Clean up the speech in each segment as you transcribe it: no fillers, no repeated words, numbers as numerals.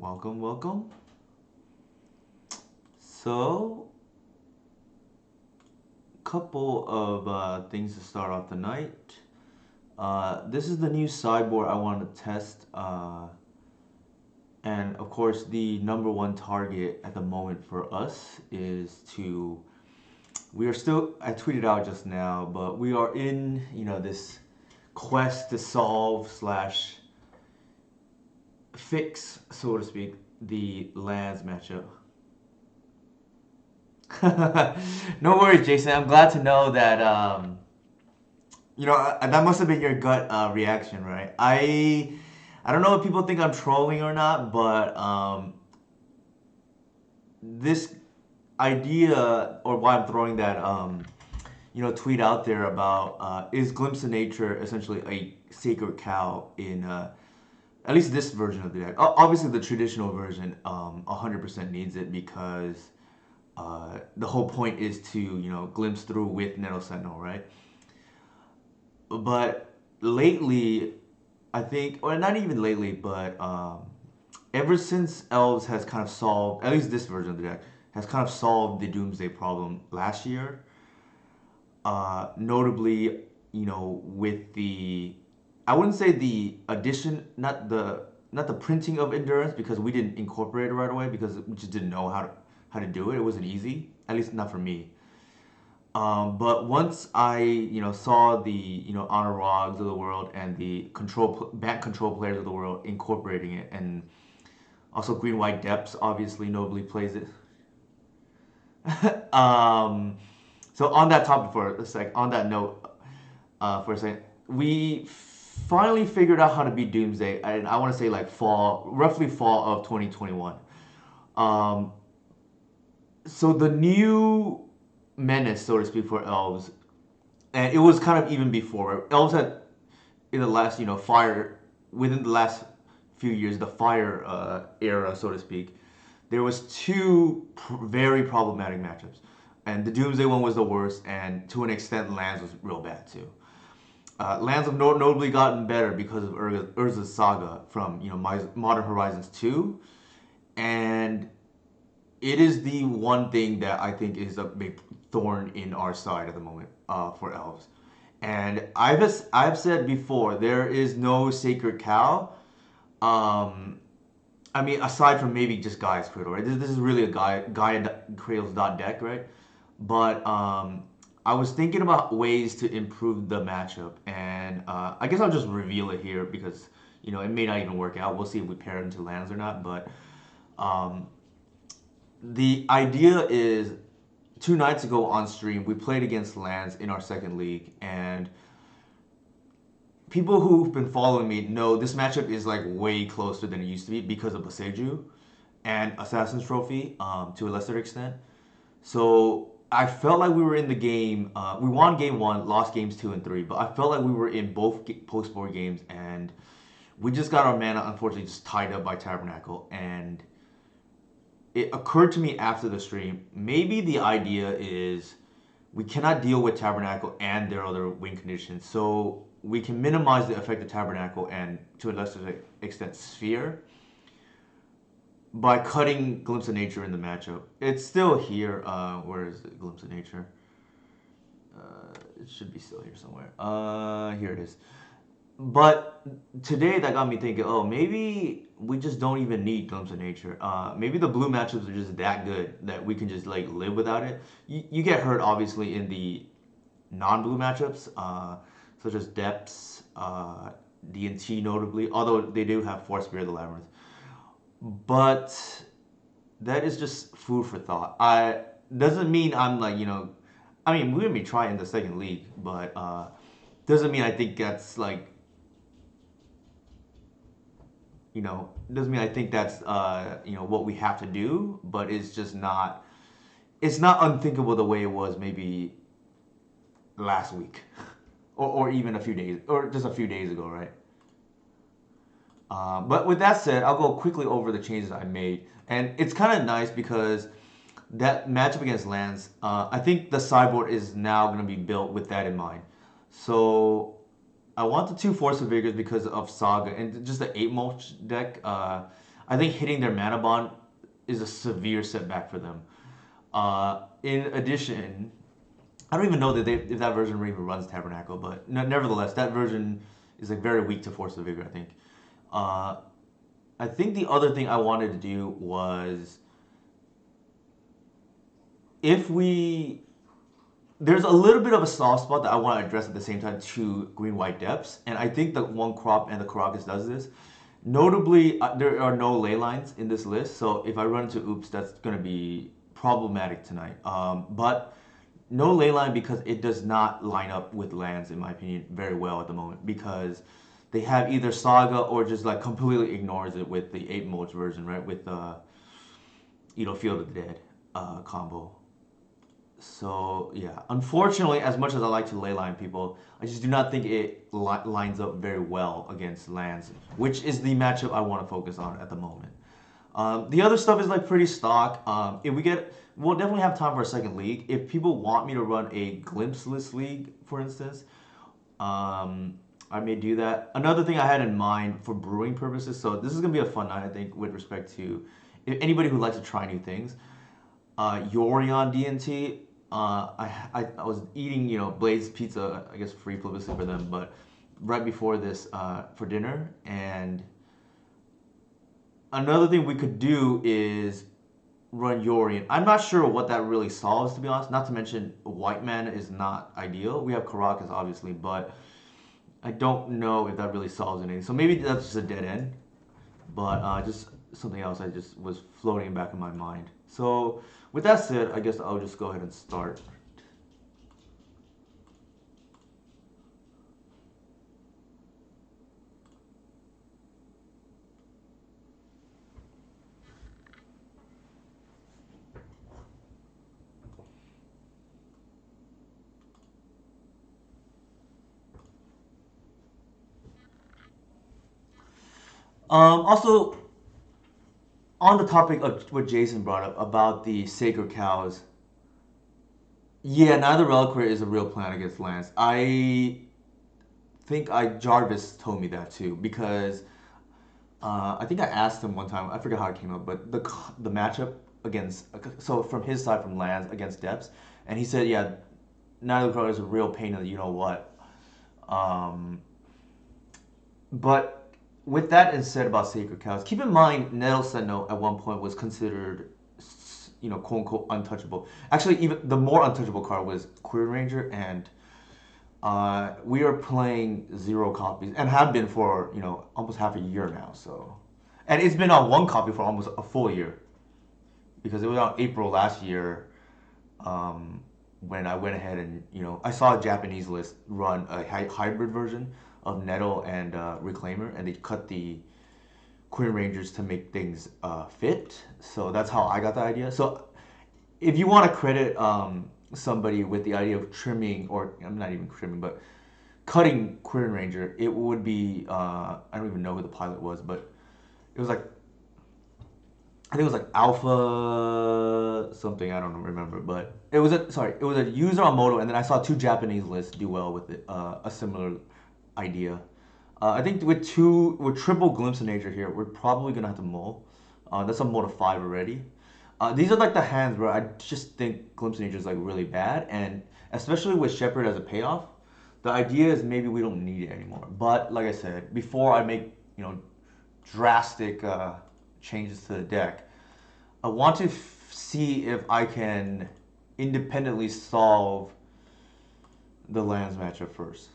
Welcome, welcome. So, couple of things to start off the night. This is the new sideboard I wanted to test, and of course, the number one target at the moment for us is to. We are still. I tweeted out just now, but we are in this quest to solve slash fix, so to speak, the lands matchup. No worries, Jason. I'm glad to know that that must have been your gut reaction, right? I don't know if people think I'm trolling or not, but this idea or why I'm throwing that tweet out there about is Glimpse of Nature essentially a sacred cow in at least this version of the deck. Obviously, the traditional version 100% needs it because the whole point is to glimpse through with Nettle Sentinel, right? But lately, I think, or not even lately, but ever since Elves has kind of solved, at least this version of the deck, has kind of solved the Doomsday problem last year. Notably, with the, I wouldn't say the addition, not the printing of Endurance because we didn't incorporate it right away because we just didn't know how to do it. It wasn't easy, at least not for me. But once I, saw the, Honor Rogs of the world and the back control players of the world incorporating it, and also Green White Depths obviously nobly plays it. um, so on that topic for a sec, on that note, for a second, we finally figured out how to beat Doomsday, and I want to say like roughly fall of 2021. Um, so the new menace, so to speak, for elves, and it was kind of even before. Right? Elves had in the last, fire within the last few years, the fire era, so to speak. There was two very problematic matchups, and the Doomsday one was the worst, and to an extent, Lands was real bad too. Lands have notably gotten better because of Urza's Saga from Modern Horizons 2, and it is the one thing that I think is a big thorn in our side at the moment for elves. And I've said before, there is no sacred cow. I mean, aside from maybe just Gaia's Cradle, right? This is really a Gaia Cradle's dot deck, right? But I was thinking about ways to improve the matchup, and I guess I'll just reveal it here because it may not even work out. We'll see if we pair it into lands or not. But um, the idea is 2 nights ago on stream, we played against lands in our second league, and people who've been following me know this matchup is like way closer than it used to be because of Boseiju and Assassin's Trophy to a lesser extent. So I felt like we were in the game. We won game one, lost games two and three, but I felt like we were in both post board games, and we just got our mana unfortunately just tied up by Tabernacle. And it occurred to me after the stream, maybe the idea is we cannot deal with Tabernacle and their other win conditions, so we can minimize the effect of Tabernacle and to a lesser extent Sphere by cutting Glimpse of Nature in the matchup. It's still here. Where is it? Glimpse of Nature. It should be still here somewhere. Here it is. But today that got me thinking, oh, maybe we just don't even need Glimpse of Nature. Maybe the blue matchups are just that good that we can just like live without it. You get hurt obviously in the non-blue matchups, such as Depths, D&T notably, although they do have Force Spirit of the Labyrinth. But that is just food for thought. I doesn't mean I'm like, I mean, we may try in the second league, but doesn't mean I think that's like, doesn't mean I think that's what we have to do, but it's just not, it's not unthinkable the way it was maybe last week or even a few days or just a few days ago, right? But with that said, I'll go quickly over the changes I made, and it's kind of nice because that matchup against lands, I think the sideboard is now going to be built with that in mind. So I want the two Force of Vigors because of Saga and just the 8 mulch deck. I think hitting their mana bond is a severe setback for them. In addition, I don't even know that if that version even runs Tabernacle, but nevertheless, that version is like very weak to Force of Vigor, I think. Uh, I think the other thing I wanted to do was if we there's a little bit of a soft spot that I want to address at the same time to green white depths, and I think that one crop and the Caracas does this. Notably, there are no ley lines in this list, so if I run into oops, that's going to be problematic tonight. But no ley line because it does not line up with lands, in my opinion, very well at the moment because they have either Saga or just like completely ignores it with the 8 modes version, right? With Field of the Dead combo. So yeah, unfortunately, as much as I like to leyline people, I just do not think it lines up very well against lands, which is the matchup I want to focus on at the moment. The other stuff is like pretty stock. If we get, we'll definitely have time for a second league. If people want me to run a glimpseless league, for instance, I may do that. Another thing I had in mind for brewing purposes, so this is gonna be a fun night, I think, with respect to anybody who likes to try new things. Yori on DNT. I was eating, Blaze Pizza, I guess free publicity for them, but right before this for dinner. And another thing we could do is run Yorian. I'm not sure what that really solves, to be honest. Not to mention, white mana is not ideal. We have Caracas, obviously, but I don't know if that really solves anything. So maybe that's just a dead end, but just something else I just was floating back in my mind. So with that said, I guess I'll just go ahead and start. Also, on the topic of what Jason brought up about the sacred cows, yeah, neither Reliquary is a real plan against Lance. I think Jarvis told me that too because I think I asked him one time. I forget how it came up, but the matchup against so from his side from Lance against Depths, and he said, yeah, neither Reliquary is a real pain in the you know what. Um, but with that said about sacred cows, keep in mind Nettle Sentinel at one point was considered, quote unquote untouchable. Actually, even the more untouchable card was Queer Ranger, and we are playing 0 copies and have been for almost half a year now. So, and it's been on 1 copy for almost a full year because it was on April last year. When I went ahead and I saw a Japanese list run a hybrid version of Nettle and Reclaimer, and they cut the Queen Rangers to make things fit. So that's how I got the idea. So if you want to credit somebody with the idea of trimming, or I'm not even trimming, but cutting Queen Ranger, it would be I don't even know who the pilot was, but it was like I think it was like Alpha something. I don't remember, but it was a user on Moto, and then I saw 2 Japanese lists do well with it, a similar idea. I think with triple Glimpse of Nature here, we're probably gonna have to mull. That's a Moto 5 already. These are like the hands where I just think Glimpse of Nature is like really bad, and especially with Shepherd as a payoff, the idea is maybe we don't need it anymore. But like I said, before I make drastic changes to the deck, I want to see if I can independently solve the lands matchup first.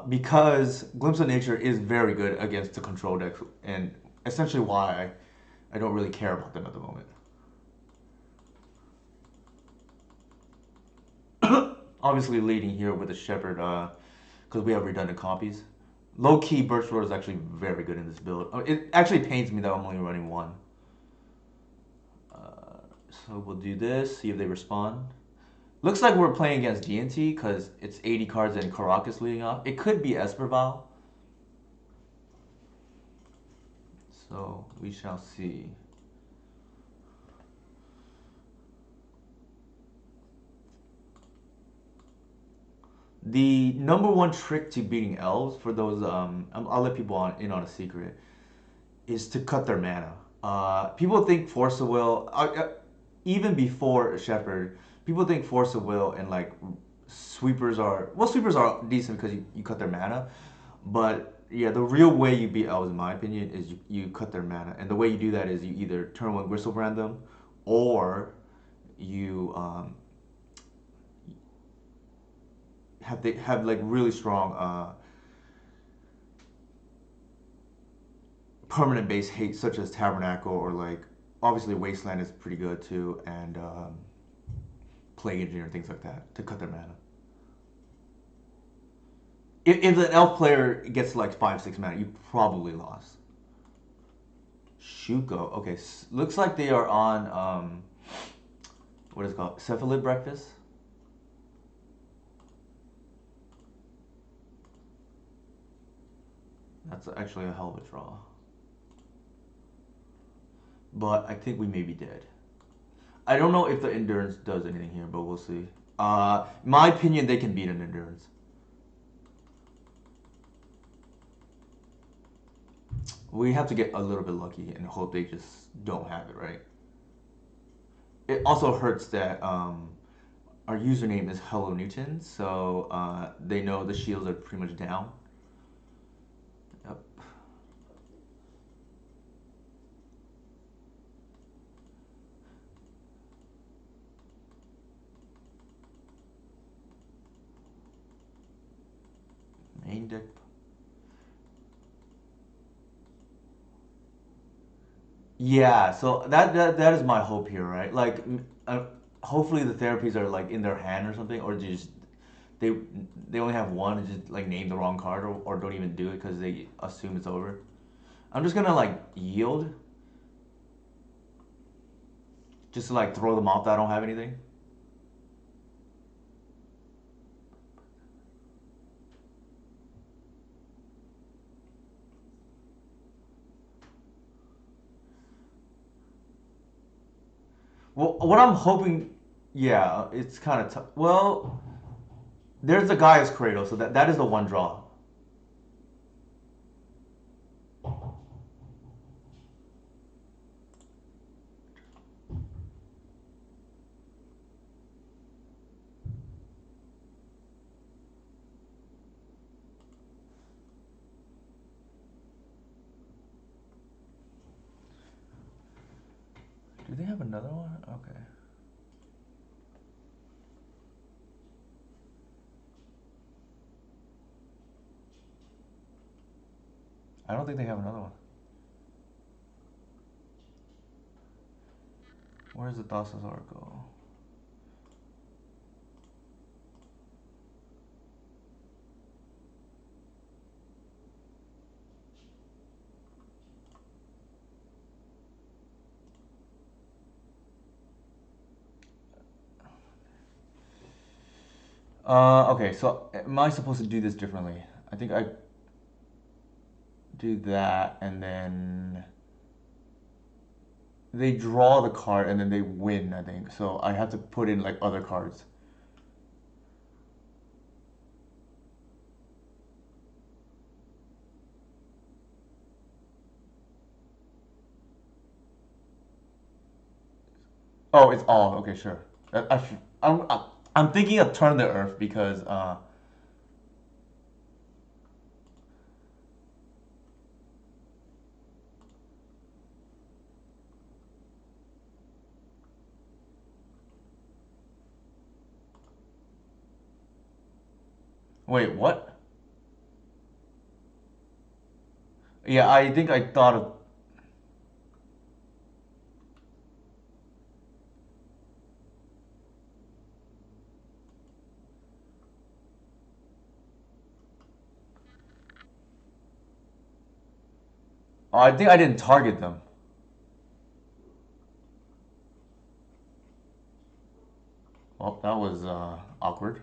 Because Glimpse of Nature is very good against the control deck, and essentially why I don't really care about them at the moment. Obviously leading here with the Shepherd, because we have redundant copies. Low key, Birch Road is actually very good in this build. It actually pains me that I'm only running 1. So we'll do this, see if they respond. Looks like we're playing against DNT because it's 80 cards and Caracas leading off. It could be Esperval. So we shall see. The number 1 trick to beating elves, for those, I'll let people in on a secret. is to cut their mana. People think Force of Will, even before Shepherd, people think Force of Will and like sweepers are decent because you cut their mana, but yeah, the real way you beat elves, in my opinion, is you cut their mana, and the way you do that is you either turn one Gristlebrand them, or you have like really strong permanent base hate such as Tabernacle or like obviously Wasteland is pretty good too, and Plague Engineer, things like that to cut their mana. If an elf player gets like 5-6 mana, you probably lost. Shuko, okay, looks like they are on what is it called? Cephalid Breakfast. That's actually a hell of a draw. But I think we may be dead. I don't know if the Endurance does anything here, but we'll see. My opinion, they can beat an Endurance. We have to get a little bit lucky and hope they just don't have it, right? It also hurts that our username is Hello Newton, so they know the shields are pretty much down. Yep. Main deck. Yeah, so that is my hope here, right? Like, hopefully the therapies are like in their hand or something, or just they they only have one and just like name the wrong card or don't even do it because they assume it's over. I'm just gonna like yield just to like throw them off that I don't have anything. Well, what I'm hoping, yeah, it's kind of tough. Well, there's the Gaia's Cradle, so that is the one draw. Do they have another one? Okay. I don't think they have another one. Where's the Thassa's go? Okay, so am I supposed to do this differently? I think I do that and then they draw the card and then they win, I think. So I have to put in like other cards. Oh, it's all. Okay, sure. I'm thinking of Turn the Earth because wait, what? Yeah, I think I thought of. Oh, I think I didn't target them. Well, that was awkward.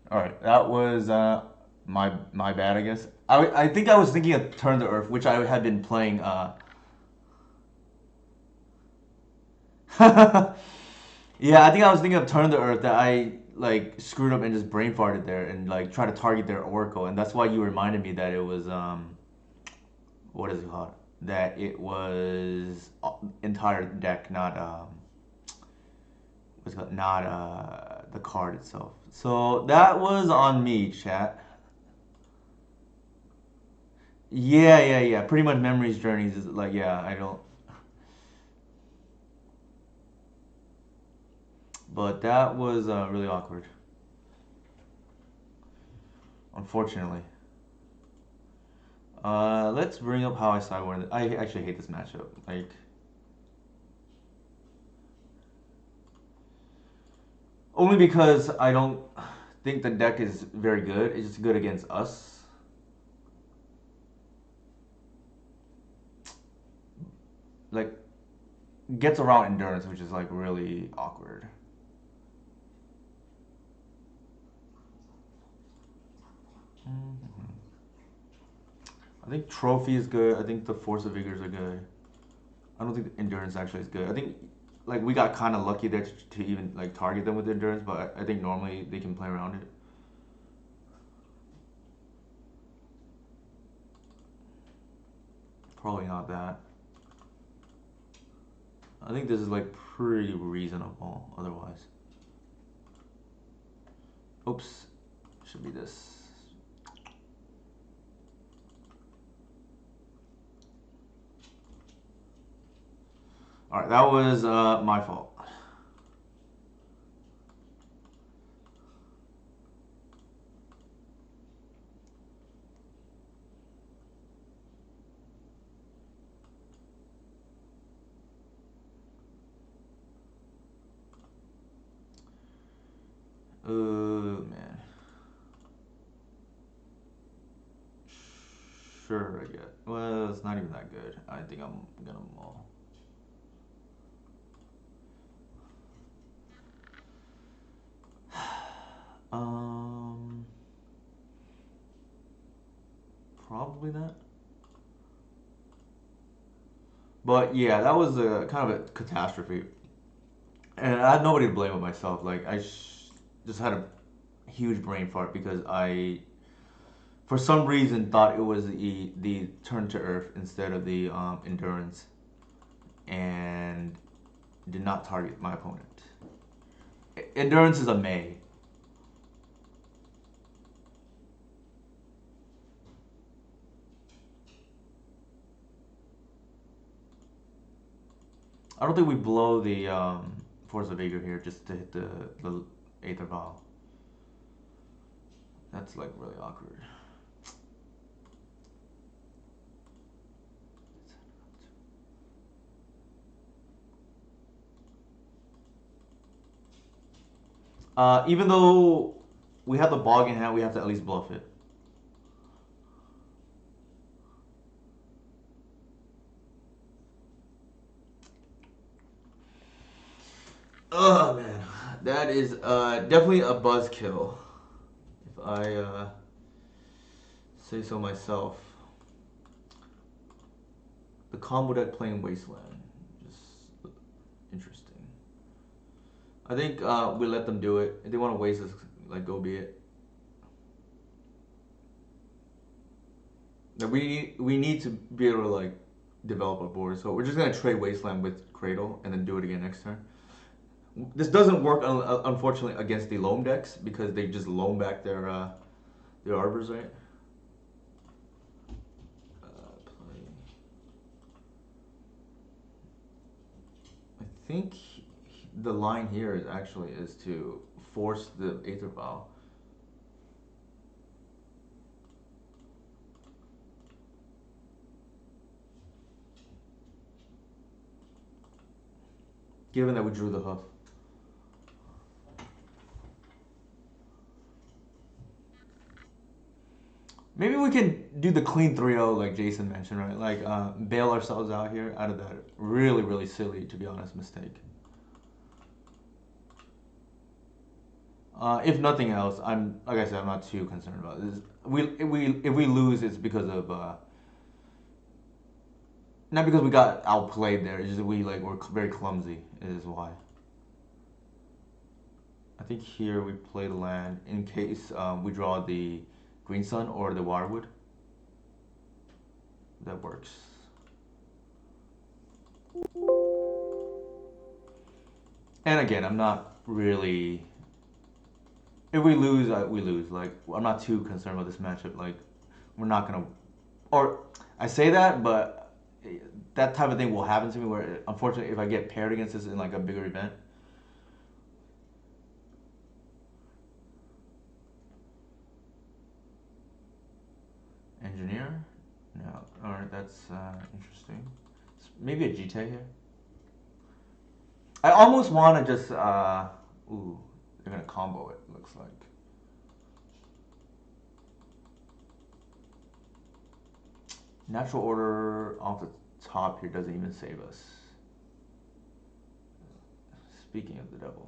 All right, that was my bad, I guess. I think I was thinking of Turn the Earth, which I had been playing. Yeah, I think I was thinking of Turn the Earth that I like screwed up and just brain farted there and like try to target their Oracle, and that's why you reminded me that it was what is it called? That it was entire deck, not what's it called? Not the card itself. So that was on me, chat. Yeah. Pretty much Memories Journeys is like, yeah, I don't. But that was really awkward, unfortunately. Let's bring up how I sideboard. I actually hate this matchup. Like, only because I don't think the deck is very good. It's just good against us. Like, gets around endurance, which is like really awkward. I think Trophy is good. I think the Force of Vigors are good. I don't think endurance actually is good. I think like we got kind of lucky there to even like target them with endurance, but I think normally they can play around it. Probably not that. I think this is like pretty reasonable otherwise. Oops, should be this. All right, that was my fault. Man. Sure, I get. Well, it's not even that good. I think I'm gonna maul. Um, Probably that. But yeah, that was a kind of a catastrophe, and I had nobody to blame but myself. Like just had a huge brain fart because I, for some reason, thought it was the turn to earth instead of the endurance, and did not target my opponent. Endurance is a May. I don't think we blow the Force of Vigor here just to hit the Aether Vial. That's like really awkward. Even though we have the Bog in hand, we have to at least bluff it. Oh man, that is definitely a buzzkill, if I say so myself. The combo deck playing Wasteland, just interesting. I think we let them do it. If they want to waste us, like go be it. Now we need to be able to like develop a board, so we're just gonna trade Wasteland with Cradle and then do it again next turn. This doesn't work unfortunately against the loam decks because they just loam back their arbors, right? Play. I think the line here is actually is to force the Aether Vial. Given that we drew the hoof. Maybe we can do the clean 3-0 like Jason mentioned, right? Like bail ourselves out here out of that really, really silly, to be honest, mistake. If nothing else, I'm like I said, I'm not too concerned about this. If we lose, it's because of not because we got outplayed there. It's just we like we're very clumsy. Is why. I think here we play the land in case we draw the green sun or the wirewood. That works. And again, I'm not really. If we lose, we lose. Like I'm not too concerned about this matchup. Like we're not gonna. Or I say that, but that type of thing will happen to me. Where unfortunately, if I get paired against this in like a bigger event. Engineer? No. Alright, that's interesting. Maybe a GT here. I almost want to just, ooh, they're going to combo it, looks like. Natural order off the top here doesn't even save us. Speaking of the devil.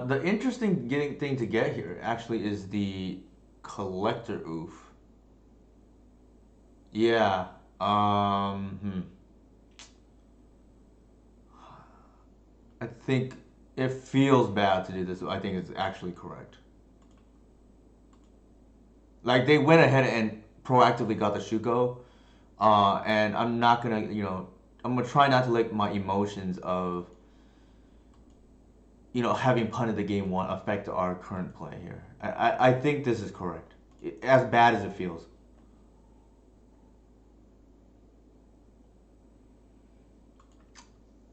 The interesting thing to get here actually is the collector oof. Yeah. I think it feels bad to do this. I think it's actually correct. Like they went ahead and proactively got the Shuko, and I'm not gonna, I'm gonna try not to let my emotions of, having punted the game one affect our current play here. I think this is correct, as bad as it feels.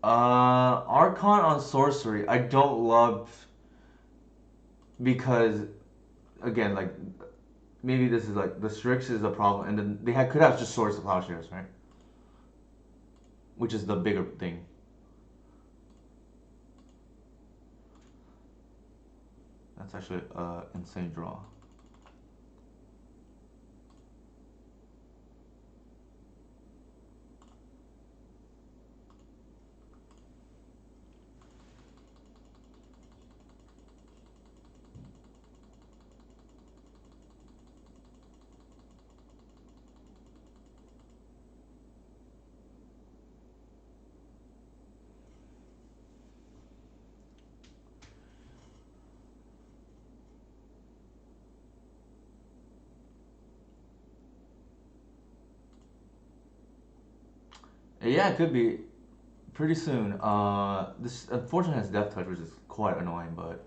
Archon on sorcery, I don't love because, again, like maybe this is like the Strix is a problem, and then they could have just Swords to Plowshares, right? Which is the bigger thing. That's actually an insane draw. Yeah, it could be pretty soon. This unfortunately has Death Touch, which is quite annoying, but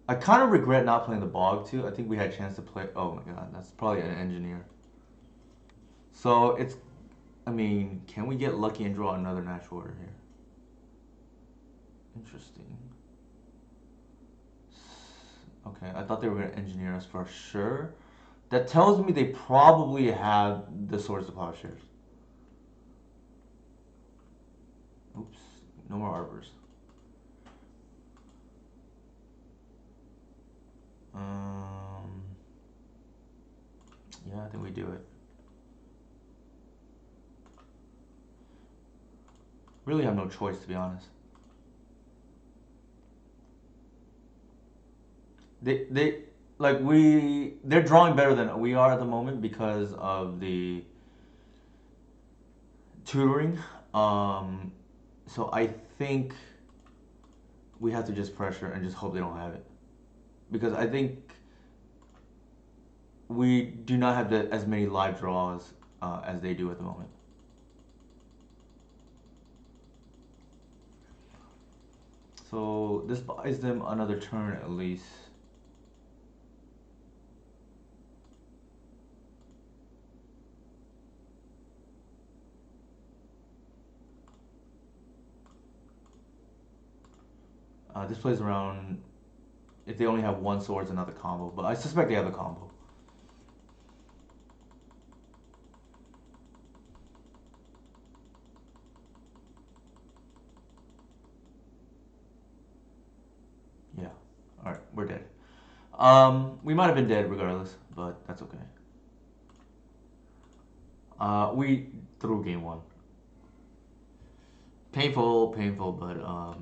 I kind of regret not playing the Bog too. I think we had a chance to play. Oh my god, that's probably an engineer. So it's, I mean, can we get lucky and draw another natural order here? Interesting. Okay, I thought they were gonna engineer us for sure. That tells me they probably have the Swords of Plowshares. Oops, no more arbors. Um, yeah, I think we do it. Really have no choice, to be honest. They like they're drawing better than we are at the moment because of the tutoring. Um, so I think we have to just pressure and just hope they don't have it, because I think we do not have as many live draws as they do at the moment. So this buys them another turn at least. This plays around if they only have one swords, another combo, but I suspect they have a combo. Yeah. All right, we're dead. We might have been dead regardless, but that's okay. We threw game one. Painful, painful, but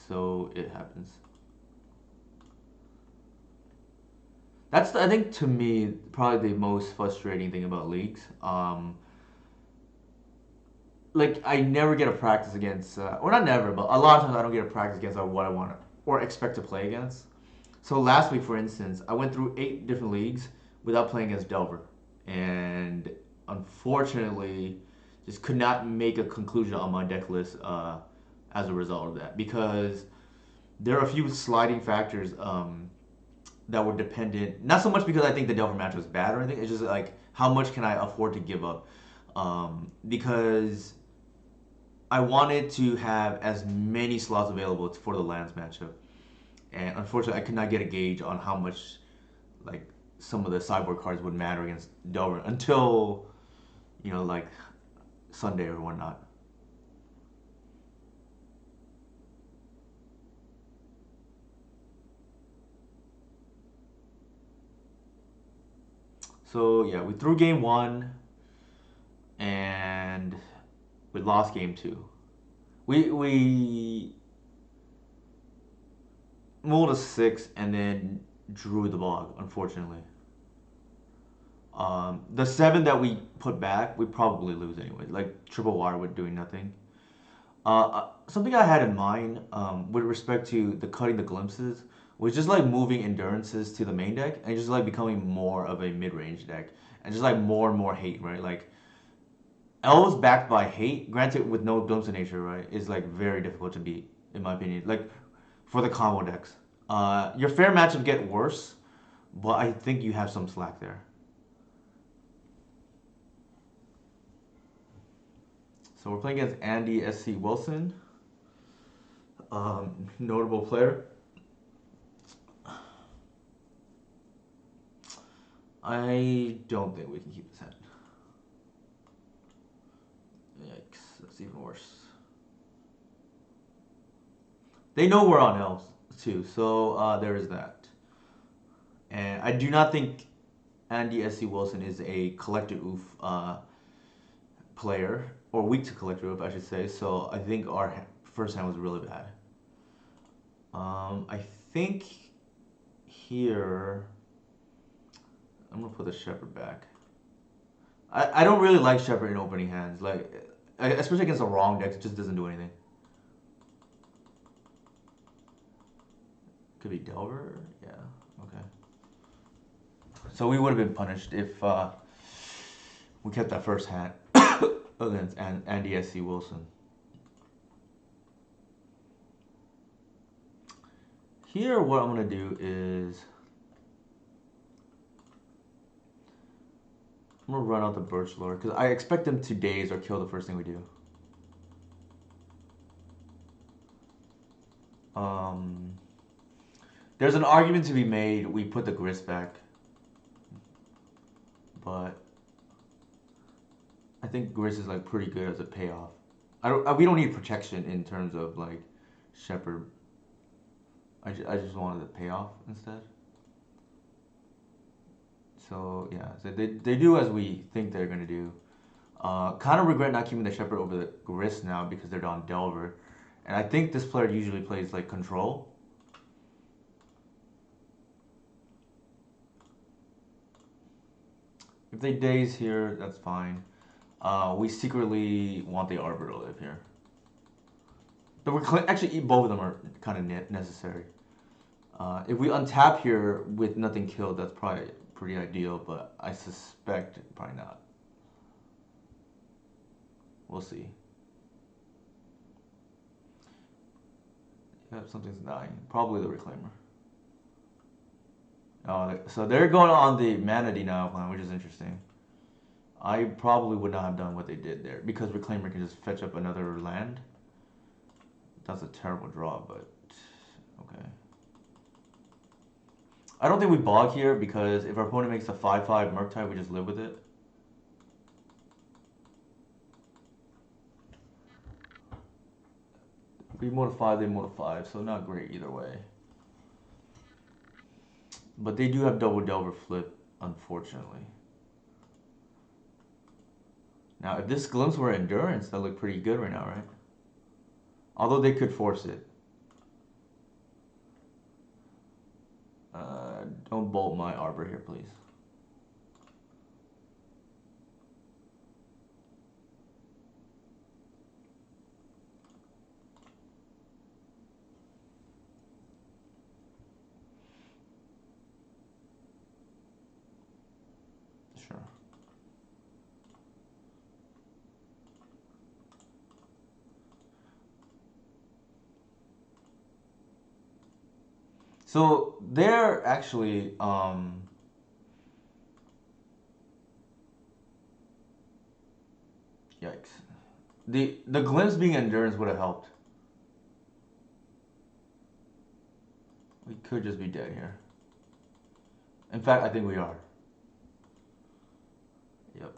so it happens. I think to me probably the most frustrating thing about leagues. Like I never get a practice against, or not never, but a lot of times I don't get a practice against what I want or expect to play against. So last week, for instance, I went through 8 different leagues without playing against Delver, and unfortunately, just could not make a conclusion on my deck list as a result of that because there are a few sliding factors that were dependent. Not so much because I think the Delver match was bad or anything. It's just like how much can I afford to give up because I wanted to have as many slots available for the lands matchup, and unfortunately, I could not get a gauge on how much like some of the sideboard cards would matter against Delver until like Sunday or whatnot. So yeah, we threw game one and we lost game two. We mulled a six and then drew the bog, unfortunately. The seven that we put back, we probably lose anyway. Like triple wire with doing nothing. Something I had in mind with respect to the cutting the glimpses was just like moving endurances to the main deck and just like becoming more of a mid-range deck and just like more and more hate, right? Like elves backed by hate, granted with no glimpse of nature, right, is like very difficult to beat in my opinion. Like for the combo decks, your fair matchups get worse, but I think you have some slack there. So we're playing against Andy SC Wilson, notable player. I don't think we can keep this hand. Yikes, that's even worse. They know we're on elves too, so there is that. And I do not think Andy SC Wilson is a collected oof player, or weak to collected oof, I should say. So I think our first hand was really bad. I think here I'm gonna put the Shepherd back. I don't really like Shepherd in opening hands, like especially against the wrong decks. It just doesn't do anything. Could be Delver, yeah, okay. So we would have been punished if we kept that first hand against Andy SC Wilson. Here, what I'm gonna do is I'm gonna run out the Birch Lord because I expect them to daze or kill the first thing we do. There's an argument to be made. We put the Grist back, but I think Grist is like pretty good as a payoff. We don't need protection in terms of like Shepherd. I just wanted the payoff instead. So yeah, so they do as we think they're gonna do. Kind of regret not keeping the Shepherd over the Grist now because they're on Delver, and I think this player usually plays like control. If they daze here, that's fine. We secretly want the Arbor to live here. But actually, both of them are kind of necessary. If we untap here with nothing killed, that's probably pretty ideal, but I suspect probably not. We'll see. Yep, something's dying. Probably the Reclaimer. So they're going on the Mana Denial plan, which is interesting. I probably would not have done what they did there because Reclaimer can just fetch up another land. That's a terrible draw, but okay. I don't think we bog here because if our opponent makes a 5/5 Murktide, we just live with it. We modify, they modify, so not great either way. But they do have double Delver flip, unfortunately. Now, if this Glimpse were Endurance, that look pretty good right now, right? Although they could force it. Don't bolt my arbor here, please. Sure. So they're actually yikes. The glimpse being endurance would have helped. We could just be dead here. In fact, I think we are. Yep.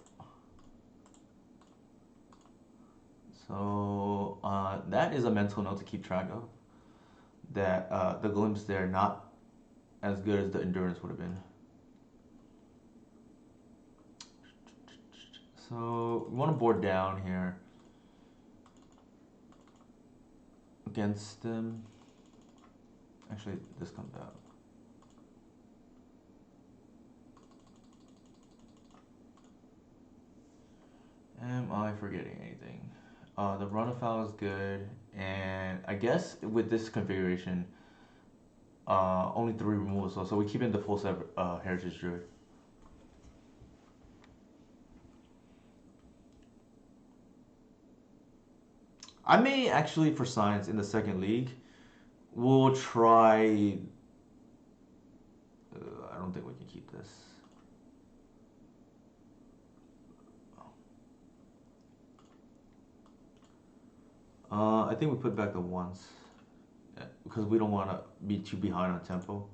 So that is a mental note to keep track of. That the glimpse there not as good as the endurance would have been. So we want to board down here against them. Actually, this comes out. Am I forgetting anything? The run of foul is good, and I guess with this configuration, only 3 removals, so we keep in the full set of Heritage Druid. I may actually, for science in the second league, we'll try. I don't think we can keep this. I think we put back the ones because we don't want to be too behind on tempo.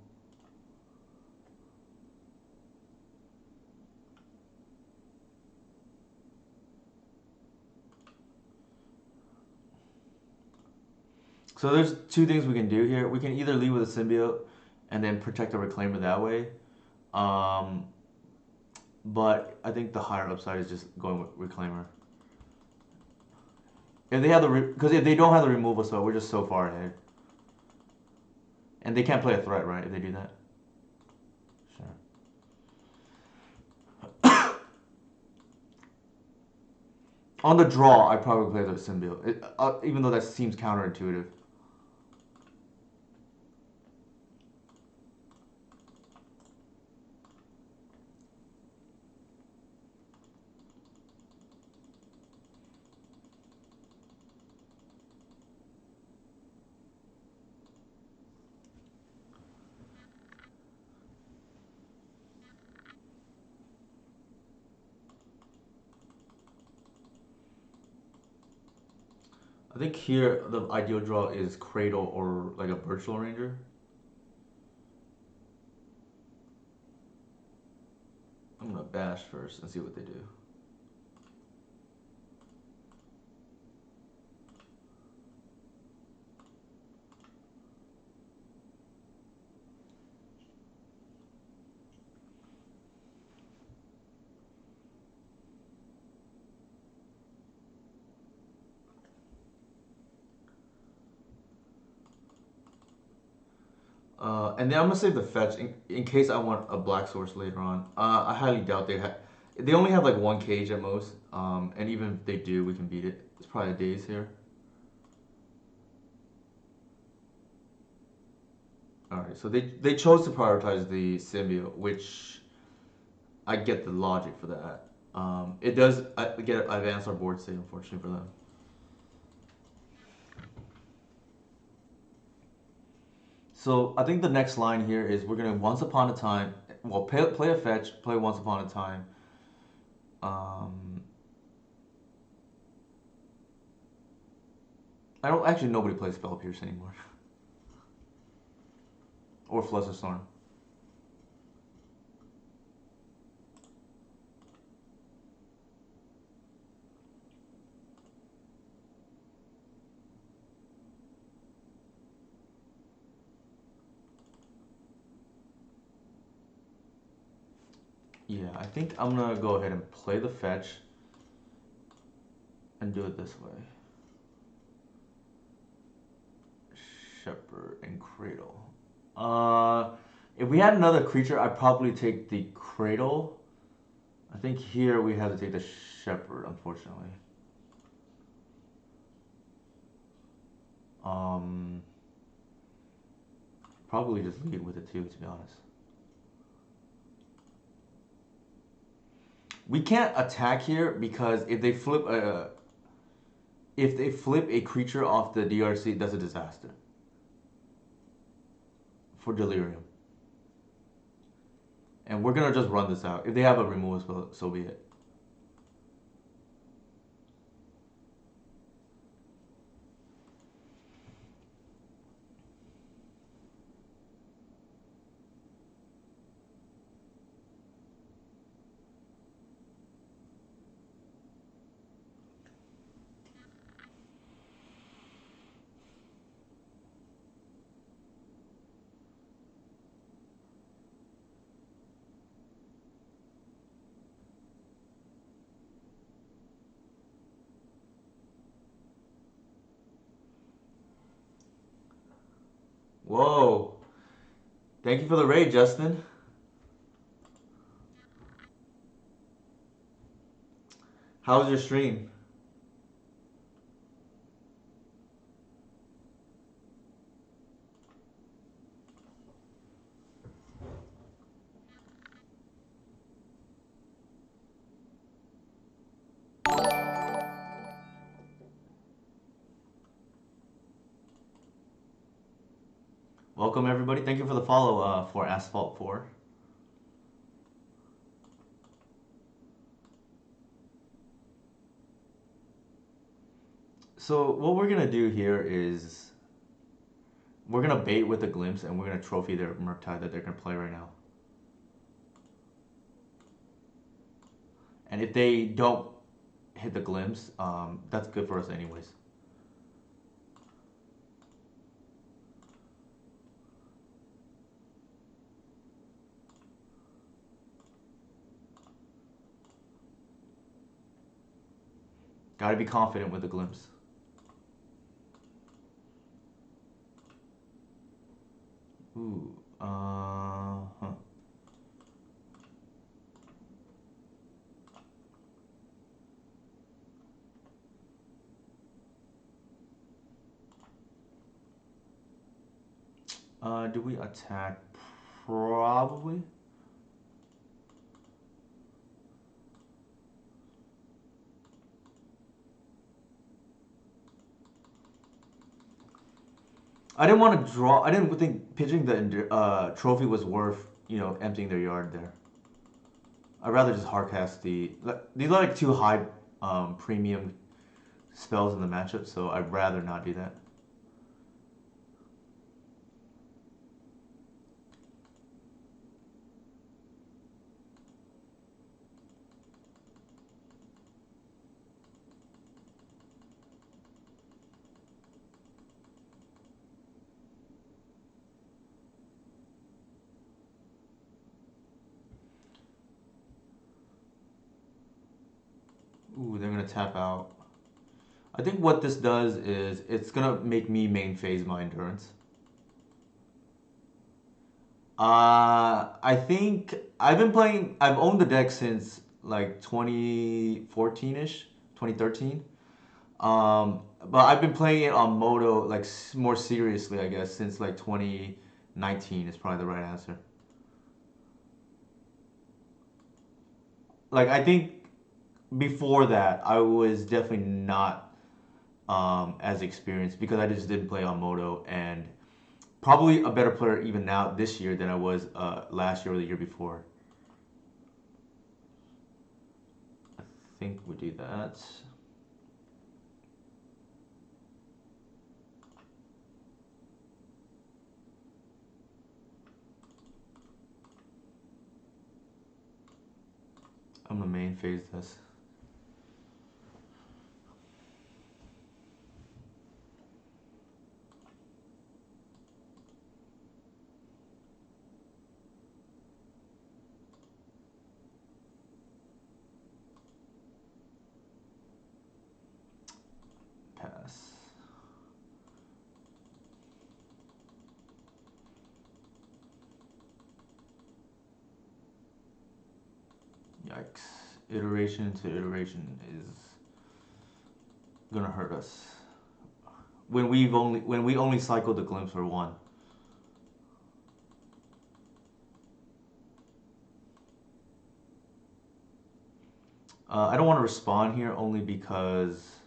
So there's 2 things we can do here. We can either lead with a symbiote and then protect a reclaimer that way. But I think the higher upside is just going with reclaimer. If they have because if they don't have the removal spell, we're just so far ahead. And they can't play a threat, right? If they do that. Sure. On the draw, I probably play the symbiote, even though that seems counterintuitive. I think here the ideal draw is Cradle or like a Virtual Ranger. I'm gonna bash first and see what they do. And then I'm gonna save the fetch in case I want a black source later on. I highly doubt they have. They only have like 1 cage at most. And even if they do, we can beat it. It's probably a daze here. All right, so they chose to prioritize the symbiote, which I get the logic for that. It does get advance our board state, unfortunately for them. So I think the next line here is we're gonna once upon a time. Well, play a fetch, play once upon a time. I don't actually nobody plays Spell Pierce anymore, or Flusterstorm. Yeah, I think I'm gonna go ahead and play the fetch and do it this way. Shepherd and Cradle. If we had another creature, I'd probably take the Cradle. I think here we have to take the Shepherd, unfortunately. Um, Probably just lead with it too, to be honest. We can't attack here because if they flip a creature off the DRC, that's a disaster for Delirium. And we're gonna just run this out. If they have a removal spell, so be it. Whoa! Thank you for the raid, Justin. How was your stream? Welcome everybody. Thank you for the follow for Asphalt 4. So what we're gonna do here is we're gonna bait with a glimpse and we're gonna trophy their Murktide that they're gonna play right now. And if they don't hit the glimpse, that's good for us anyways. Gotta be confident with the glimpse. Ooh, huh. Do we attack? Probably. I didn't want to draw. I didn't think pitching the trophy was worth, emptying their yard there. I'd rather just hardcast these are like two high premium spells in the matchup, so I'd rather not do that. Ooh, they're gonna tap out. I think what this does is it's gonna make me main phase my endurance. I think I've owned the deck since like 2014-ish, 2013. But I've been playing it on Moto like more seriously, I guess, since like 2019 is probably the right answer. Like I think before that, I was definitely not as experienced because I just didn't play on Moto and probably a better player even now this year than I was last year or the year before. I think we do that. I'm gonna main phase this. Pass. Yikes. Iteration to iteration is gonna hurt us. When we only cycled the glimpse for one. I don't want to respond here only because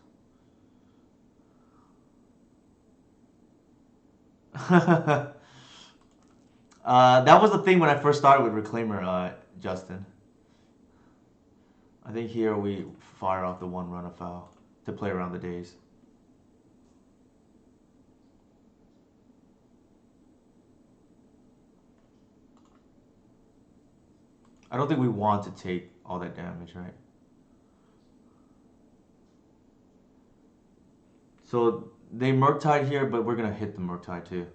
that was the thing when I first started with Reclaimer, Justin. I think here we fire off the one run of foul to play around the days. I don't think we want to take all that damage, right? So they Murktide here, but we're gonna hit the Murktide too.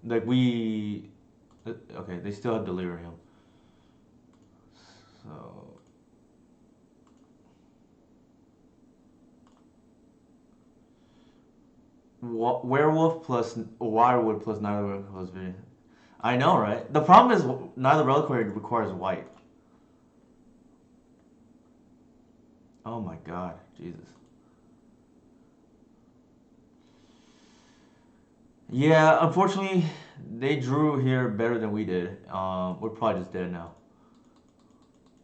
Like okay, they still have Delirium. So Werewolf plus Wirewood plus Neither Relic plus V. I know, right? The problem is Neither Reliquary requires white. Oh my god, Jesus. Yeah, unfortunately, they drew here better than we did. We're probably just dead now.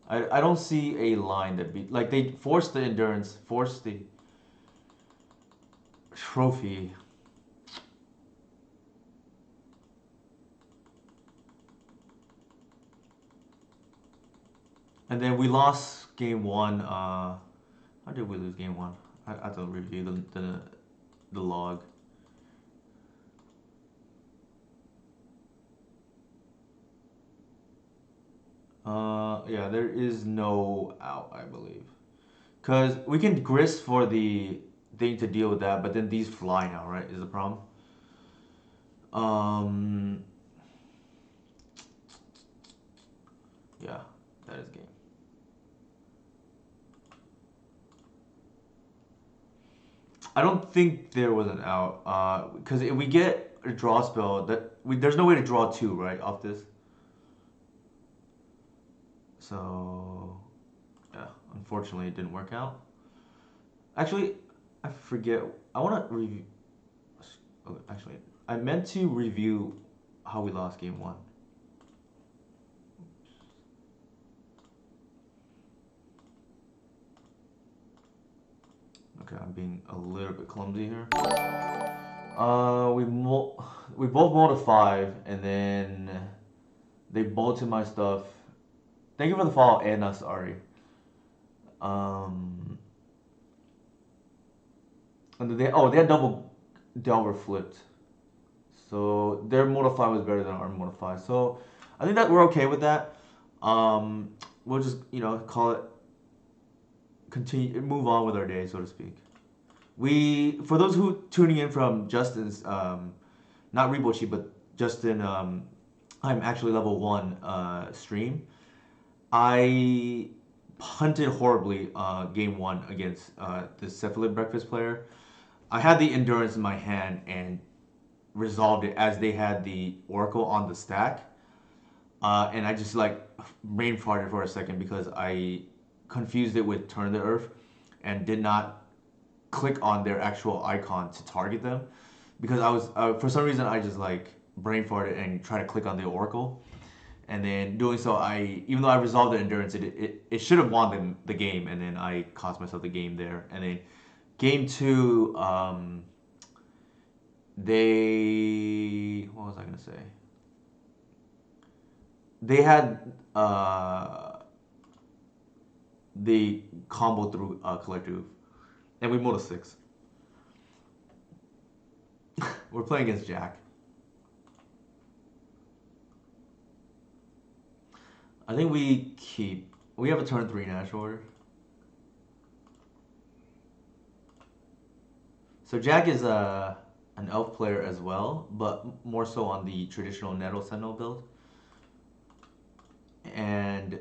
I don't see a line that like they forced the endurance, forced the trophy. And then we lost game one. How did we lose game one? I have to review the log. Yeah, there is no out, I believe. Because we can grist for the thing to deal with that, but then these fly now, right? Is the problem? Yeah, that is game. I don't think there was an out. Because if we get a draw spell, there's no way to draw two, right, off this. So, yeah, unfortunately, it didn't work out. Actually, I forget. I want to review. Oh, actually, I meant to review how we lost game one. Okay, I'm being a little bit clumsy here. We both molded 5, and then they bolted my stuff. Thank you for the follow, Anna. Sorry. And they had double Delver flipped, so their modify was better than our modify. So I think that we're okay with that. We'll just call it move on with our day, so to speak. For those who tuning in from Justin's not Rebochi, but Justin I'm actually level 1 stream. I punted horribly game 1 against the Cephalid Breakfast player. I had the endurance in my hand and resolved it as they had the Oracle on the stack. And I just brain farted for a second because I confused it with Turn the Earth and did not click on their actual icon to target them, because I was for some reason I just brain farted and tried to click on the Oracle, and then doing so even though I resolved the endurance, it should have won the game, and then I cost myself the game there. And then game 2, what was I gonna say? They had the combo through collective, and we mold a 6. We're playing against Jack. I think we keep. We have a turn 3 natural order. So Jack is an elf player as well, but more so on the traditional Nettle Sentinel build. And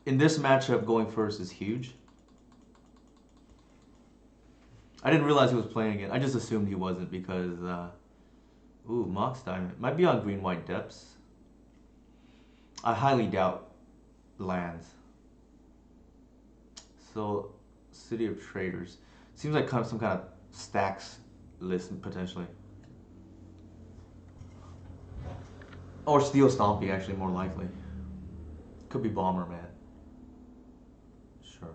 in this matchup, going first is huge. I didn't realize he was playing it. I just assumed he wasn't because Ooh, Mox Diamond. Might be on green-white depths. I highly doubt lands. So, City of Traders. Seems like kind of some kind of stacks list potentially. Or Steel Stompy, actually, more likely. Could be Bomberman. Sure.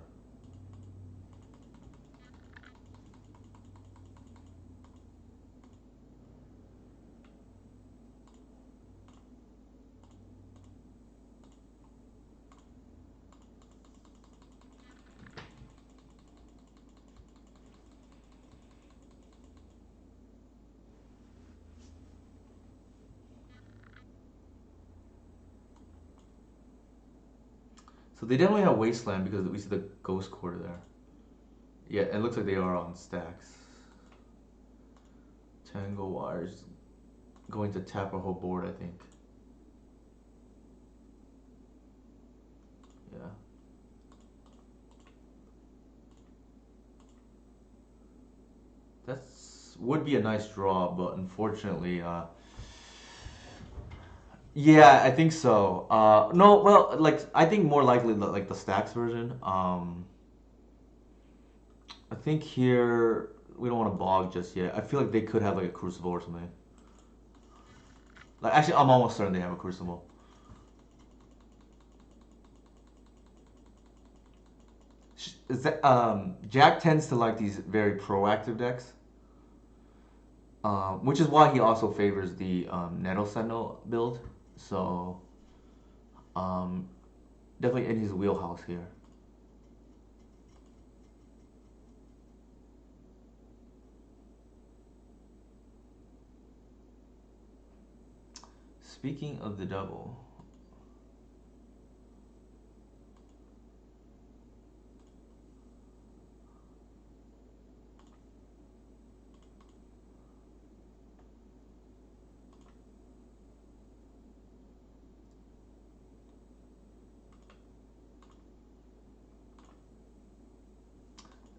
So they definitely have Wasteland because we see the Ghost Quarter there. Yeah, it looks like they are on stacks. Tango Wires going to tap our whole board, I think. Yeah. That's would be a nice draw, but unfortunately, yeah, I think so. No, well, like I think more likely like the stacks version. I think here we don't want to bog just yet. I feel like they could have like a Crucible or something. Like actually, I'm almost certain they have a Crucible. Is that Jack tends to like these very proactive decks, which is why he also favors the Nettle Sentinel build. So um, definitely in his wheelhouse here. Speaking of the double,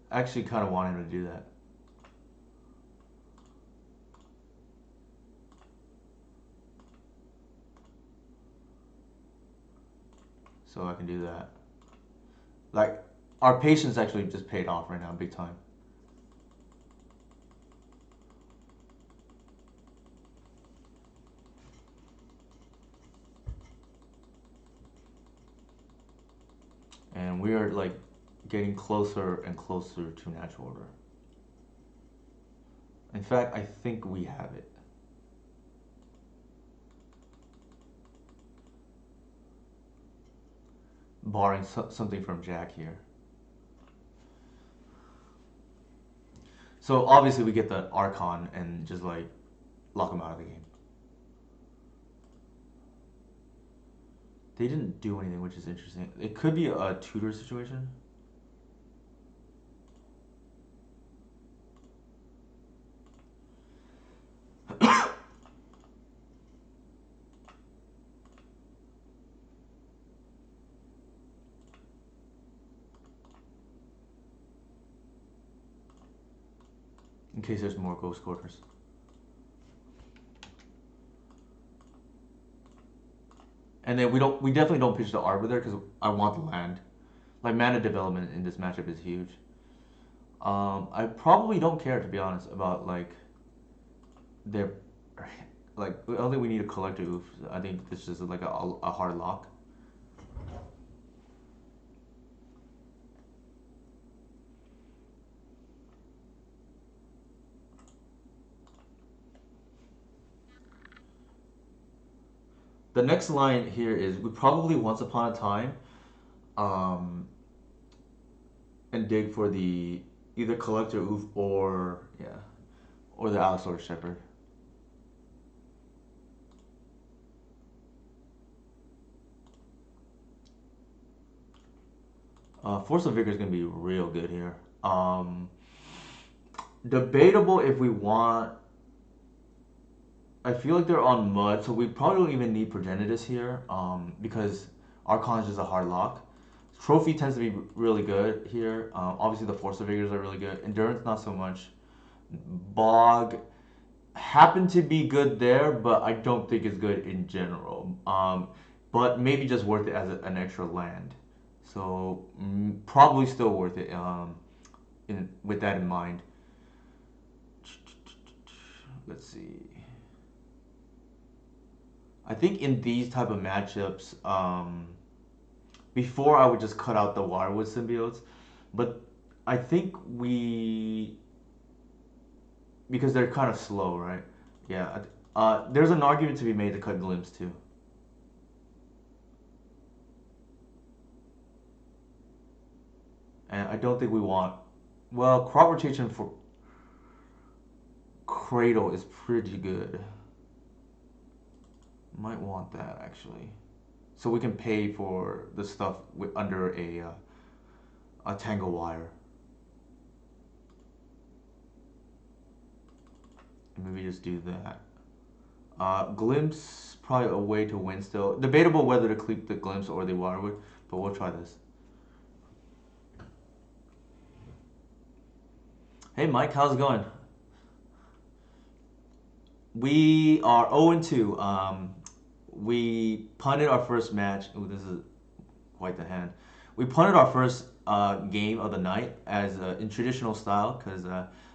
I actually kind of want him to do that, so I can do that. Like our patience actually just paid off right now, big time. And we are like getting closer and closer to natural order. In fact, I think we have it. Barring something from Jack here. So obviously we get the Archon and just like lock him out of the game. They didn't do anything, which is interesting. It could be a tutor situation. In case there's more ghost quarters. And then we definitely don't pitch the Arbor there because I want the land. Like mana development in this matchup is huge. I probably don't care to be honest about like their like I don't think we need a collector oof. I think this is like a hard lock. The next line here is we probably once upon a time um, and dig for the either collector oof or yeah or the Allosaurus Shepherd. Force of Vigor is gonna be real good here. Debatable if we want. I feel like they're on mud, so we probably don't even need Progenitus here, because Archon is just a hard lock. Trophy tends to be really good here. Obviously, the Force of Vigors are really good. Endurance, not so much. Bog, happen to be good there, but I don't think it's good in general. But maybe just worth it as an extra land. So probably still worth it. With that in mind, let's see. I think in these type of matchups, before I would just cut out the Wirewood symbiotes, but I think because they're kind of slow, right? Yeah. There's an argument to be made to cut Glimpse too. And I don't think we want. Well, crop rotation for Cradle is pretty good. Might want that actually, so we can pay for the stuff under a Tangle Wire. And maybe just do that. Glimpse probably a way to win still. Debatable whether to keep the Glimpse or the Wirewood, but we'll try this. Hey Mike, how's it going? We are 0-2. We punted our first match. Ooh, this is quite the hand. We punted our first game of the night as in traditional style because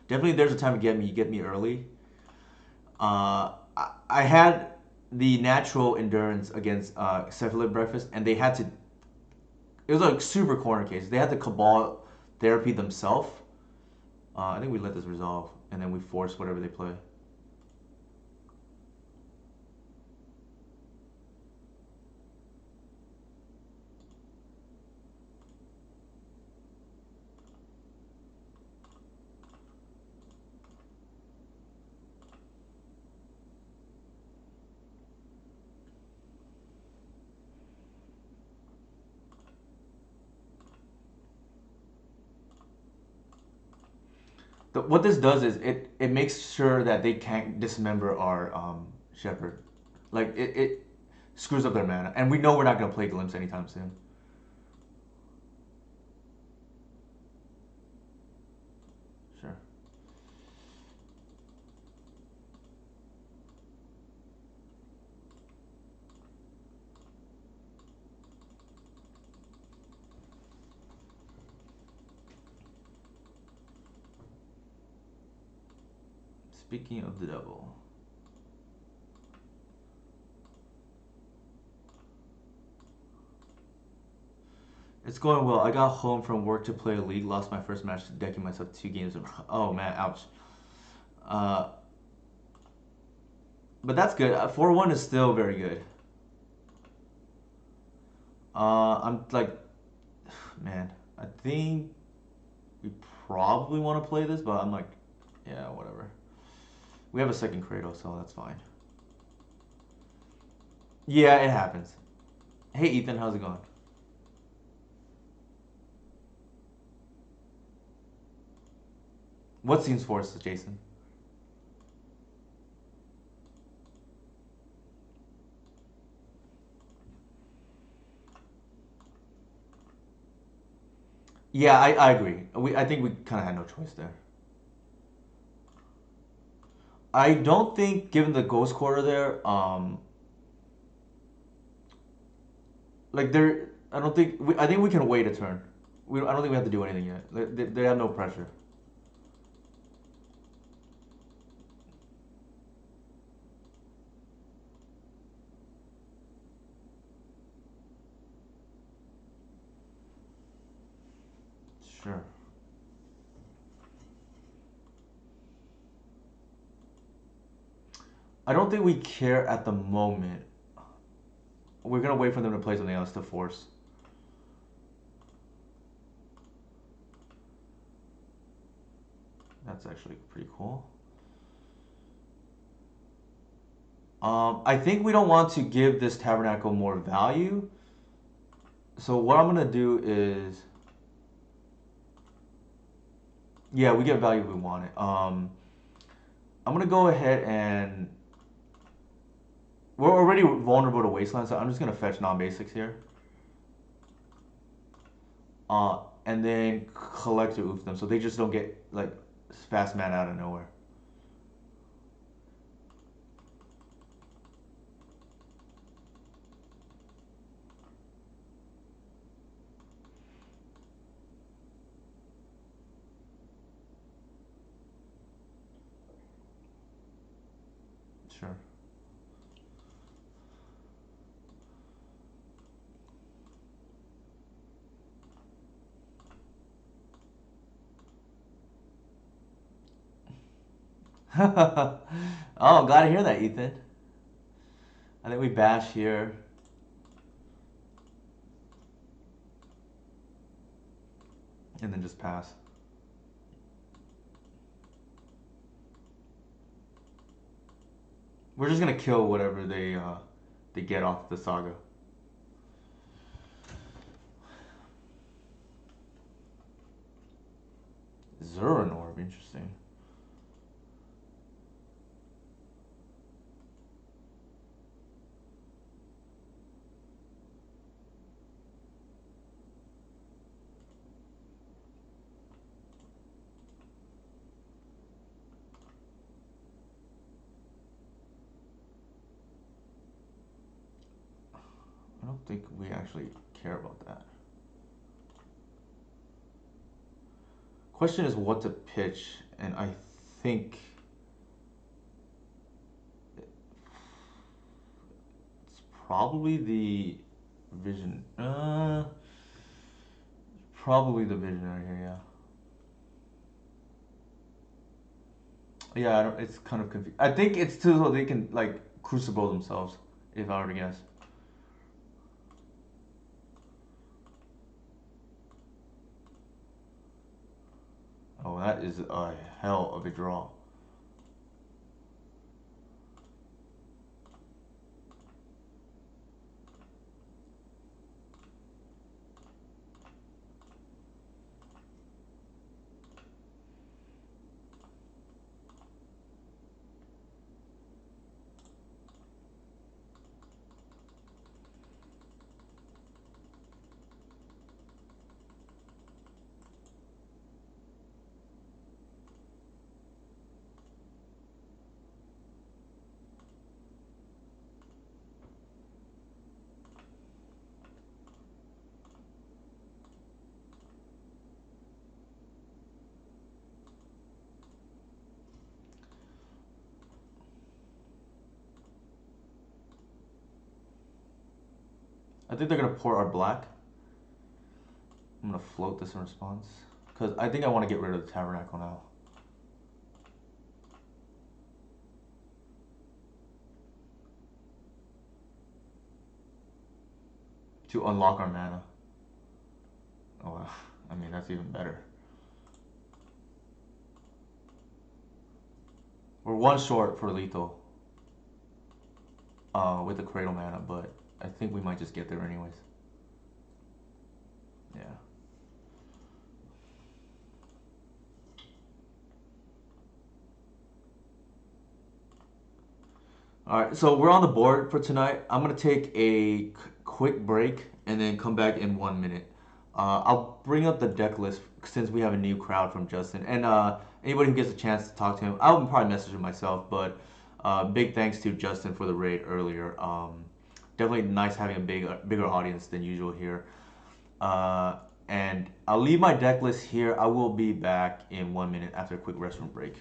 definitely there's a time to get me. You get me early. I had the natural endurance against Cephalid Breakfast, and they had to. It was like super corner case. They had to cabal therapy themselves. I think we let this resolve, and then we force whatever they play. What this does is it makes sure that they can't dismember our Shepherd. Like it screws up their mana, and we know we're not gonna play Glimpse anytime soon. Sure. Speaking of the devil, it's going well. I got home from work to play a league, lost my first match, decking myself 2 games. Oh man, ouch. Uh, but that's good. 4-1 is still very good. I'm like, man, I think we probably want to play this, but I'm like, yeah, whatever. We have a second Kratos, so that's fine. Yeah, it happens. Hey, Ethan, how's it going? What seems forced, Jason? Yeah, I agree. I think we kind of had no choice there. I don't think, given the ghost quarter there, like there, I don't think I think we can wait a turn. I don't think we have to do anything yet. They have no pressure. Sure. I don't think we care at the moment. We're gonna wait for them to play something else to force. That's actually pretty cool. I think we don't want to give this tabernacle more value. So what I'm gonna do is, yeah, we get value if we want it. I'm gonna go ahead and we're already vulnerable to Wasteland, so I'm just gonna fetch non-basics here. And then collect to oof them, so they just don't get like fast mana out of nowhere. sure. Oh, glad to hear that, Ethan. I think we bash here. And then just pass. We're just gonna kill whatever they get off the saga. Zuran Orb, interesting. I don't think we actually care about that. Question is what to pitch, and I think it's probably the vision. Probably the visionary here, yeah. Yeah, I don't, it's kind of confusing. I think it's too so they can like crucible themselves, if I were to guess. Oh, that is a hell of a draw. I think they're gonna pour our black. I'm gonna float this in response. Because I think I want to get rid of the Tabernacle now. To unlock our mana. Oh, wow. I mean, that's even better. We're one short for lethal with the Cradle mana, but I think we might just get there anyways. Yeah. Alright, so we're on the board for tonight. I'm going to take a quick break and then come back in 1 minute. I'll bring up the deck list since we have a new crowd from Justin. And anybody who gets a chance to talk to him, I'll probably message him myself. But big thanks to Justin for the raid earlier. Definitely nice having a bigger audience than usual here. And I'll leave my deck list here. I will be back in 1 minute after a quick restroom break.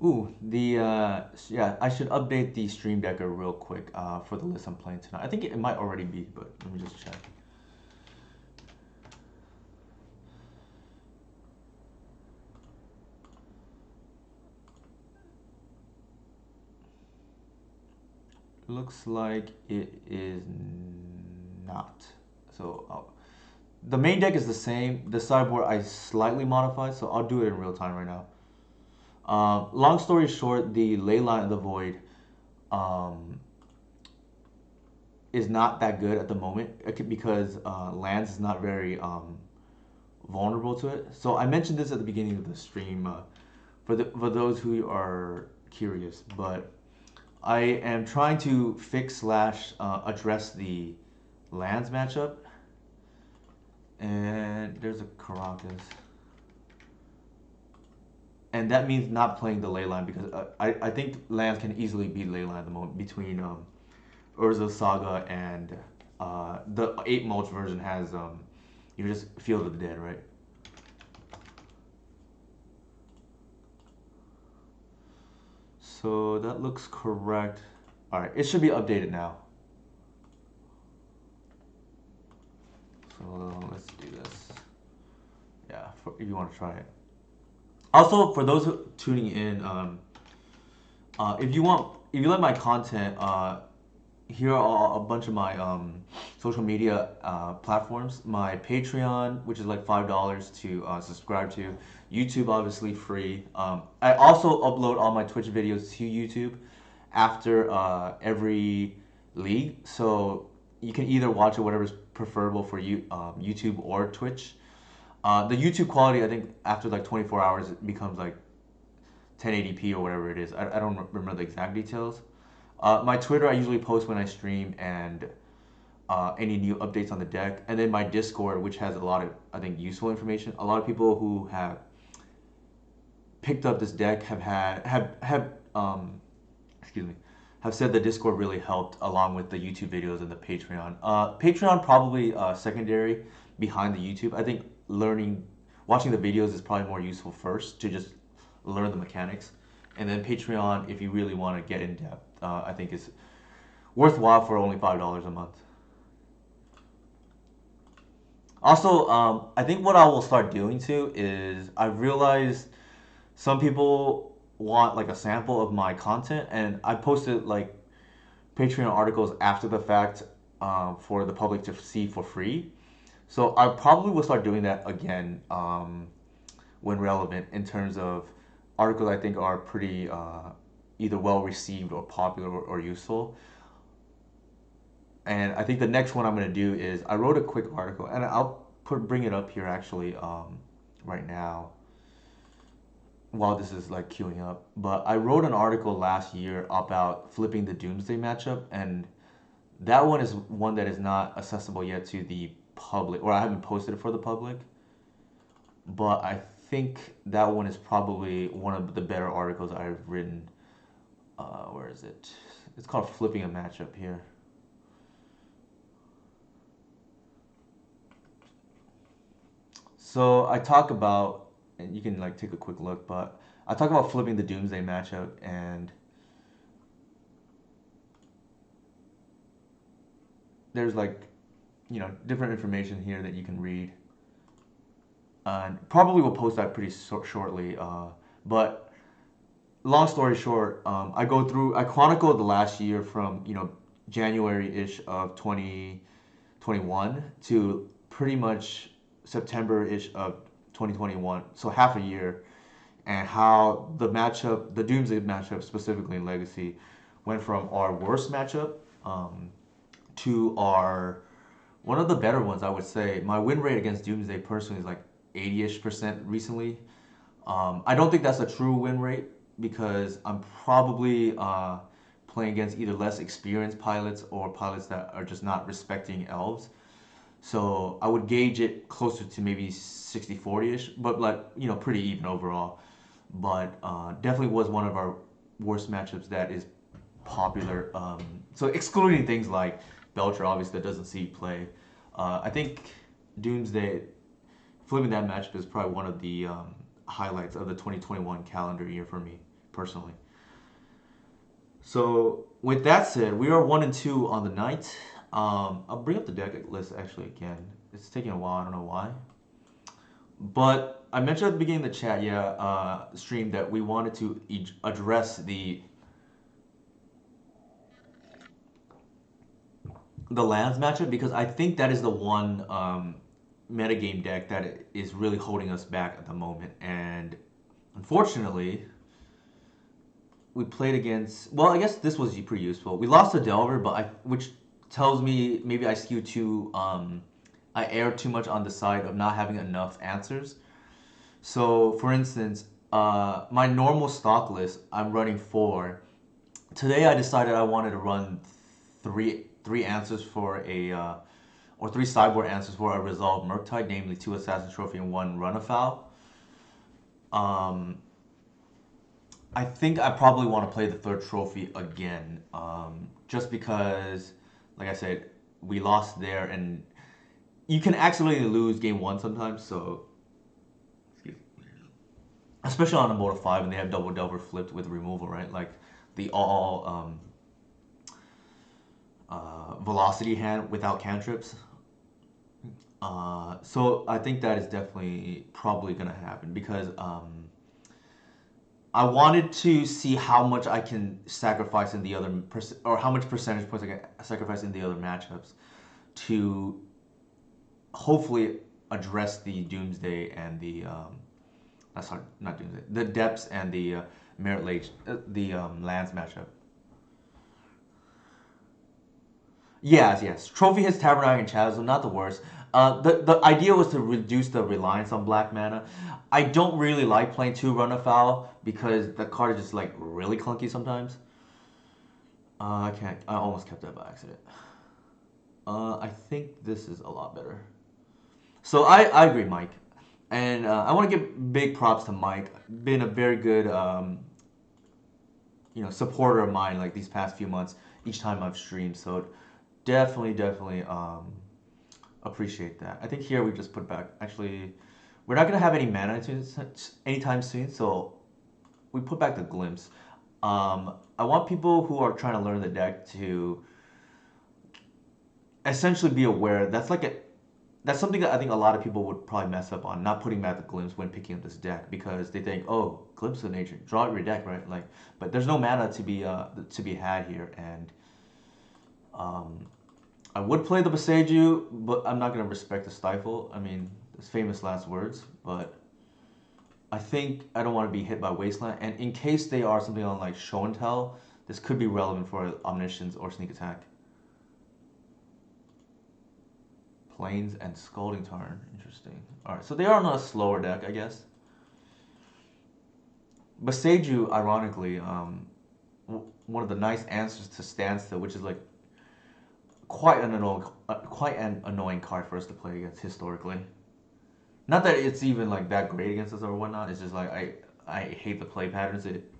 Ooh, yeah, I should update the Stream Decker real quick for the list I'm playing tonight. I think it might already be, but let me just check. Looks like it is not. So the main deck is the same. The sideboard I slightly modified, so I'll do it in real time right now. Long story short, the Leyline of the Void um, is not that good at the moment because lands is not very vulnerable to it. So I mentioned this at the beginning of the stream for those who are curious, but I am trying to fix slash address the lands matchup, and there's a Caracas. And that means not playing the Leyline because I think lands can easily beat Leyline at the moment between Urza Saga and the 8 mulch version has you just Field of the Dead, right? So that looks correct. Alright, it should be updated now. So let's do this. Yeah, if you want to try it. Also, for those tuning in, if you like my content, here are a bunch of my social media platforms. My Patreon, which is like $5 to subscribe to. YouTube, obviously free. I also upload all my Twitch videos to YouTube after every league, so you can either watch it whatever's preferable for you, YouTube or Twitch. The YouTube quality, I think, after like 24 hours, it becomes like 1080p or whatever it is. I don't remember the exact details. My Twitter, I usually post when I stream and any new updates on the deck. And then my Discord, which has a lot of, I think, useful information. A lot of people who have picked up this deck excuse me, have said the Discord really helped along with the YouTube videos and the Patreon. Patreon probably secondary behind the YouTube. I think watching the videos is probably more useful first to just learn the mechanics. And then Patreon, if you really want to get in depth, I think is worthwhile for only $5 a month. Also, I think what I will start doing too is I've realized some people want like a sample of my content, and I posted like Patreon articles after the fact for the public to see for free. So I probably will start doing that again when relevant in terms of articles I think are pretty either well received or popular or useful. And I think the next one I'm going to do is I wrote a quick article, and I'll bring it up here actually right now while this is like queuing up. But I wrote an article last year about flipping the Doomsday matchup, and that one is one that is not accessible yet to the public, or I haven't posted it for the public. But I think that one is probably one of the better articles I've written. Where is it? It's called Flipping a Matchup here. So I talk about, and you can like take a quick look, but I talk about flipping the Doomsday matchup, and there's like, different information here that you can read. And probably will post that pretty shortly. But long story short, I chronicle the last year from, January-ish of 2021 to pretty much September-ish of 2021, so half a year, and how the Doomsday matchup, specifically in Legacy, went from our worst matchup to our one of the better ones, I would say. My win rate against Doomsday personally is like 80-ish% recently. I don't think that's a true win rate because I'm probably playing against either less experienced pilots or pilots that are just not respecting elves. So I would gauge it closer to maybe 60-40-ish, but like, pretty even overall. But definitely was one of our worst matchups that is popular. So excluding things like Belcher, obviously, that doesn't see play. I think Doomsday, flipping that matchup is probably one of the highlights of the 2021 calendar year for me, personally. So with that said, we are 1 and 2 on the night. I'll bring up the deck list actually again. It's taking a while. I don't know why. But I mentioned at the beginning of the chat, stream that we wanted to address the lands matchup because I think that is the one metagame deck that is really holding us back at the moment. And unfortunately, we played against. Well, I guess this was pretty useful. We lost to Delver, which tells me maybe I skew too. I err too much on the side of not having enough answers. So, for instance, my normal stock list, I'm running 4. Today, I decided I wanted to run three answers for or 3 sideboard answers for a resolved Murktide, namely 2 Assassin Trophy and 1 Run Afoul. I think I probably want to play the 3rd trophy again, just because, like I said, we lost there, and you can accidentally lose game 1 sometimes. So, especially on a mode of 5, and they have double Delver flipped with removal, right? Like the all velocity hand without cantrips. So I think that is definitely probably gonna happen because I wanted to see how much I can sacrifice in the other or how much percentage points I can sacrifice in the other matchups to hopefully address the Doomsday and the that's hard, not Doomsday, the Depths and the Merit Lake, the Lands matchup. Yes. Trophy hits Tabernacle and Chasm, not the worst. The idea was to reduce the reliance on black mana. I don't really like playing 2 Run Afoul because the card is just like really clunky sometimes. I can't. I almost kept that by accident. I think this is a lot better. So I agree, Mike, and I want to give big props to Mike. Been a very good supporter of mine like these past few months. Each time I've streamed, so definitely appreciate that. I think here we just put back. Actually, we're not gonna have any mana anytime soon, so we put back the glimpse. I want people who are trying to learn the deck to essentially be aware. That's something that I think a lot of people would probably mess up on, not putting back the glimpse when picking up this deck because they think, oh, glimpse of nature, draw out your deck, right? Like, but there's no mana to be had here, and I would play the Boseiju, but I'm not gonna respect the Stifle. I mean, it's famous last words, but I think I don't want to be hit by Wasteland, and in case they are something on like Show and Tell, this could be relevant for Omniscience or Sneak Attack. Plains and Scalding Tarn. Interesting. Alright, so they are on a slower deck, I guess. Boseiju, ironically, one of the nice answers to Standstill, which is like quite an annoying card for us to play against historically. Not that it's even like that great against us or whatnot. It's just like I hate the play patterns it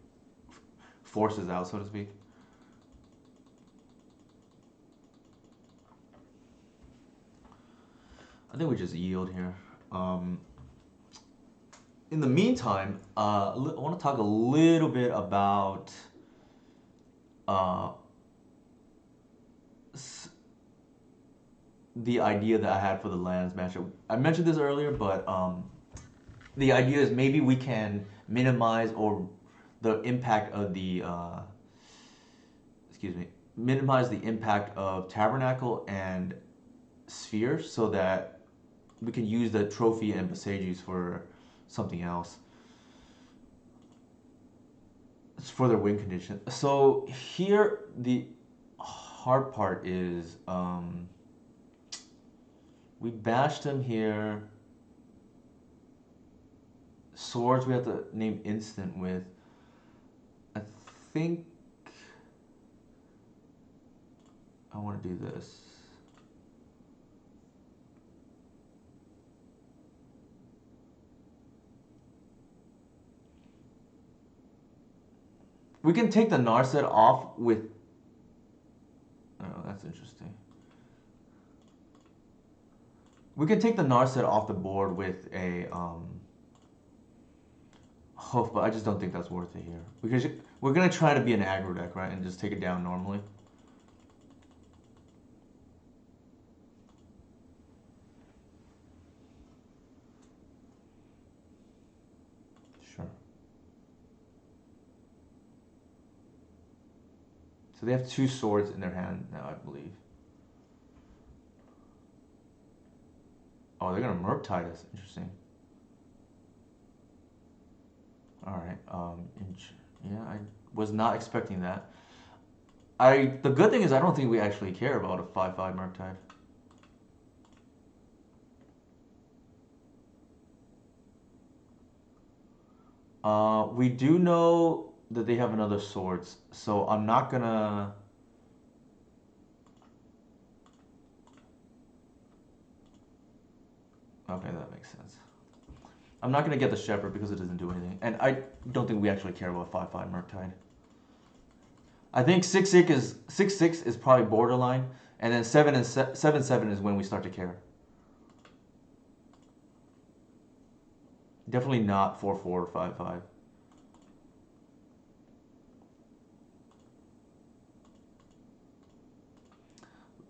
forces out, so to speak. I think we just yield here. In the meantime, I want to talk a little bit about the idea that I had for the lands matchup. I mentioned this earlier, but the idea is maybe we can minimize or the impact of the minimize the impact of Tabernacle and Sphere so that we can use the trophy and Boseijus for something else. It's for their win condition. So here the hard part is we bashed him here. Swords we have to name instant with. I think I want to do this. We can take the Narset off with... Oh, that's interesting. We can take the Narset off the board with a... Oh, but I just don't think that's worth it here. Because we're gonna try to be an aggro deck, right? And just take it down normally. Sure. So they have 2 swords in their hand now, I believe. Oh, they're gonna Murktide us. Interesting. Alright, yeah, I was not expecting that. The good thing is I don't think we actually care about a 5/5 Murktide. We do know that they have another swords, so I'm not gonna. Okay, that makes sense. I'm not gonna get the Shepherd because it doesn't do anything, and I don't think we actually care about 5/5 Murktide. I think 6/6 is probably borderline, and then 7/7 is when we start to care. Definitely not 4/4 or 5/5.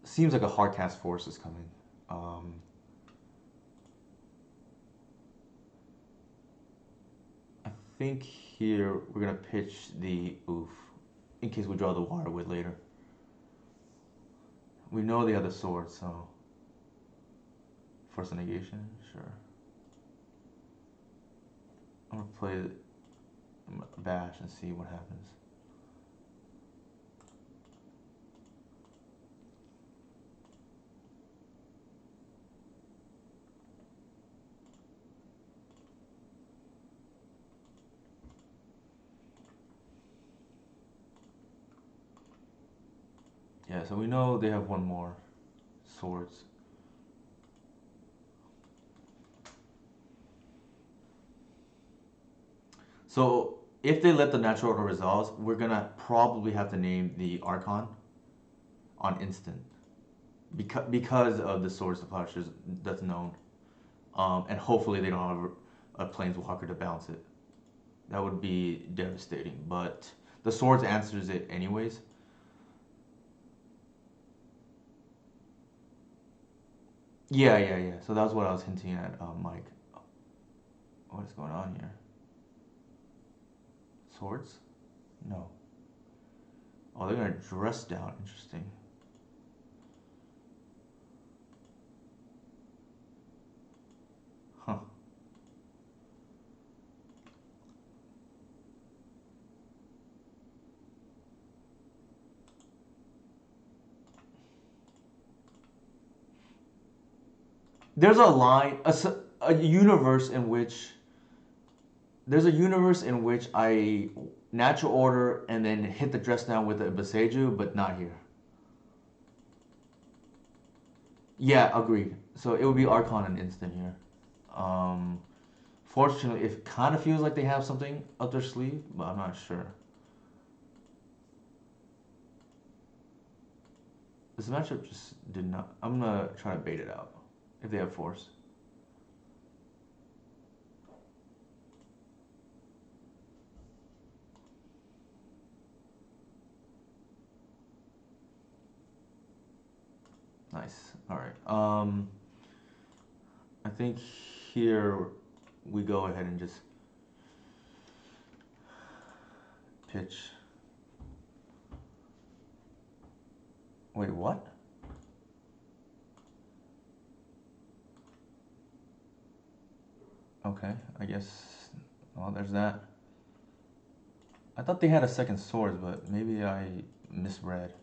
Seems like a hardcast force is coming. I think here we're gonna pitch the oof in case we draw the Waterwood later. We know they have the sword, so force a negation, sure. I'm gonna play bash and see what happens. Yeah, so we know they have one more swords. So if they let the natural order resolves, we're gonna probably have to name the Archon on instant because of the swords of Plowshares that's known, and hopefully they don't have a planeswalker to bounce it. That would be devastating, but the swords answers it anyways. Yeah, yeah, yeah. So that's what I was hinting at, Mike. What is going on here? Swords? No. Oh, they're gonna dress down. Interesting. Huh. There's a line, a universe in which there's a universe in which I natural order and then hit the dress down with a Beseju, but not here. Yeah, agreed. So it would be Archon and instant here. Um, Fortunately, it kind of feels like they have something up their sleeve, but I'm not sure. This matchup just did not. I'm gonna try to bait it out if they have force. Nice. All right. I think here we go ahead and just pitch. Wait, what? Okay, I guess. Well, there's that. I thought they had a second sword, but maybe I misread.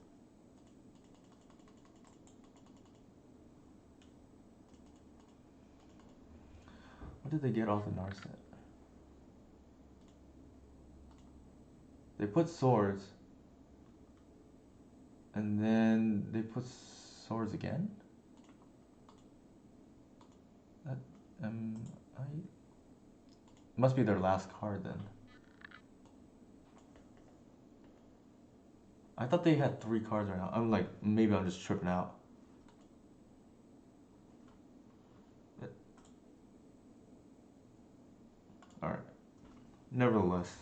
What did they get off the Narset? They put swords, and then they put swords again? That, I... Must be their last card then. I thought they had 3 cards right now. I'm like, maybe I'm just tripping out. Alright. Nevertheless.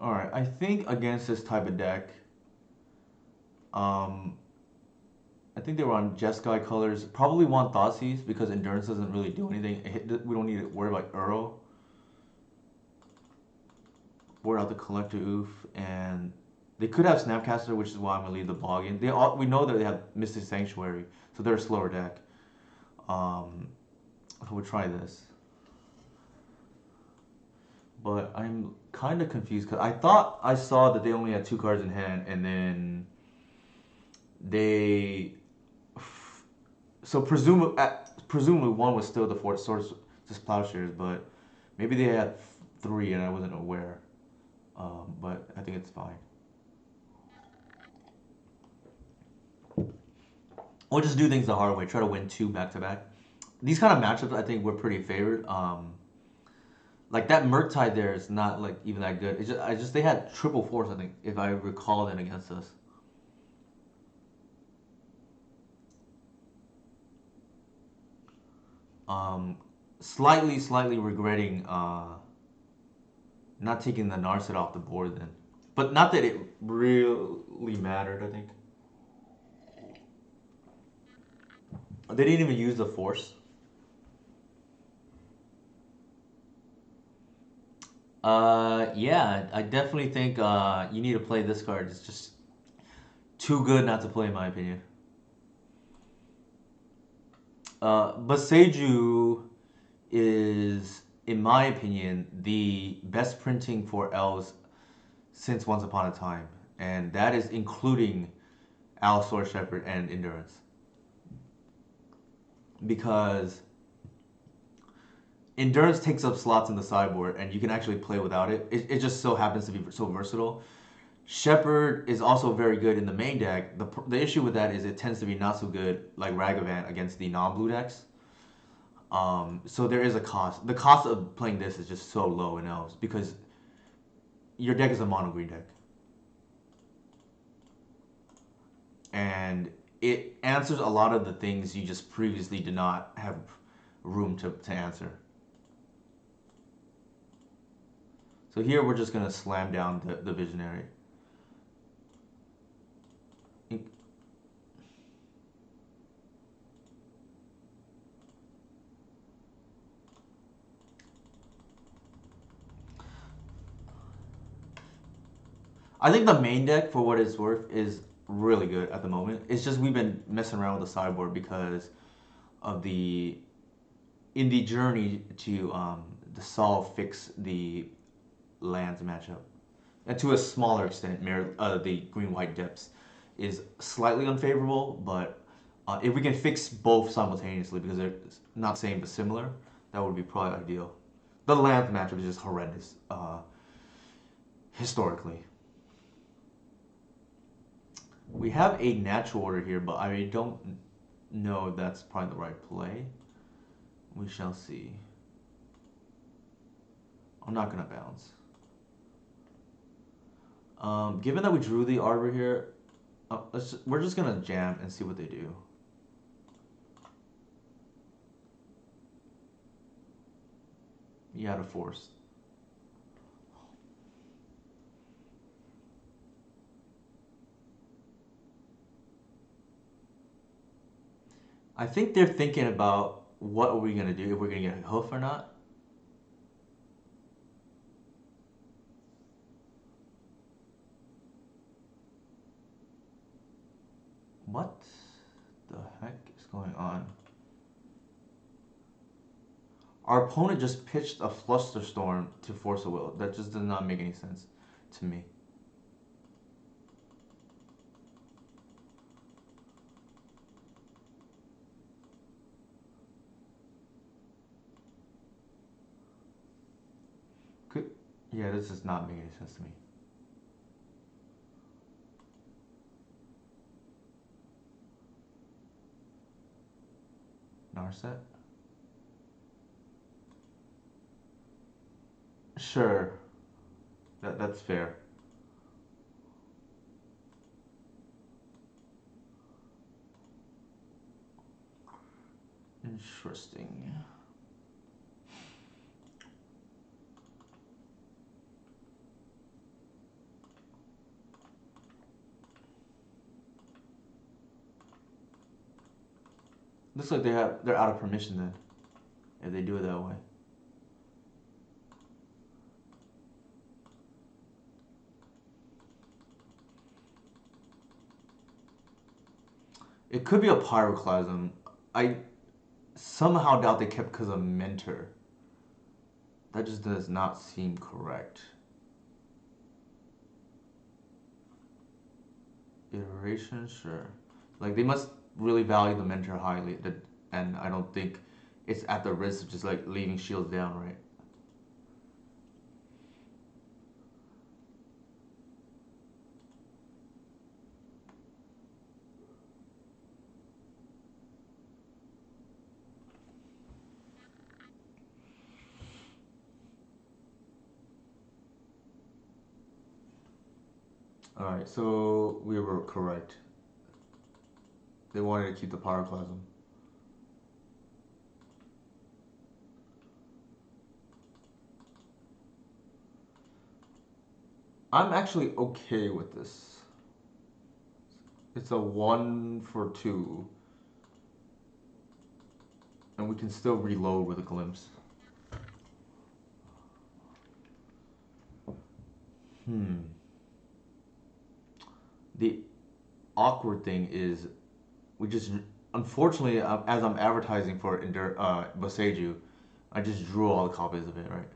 Alright, I think against this type of deck, um, I think they were on Jeskai colors. Probably want Thoughtseize because Endurance doesn't really do anything. We don't need to worry about Uro. Board out the Collector Oof, and they could have Snapcaster, which is why I'm gonna leave the Bog in. We know that they have Mystic Sanctuary, so they're a slower deck. So we'll try this. But I'm kind of confused because I thought I saw that they only had 2 cards in hand, and then they. So presumably one was still the Fort Source, just Plowshares, but maybe they had 3 and I wasn't aware. But I think it's fine. We'll just do things the hard way. Try to win 2 back to back. These kind of matchups, I think, we're pretty favored. Like that Murktide there is not like even that good. It's just they had triple force, I think, if I recall, then against us. Um, slightly regretting not taking the Narset off the board then, but not that it really mattered. I think they didn't even use the force. Yeah, I definitely think you need to play this card. It's just too good not to play, in my opinion. Baseju is, in my opinion, the best printing for elves since Once Upon a Time, and that is including Allosaur Shepherd and Endurance. Because Endurance takes up slots in the sideboard, and you can actually play without it. It just so happens to be so versatile. Shepherd is also very good in the main deck. The issue with that is it tends to be not so good, like Ragavan, against the non-blue decks. So there is a cost. The cost of playing this is just so low in elves because your deck is a mono green deck, and it answers a lot of the things you just previously did not have room to answer. So here we're just gonna slam down the Visionary. I think the main deck, for what it's worth, is really good at the moment. It's just we've been messing around with the sideboard because of in the journey to solve fix the lands matchup, and to a smaller extent, the green-white depths is slightly unfavorable. But if we can fix both simultaneously, because they're not same but similar, that would be probably ideal. The land matchup is just horrendous historically. We have a natural order here, but I don't know if that's probably the right play. We shall see. I'm not gonna bounce. Given that we drew the arbor here, we're just gonna jam and see what they do. You had a force. I think they're thinking about what are we gonna do, if we're gonna get a hoof or not. What the heck is going on? Our opponent just pitched a Flusterstorm to force a will. That just does not make any sense to me. Yeah, this does not make any sense to me. Narset? Sure. That's fair. Interesting. Looks like they're out of permission then, if they do it that way. It could be a pyroclasm. I somehow doubt they kept because of mentor. That just does not seem correct. Iteration, sure. Like they must really value the mentor highly, and I don't think it's at the risk of just like leaving shields down, right? All right, so we were correct. They wanted to keep the pyroclasm. I'm actually okay with this. It's a 1 for 2. And we can still reload with a glimpse. The awkward thing is, we just, unfortunately, as I'm advertising for Boseiju, I just drew all the copies of it, right?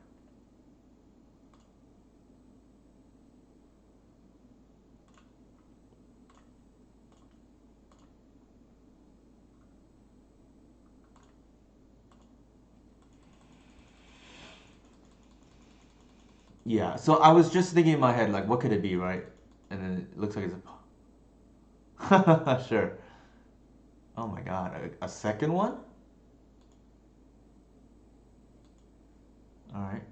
Yeah, so I was just thinking in my head, like, what could it be, right? And then it looks like it's a... Sure. Oh my god, a second one? Alright.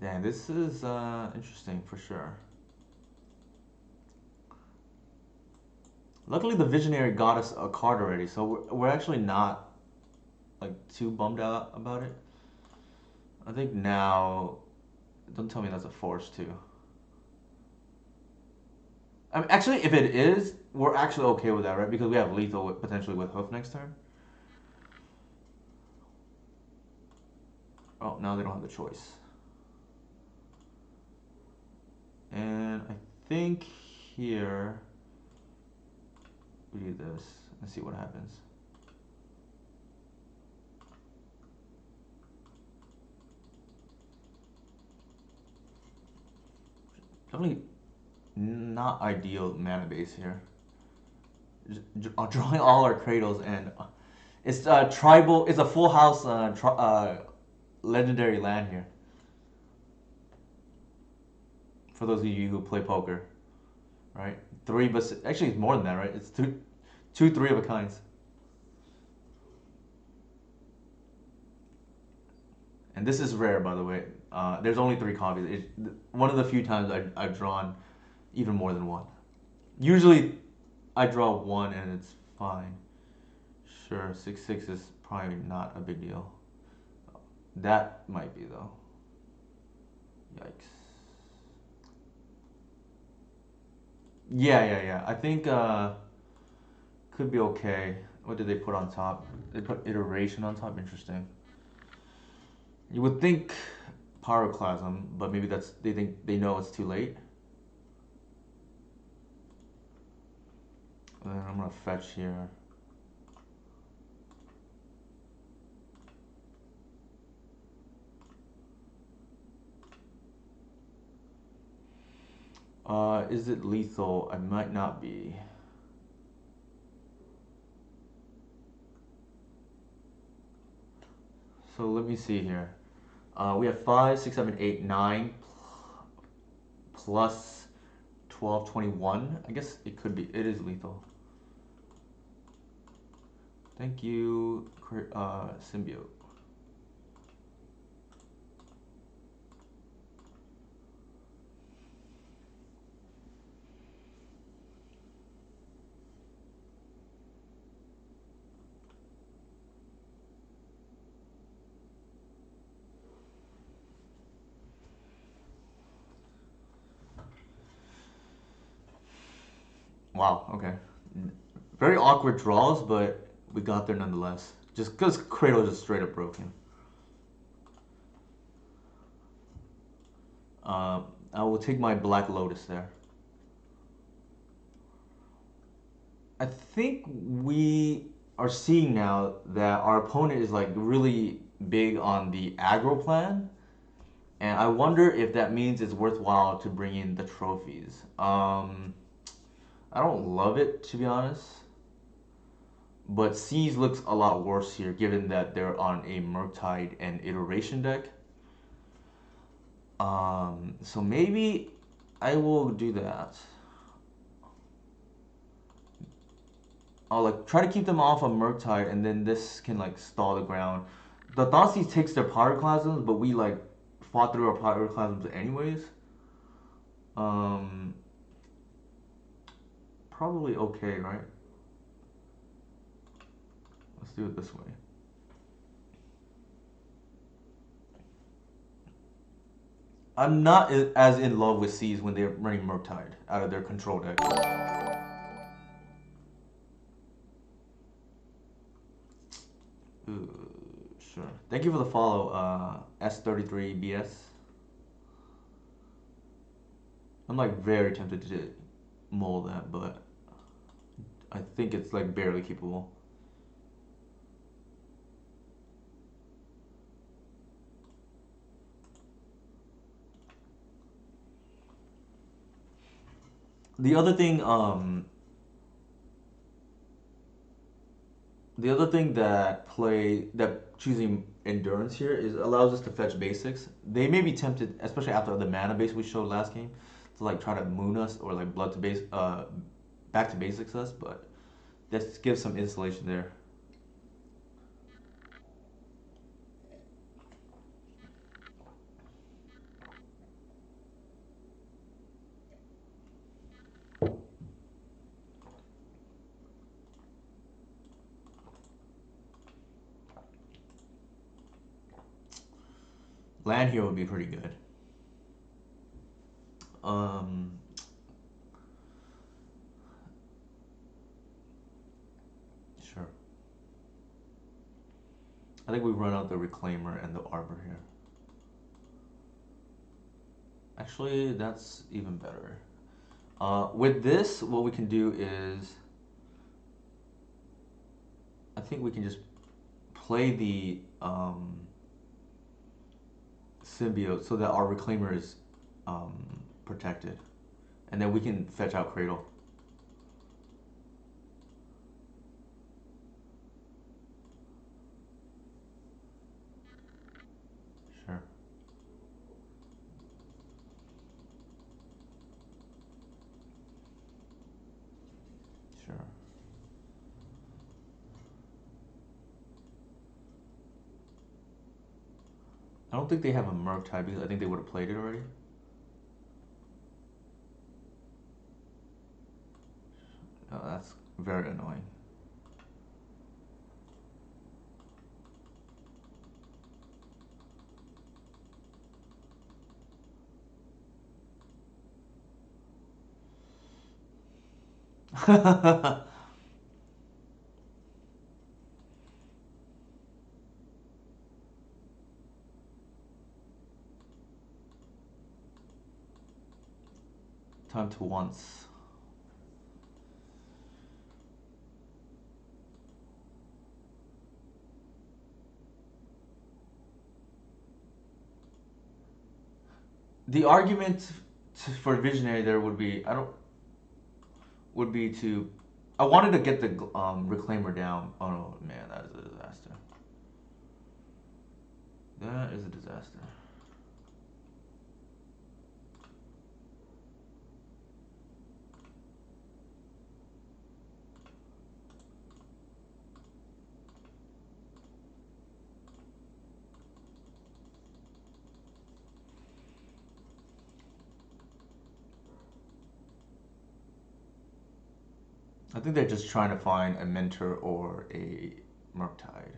Yeah, this is interesting for sure. Luckily, the Visionary got us a card already, so we're actually not like too bummed out about it. I think now, don't tell me that's a force too. I mean, actually, if it is, we're actually okay with that, right? Because we have lethal potentially with Hoof next turn. Oh, now they don't have the choice. And I think here we do this and see what happens. Definitely not ideal mana base here. Drawing all our cradles, and it's tribal. It's a full house legendary land here. For those of you who play poker, right? Three, but actually it's more than that, right? It's two 3 of a kinds. And this is rare, by the way. There's only 3 copies. It's one of the few times I've drawn even more than one. Usually, I draw 1 and it's fine. Sure, 6/6 is probably not a big deal. That might be though. Yikes. Yeah. I think could be okay. What did they put on top? They put iteration on top. Interesting. You would think pyroclasm, but maybe they think they know it's too late. And then I'm gonna fetch here. Is it lethal? I might not be. So let me see here. We have 5, 6, 7, 8, 9 plus 12, 21. I guess it could be. It is lethal. Thank you, Symbiote. Wow, okay. Very awkward draws, but we got there nonetheless. Just because Cradle just straight up broken. I will take my Black Lotus there. I think we are seeing now that our opponent is like really big on the aggro plan, and I wonder if that means it's worthwhile to bring in the trophies. I don't love it to be honest, but Seas looks a lot worse here given that they're on a Murktide and Iteration deck. So maybe I will do that. I'll like try to keep them off of Murktide, and then this can like stall the ground. The Thoughtseize takes their Pyroclasms, but we like fought through our Pyroclasms anyways. Um, Probably okay, right? Let's do it this way. I'm not as in love with Seas when they're running Murktide out of their control deck. Ooh, sure. Thank you for the follow, S33BS. I'm like very tempted to mold that, but I think it's like barely keepable. The other thing, the other thing that choosing endurance here is allows us to fetch basics. They may be tempted, especially after the mana base we showed last game, to like try to moon us or like blood to base, back to basics us, but let's give some insulation there. Land here would be pretty good. Um, sure. I think we run out the Reclaimer and the Arbor here. Actually, that's even better. With this, what we can do is, I think we can just play the symbiote so that our Reclaimer is protected, and then we can fetch out Cradle. Sure. Sure. I don't think they have a Murktide because I think they would have played it already. Oh, that's very annoying. Time to once. The argument for Visionary there would be I don't would be to I wanted to get the Reclaimer down. Oh no, man, that is a disaster. That is a disaster. I think they're just trying to find a mentor or a Murktide.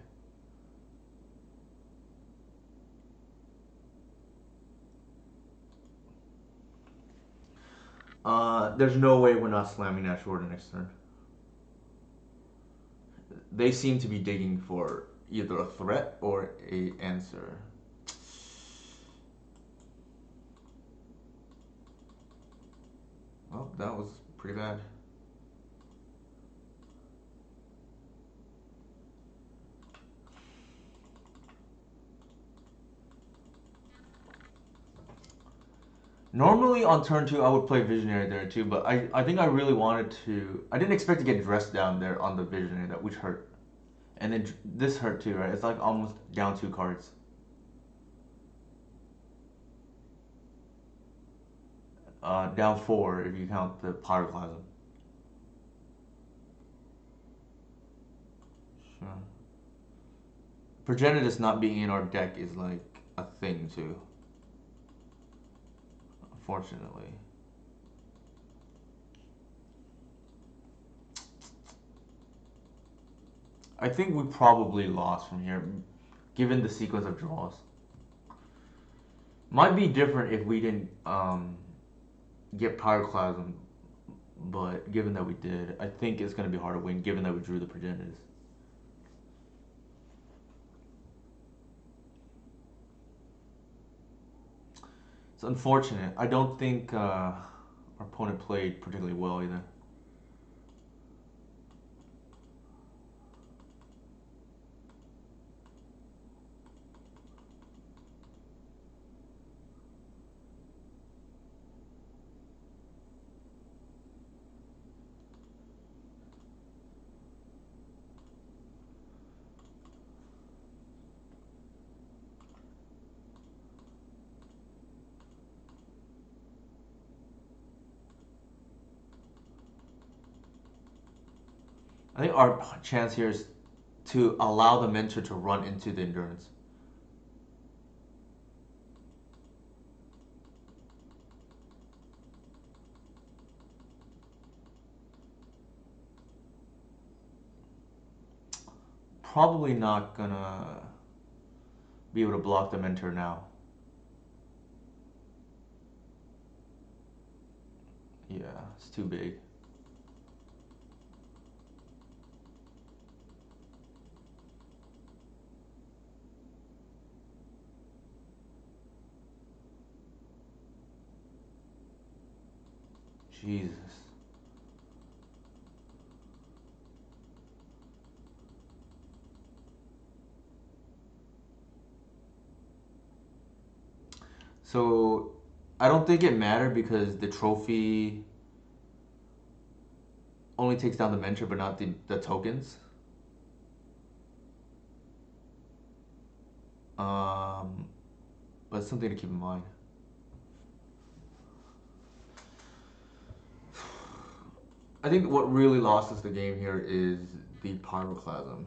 There's no way we're not slamming that short next turn. They seem to be digging for either a threat or a answer. Well, that was pretty bad. Normally on turn 2 I would play Visionary there too, but I think I really wanted to. I didn't expect to get dressed down there on the Visionary, that which hurt. And then this hurt too, right? It's like almost down 2 cards. Down 4 if you count the Pyroclasm. Sure. Progenitus not being in our deck is like a thing too. Unfortunately. I think we probably lost from here, given the sequence of draws. Might be different if we didn't get Pyroclasm, but given that we did, I think it's going to be hard to win, given that we drew the Progenitus. It's unfortunate. I don't think our opponent played particularly well either. I think our chance here is to allow the mentor to run into the endurance. Probably not gonna be able to block the mentor now. Yeah, it's too big. Jesus. So I don't think it mattered because the trophy only takes down the mentor but not the tokens. Um, but it's something to keep in mind. I think what really lost us the game here is the Pyroclasm.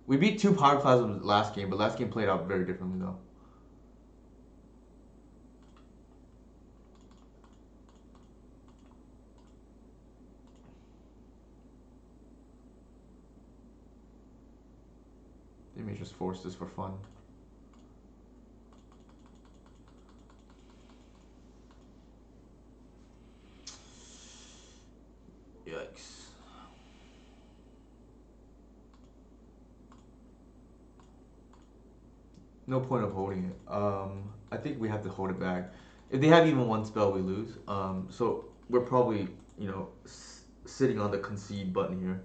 We beat 2 Pyroclasms last game, but last game played out very differently though. They may just force this for fun. Yikes. No point of holding it. I think we have to hold it back. If they have even one spell, we lose. So we're probably, sitting on the concede button here.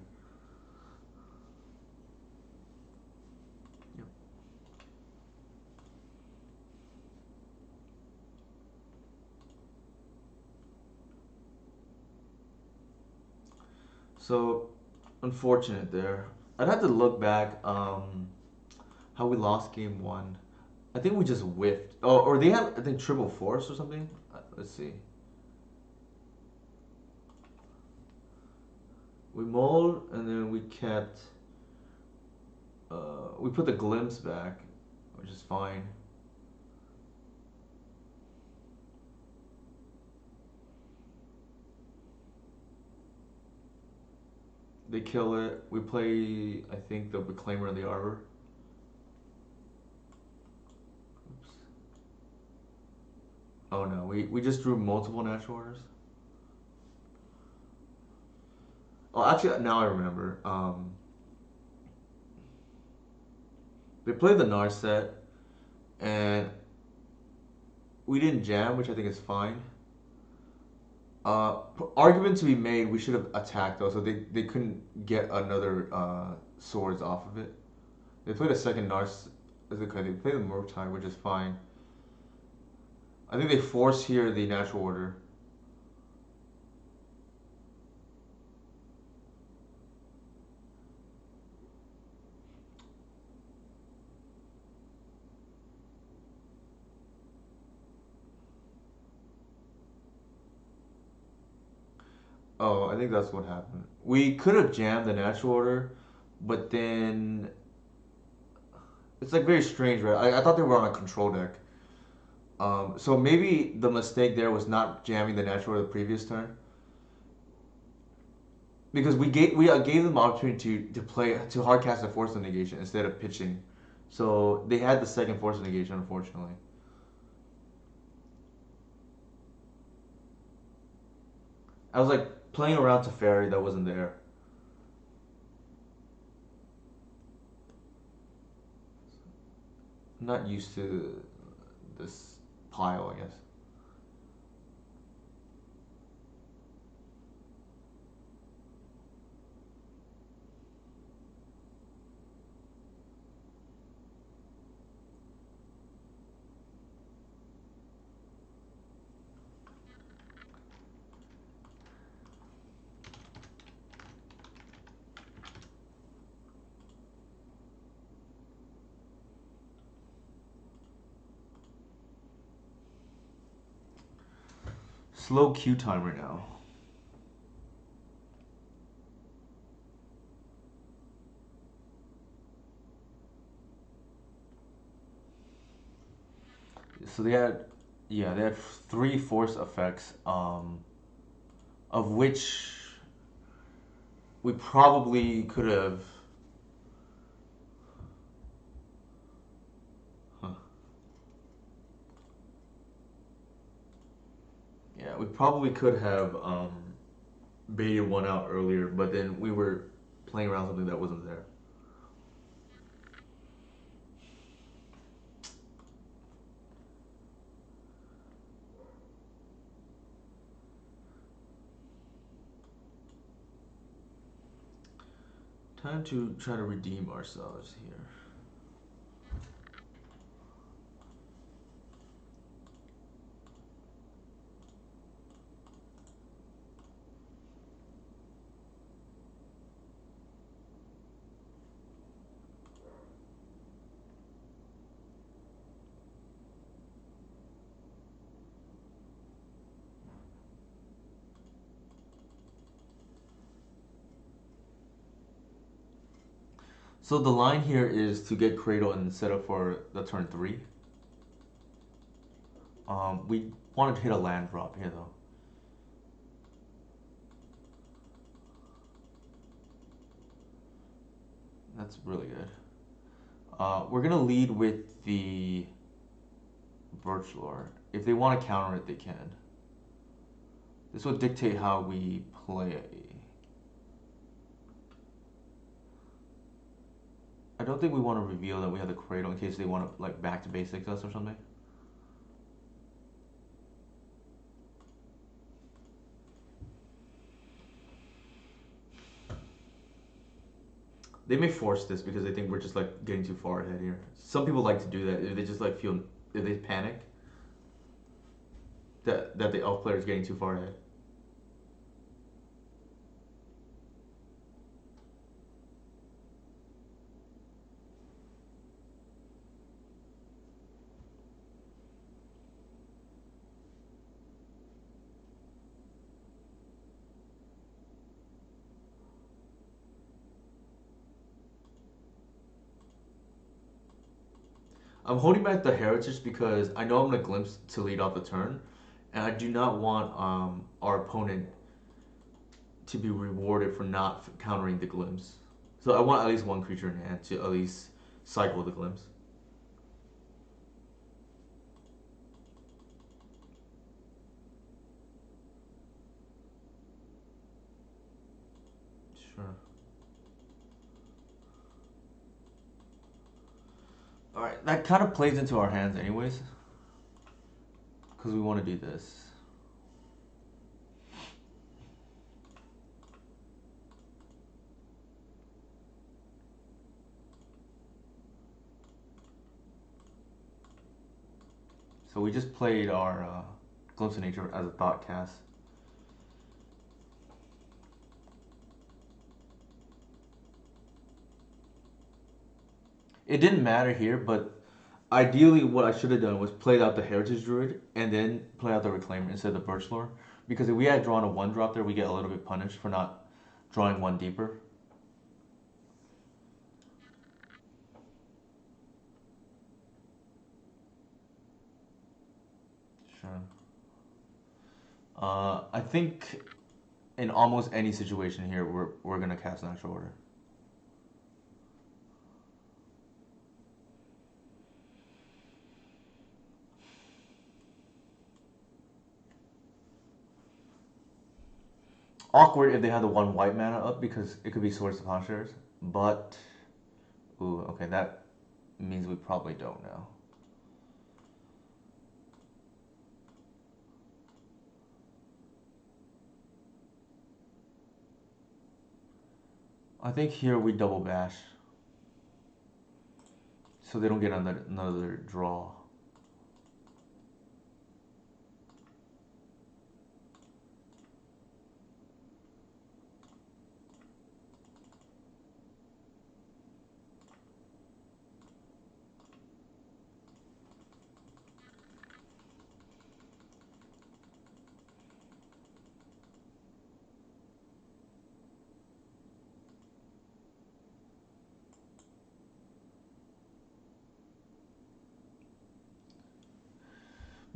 Yep. So unfortunate there. I'd have to look back how we lost game 1. I think we just whiffed. Oh, or they had, I think, triple force or something. Let's see. We mulled and then we kept. We put the glimpse back, which is fine. They kill it. We play, I think, the Reclaimer and the Arbor. Oops. Oh no, we just drew multiple natural orders. Oh, actually, now I remember. They played the Narset, and we didn't jam, which I think is fine. Argument to be made, we should have attacked though, so they couldn't get another swords off of it. They played a second Nars. They played the Murktide, which is fine. I think they force here the natural order. Oh, I think that's what happened. We could have jammed the natural order, but then it's like very strange, right? I thought they were on a control deck. So maybe the mistake there was not jamming the natural order the previous turn, because we gave them the opportunity to play to hardcast a force of negation instead of pitching. So they had the second force of negation, unfortunately. I was like playing around to fairy that wasn't there. I'm not used to this pile, I guess. Slow queue time right now. So they had, yeah, they had three force effects, of which we probably could have. Huh, yeah, we probably could have baited one out earlier, but then we were playing around something that wasn't there. Time to try to redeem ourselves here. So the line here is to get Cradle and set up for the turn three. We wanted to hit a land drop here though. That's really good. We're gonna lead with the Birch Lore. If they want to counter it, they can. This will dictate how we play. I don't think we want to reveal that we have the Cradle in case they want to like back to basics us or something. They may force this because they think we're just like getting too far ahead here. Some people like to do that if they just like feel if they panic that the elf player is getting too far ahead. I'm holding back the Heritage because I know I'm gonna glimpse to lead off the turn, and I do not want our opponent to be rewarded for not countering the glimpse. So I want at least one creature in hand to at least cycle the glimpse. Sure. Alright, that kind of plays into our hands anyways. Because we want to do this. So we just played our Glimpse of Nature as a thought cast. It didn't matter here, but ideally what I should have done was played out the Heritage Druid and then play out the Reclaimer instead of the Birch Lore. Because if we had drawn a 1-drop there, we get a little bit punished for not drawing one deeper. Sure. I think in almost any situation here, we're gonna cast Natural Order. Awkward if they had the 1 white mana up because it could be Swords to Plowshares, but ooh, okay, that means we probably don't now. I think here we double bash. So they don't get another draw.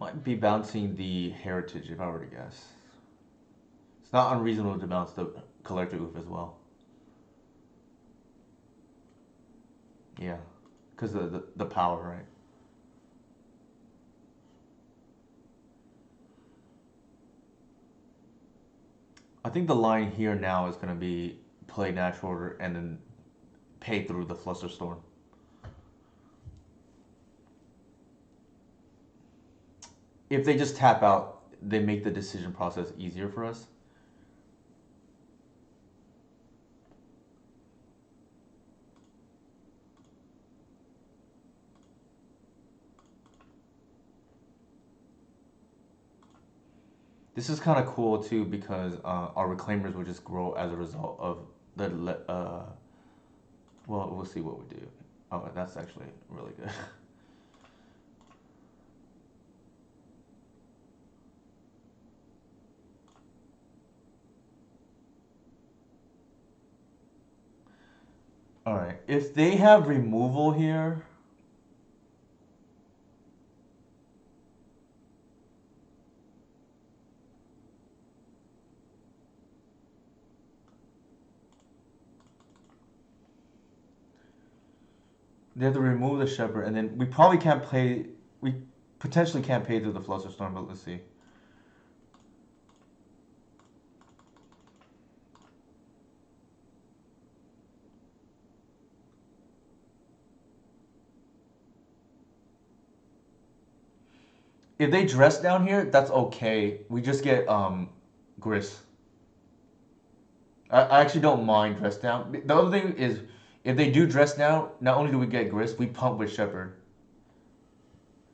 Might be bouncing the Heritage if I were to guess. It's not unreasonable to bounce the Collector Oof as well. Yeah, because the power, right? I think the line here now is going to be play Natural Order and then pay through the Flusterstorm. If they just tap out, they make the decision process easier for us. This is kind of cool too because our Reclaimers will just grow as a result of the. Well, we'll see what we do. Oh, that's actually really good. All right, if they have removal here. They have to remove the Shepherd, and then we probably can't play. We potentially can't pay through the Flusterstorm, but let's see. If they dress down here, that's okay. We just get Gris. I actually don't mind dress down. The other thing is, if they do dress down, not only do we get Gris, we pump with Shepherd.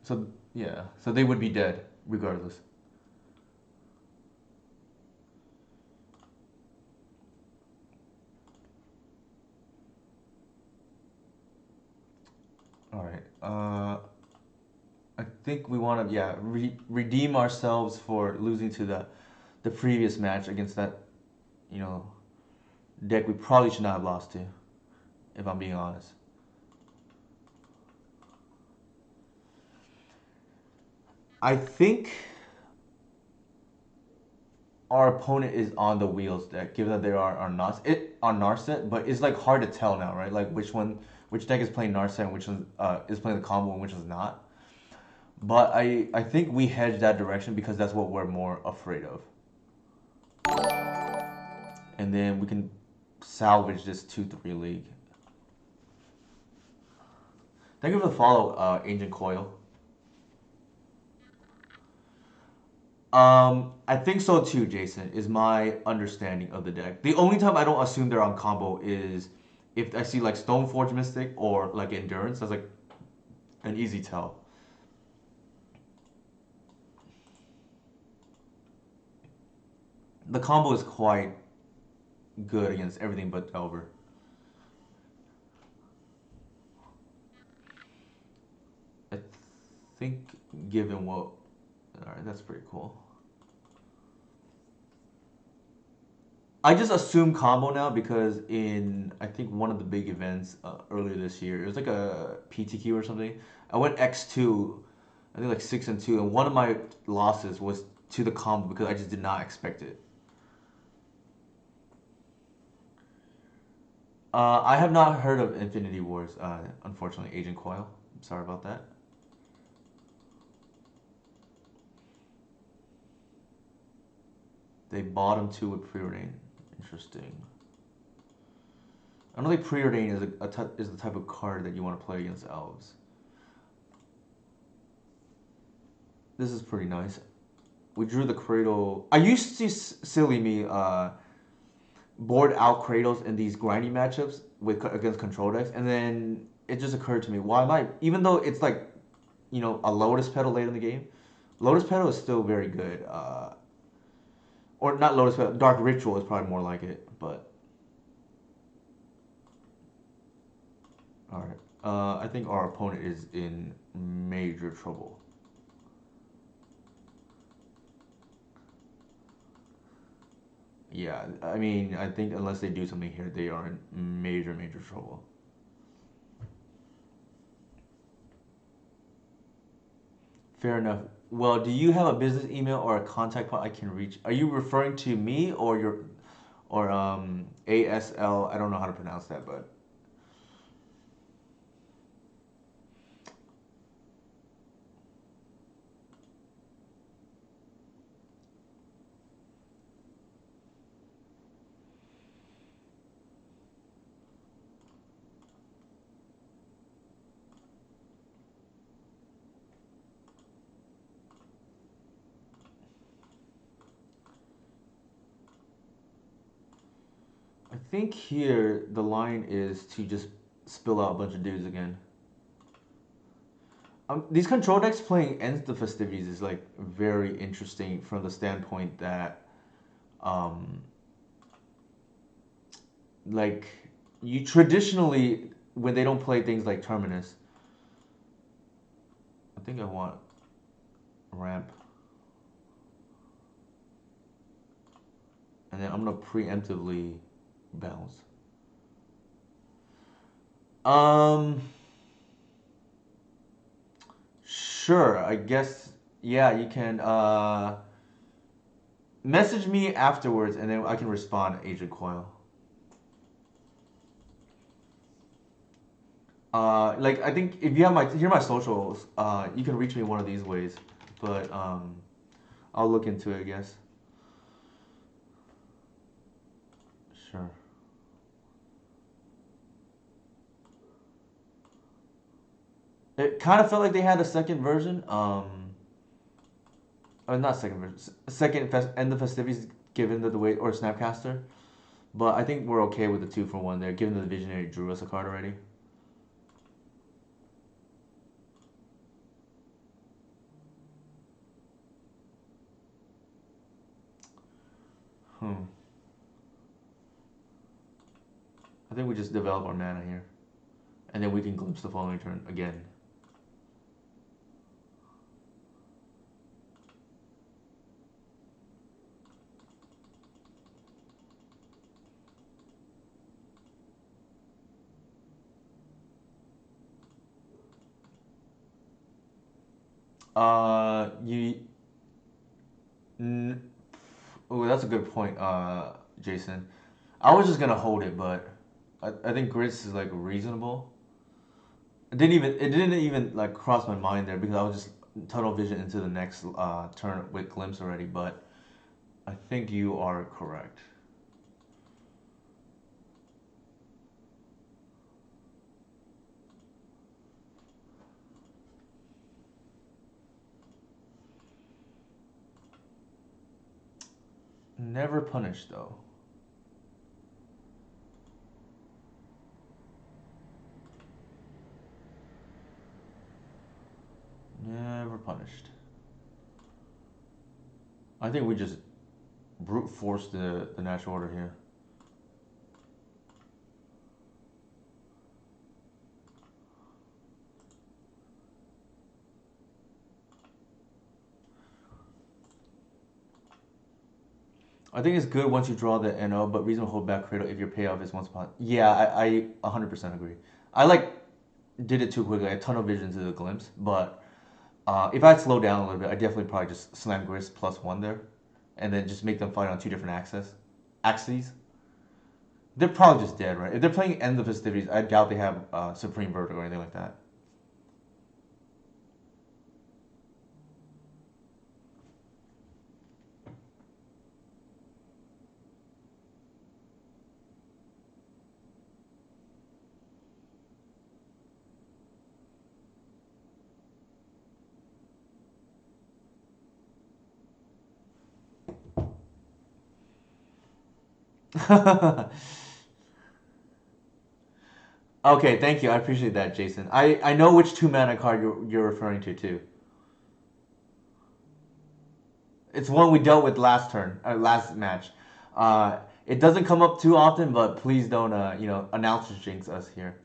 So yeah, so they would be dead regardless. All right. I think we want to redeem ourselves for losing to the previous match against that, you know, deck we probably should not have lost to, if I'm being honest. I think our opponent is on the wheels deck, given that they are on Narset, but it's like hard to tell now, right? Like which deck is playing Narset and which one is playing the combo and which one's not. But I think we hedge that direction because that's what we're more afraid of. And then we can salvage this 2-3 league. Thank you for the follow, Ancient Coil. I think so too, Jason, is my understanding of the deck. The only time I don't assume they're on combo is if I see like Stoneforge Mystic or like Endurance. That's like an easy tell. The combo is quite good against everything but Delver. I think given what... Alright, that's pretty cool. I just assume combo now because in, I think, one of the big events earlier this year, it was like a PTQ or something. I went X2, I think like 6-2, and one of my losses was to the combo because I just did not expect it. I have not heard of Infinity Wars, unfortunately, Agent Coil. I'm sorry about that. They bottom 2 with Preordain. Interesting. I don't think Preordain is the type of card that you want to play against elves. This is pretty nice. We drew the Cradle. I used to, silly me, board out Cradles in these grindy matchups against control decks, and then it just occurred to me, why am I, even though it's like, you know, a Lotus Petal late in the game, Lotus Petal is still very good. Or not Lotus Petal, Dark Ritual is probably more like it, but... Alright. I think our opponent is in major trouble. Yeah, I mean, I think unless they do something here, they are in major, major trouble. Fair enough. Well, do you have a business email or a contact point I can reach? Are you referring to me or your, or ASL? I don't know how to pronounce that, but I think here the line is to just spill out a bunch of dudes again. These control decks playing Ends the Festivities is like very interesting from the standpoint that, like, you traditionally, when they don't play things like Terminus, I think I want ramp. And then I'm gonna preemptively bounce. Sure, I guess, yeah, you can message me afterwards and then I can respond, Agent Coil. Like, I think if you have my socials, you can reach me one of these ways, but I'll look into it, I guess. Sure. It kind of felt like they had a second version. Or not second version. End of festivities given the way or Snapcaster. But I think we're okay with the 2-for-1 there, given that the Visionary drew us a card already. I think we just develop our mana here. And then we can glimpse the following turn again. You. Oh, that's a good point, Jason. I was just gonna hold it, but I think Grits is like reasonable. It didn't even like cross my mind there because I was just tunnel vision into the next turn with Glimpse already. But I think you are correct. Never punished though. Never punished. I think we just brute force the natural order here. I think it's good once you draw the NO, but reason to hold back Cradle if your payoff is once upon. Yeah, I 100% agree. I like did it too quickly. I had a ton of vision to the glimpse, but if I slow down a little bit, I definitely probably just slam Grist +1 there, and then just make them fight on two different axes. They're probably just dead, right? If they're playing End of Festivities, I doubt they have Supreme Vertigo or anything like that. Okay, thank you. I appreciate that, Jason. I know which 2 mana card you're referring to too. It's one we dealt with last turn, last match. It doesn't come up too often, but please don't, announcers jinx us here.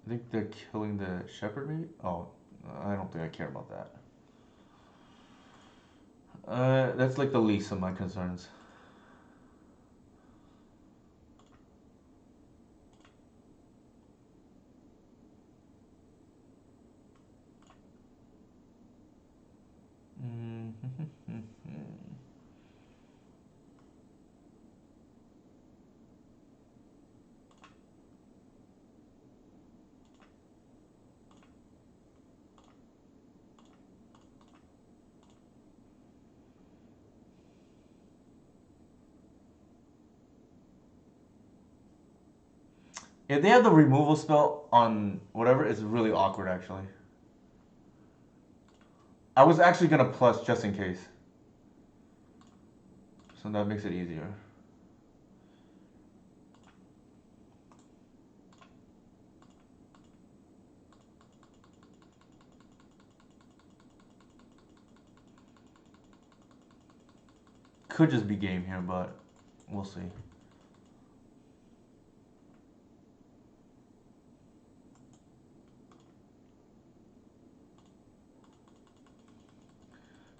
I think they're killing the shepherd, maybe? Oh, I don't think I care about that. That's like the least of my concerns. If they have the removal spell on whatever, it's really awkward actually. I was actually gonna plus just in case. So that makes it easier. Could just be game here, but we'll see.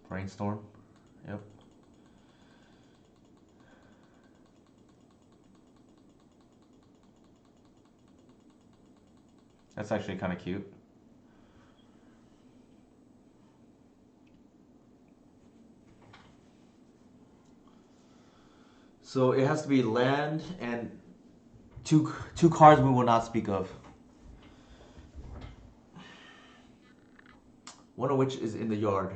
Brainstorm. Yep. That's actually kind of cute. So it has to be land and two cards we will not speak of. One of which is in the yard.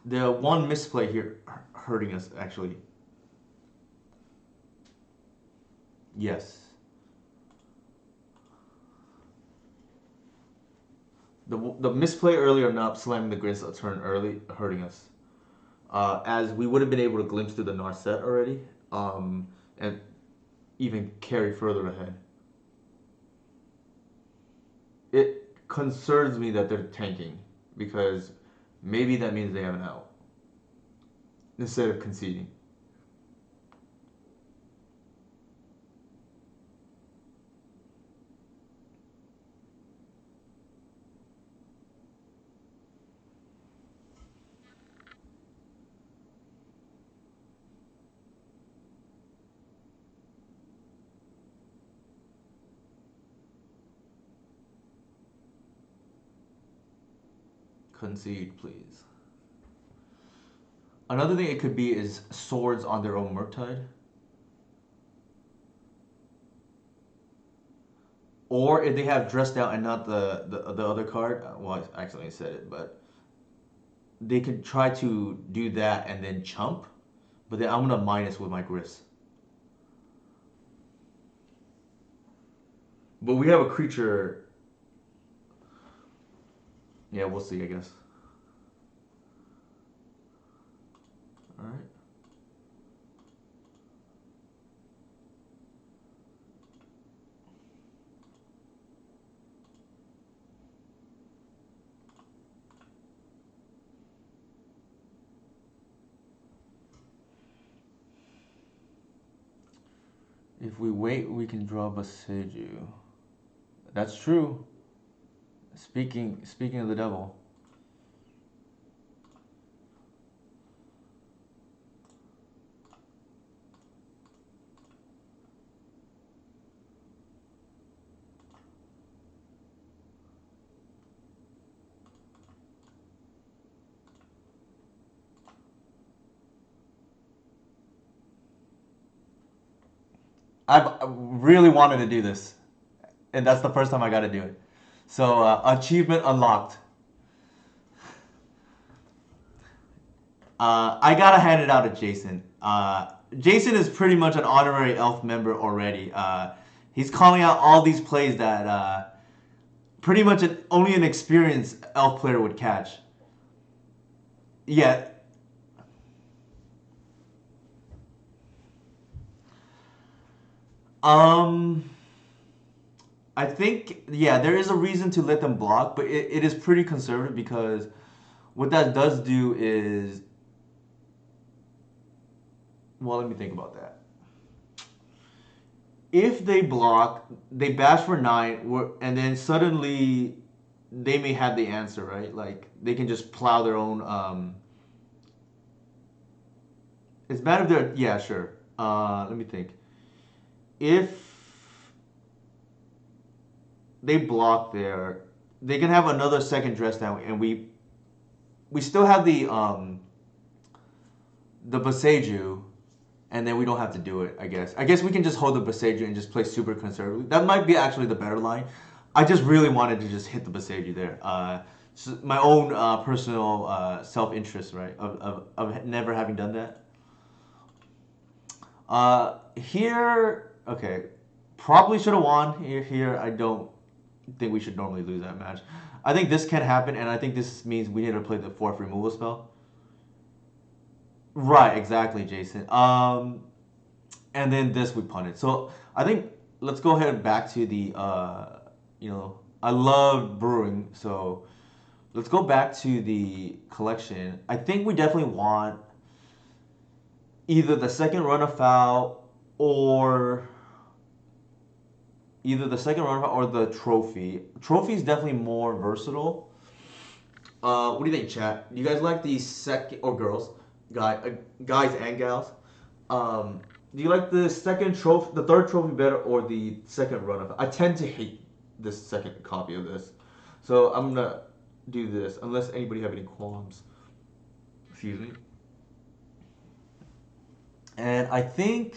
The one misplay here hurting us actually. Yes. The misplay earlier not slamming the Gris a turn early hurting us. As we would have been able to glimpse through the Narset already, and even carry further ahead. It concerns me that they're tanking because maybe that means they have an out instead of conceding. Concede, please. Another thing it could be is swords on their own Murktide. Or if they have dressed down and not the other card, well, I accidentally said it, but they could try to do that and then chump, but then I'm gonna minus with my Gris. But we have a creature. Yeah, we'll see, I guess. All right. If we wait, we can draw Boseiju. That's true. Speaking of the devil. I've really wanted to do this, and that's the first time I got to do it. So achievement unlocked. I gotta hand it out to Jason. Jason is pretty much an honorary elf member already. He's calling out all these plays that pretty much only an experienced elf player would catch. Yeah. Um, I think yeah, there is a reason to let them block, but it is pretty conservative because what that does do is, well, let me think about that. If they block, they bash for 9, and then suddenly they may have the answer, right? Like they can just plow their own. It's bad if they're yeah, sure. Let me think. If they block there, they can have another second dress down, and we still have the Boseiju, and then we don't have to do it. I guess we can just hold the Boseiju and just play super conservatively. That might be actually the better line. I just really wanted to just hit the Boseiju there. My own personal self-interest, right, of never having done that. Here, okay, probably should have won. Here, I don't think we should normally lose that match. I think this can happen, and I think this means we need to play the fourth removal spell. Right, exactly, Jason. And then this we punted. So I think let's go ahead back to the I love brewing, so let's go back to the collection. I think we definitely want either the second run of foul or or the trophy. Trophy is definitely more versatile. What do you think, chat? Do you guys like the second or girls, guys and gals? Do you like the second trophy, the third trophy better, or the second run of it? I tend to hate this second copy of this, so I'm gonna do this unless anybody have any qualms. Excuse me. And I think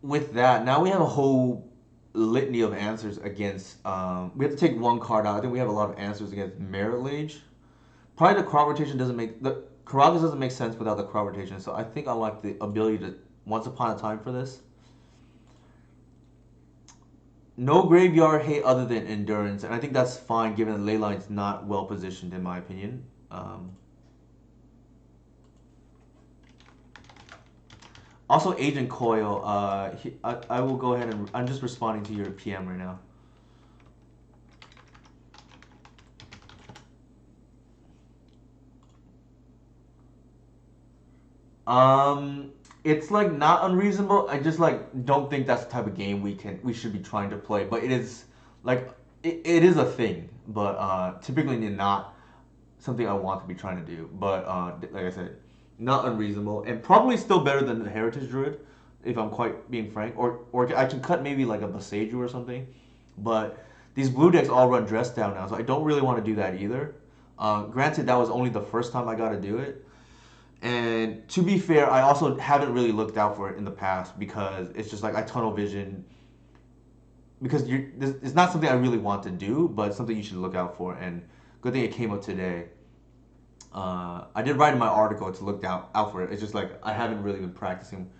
with that, now we have a whole litany of answers against. We have to take one card out. I think we have a lot of answers against Merit Lage. Probably the crop rotation doesn't make the Karagas doesn't make sense without the crop rotation. So I think I like the ability to Once Upon a Time for this. No graveyard hate other than endurance, and I think that's fine given that Leyline's not well positioned in my opinion. Also, Agent Coil, I will go ahead and I'm just responding to your PM right now. It's like not unreasonable. I just like don't think that's the type of game we should be trying to play. But it is like it is a thing, but typically not something I want to be trying to do. But like I said, not unreasonable and probably still better than the Heritage Druid, if I'm quite being frank. Or I can cut maybe like a Boseiju or something. But these blue decks all run Dress Down now, so I don't really want to do that either. Granted, that was only the first time I got to do it. And to be fair, I also haven't really looked out for it in the past because it's just like I tunnel vision because it's not something I really want to do, but something you should look out for. And good thing it came up today. I did write in my article to look out for it. It's just like I haven't really been practicing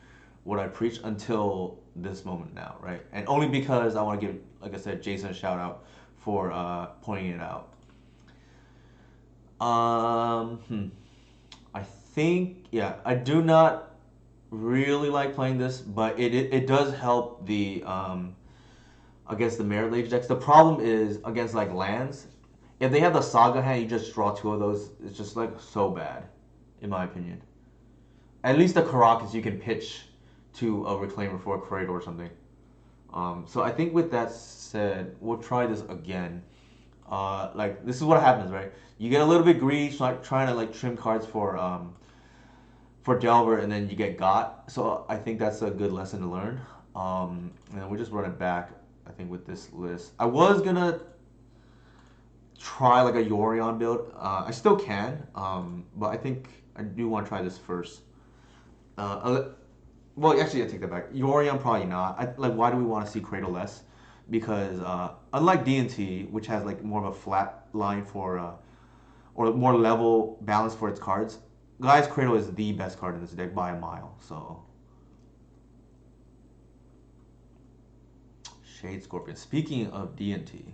what I preach until this moment now, right? And only because I want to give, like I said, Jason a shout out for pointing it out. I think, yeah, I do not really like playing this, but it does help the against the Merit Lage decks. The problem is against like lands, if they have the Saga hand, you just draw two of those. It's just like so bad, in my opinion. At least the Caracas you can pitch to a Reclaimer for a Cradle or something. So I think with that said, we'll try this again. Like this is what happens, right? You get a little bit greedy, like trying to like trim cards for Delver, and then you get got. So I think that's a good lesson to learn. And we just run it back. I think with this list, I was gonna try like a Yorion build. I still can, but I think I do want to try this first. Well, actually, I take that back. Yorion probably not. Like, why do we want to see Cradle less? Because unlike D&T, which has like more of a flat line for or more level balance for its cards, Gaia's Cradle is the best card in this deck by a mile. So, Shade Scorpion. Speaking of D&T,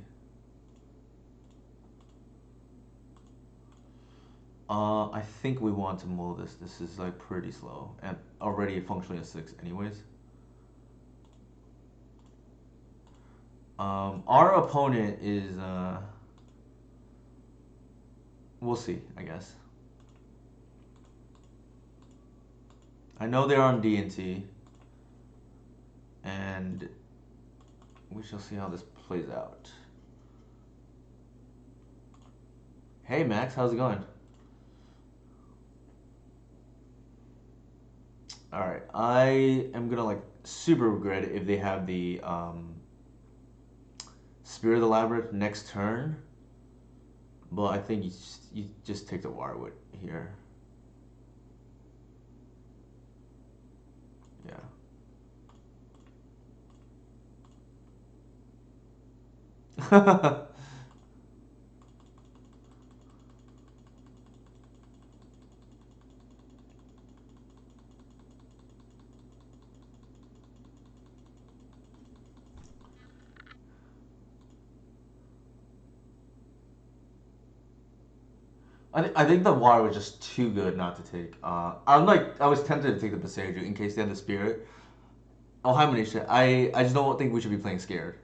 I think we want to mull this. This is like pretty slow and already functionally a 6 anyways. Our opponent is we'll see, I guess. I know they're on D&T, and we shall see how this plays out. Hey Max, how's it going? Alright, I am gonna like super regret it if they have the Spirit of the Labyrinth next turn. But I think you just take the Wirewood here. Yeah. I think the water was just too good not to take. I was tempted to take the Beseju in case they had the Spirit. Oh, hi Manisha. I just don't think we should be playing scared.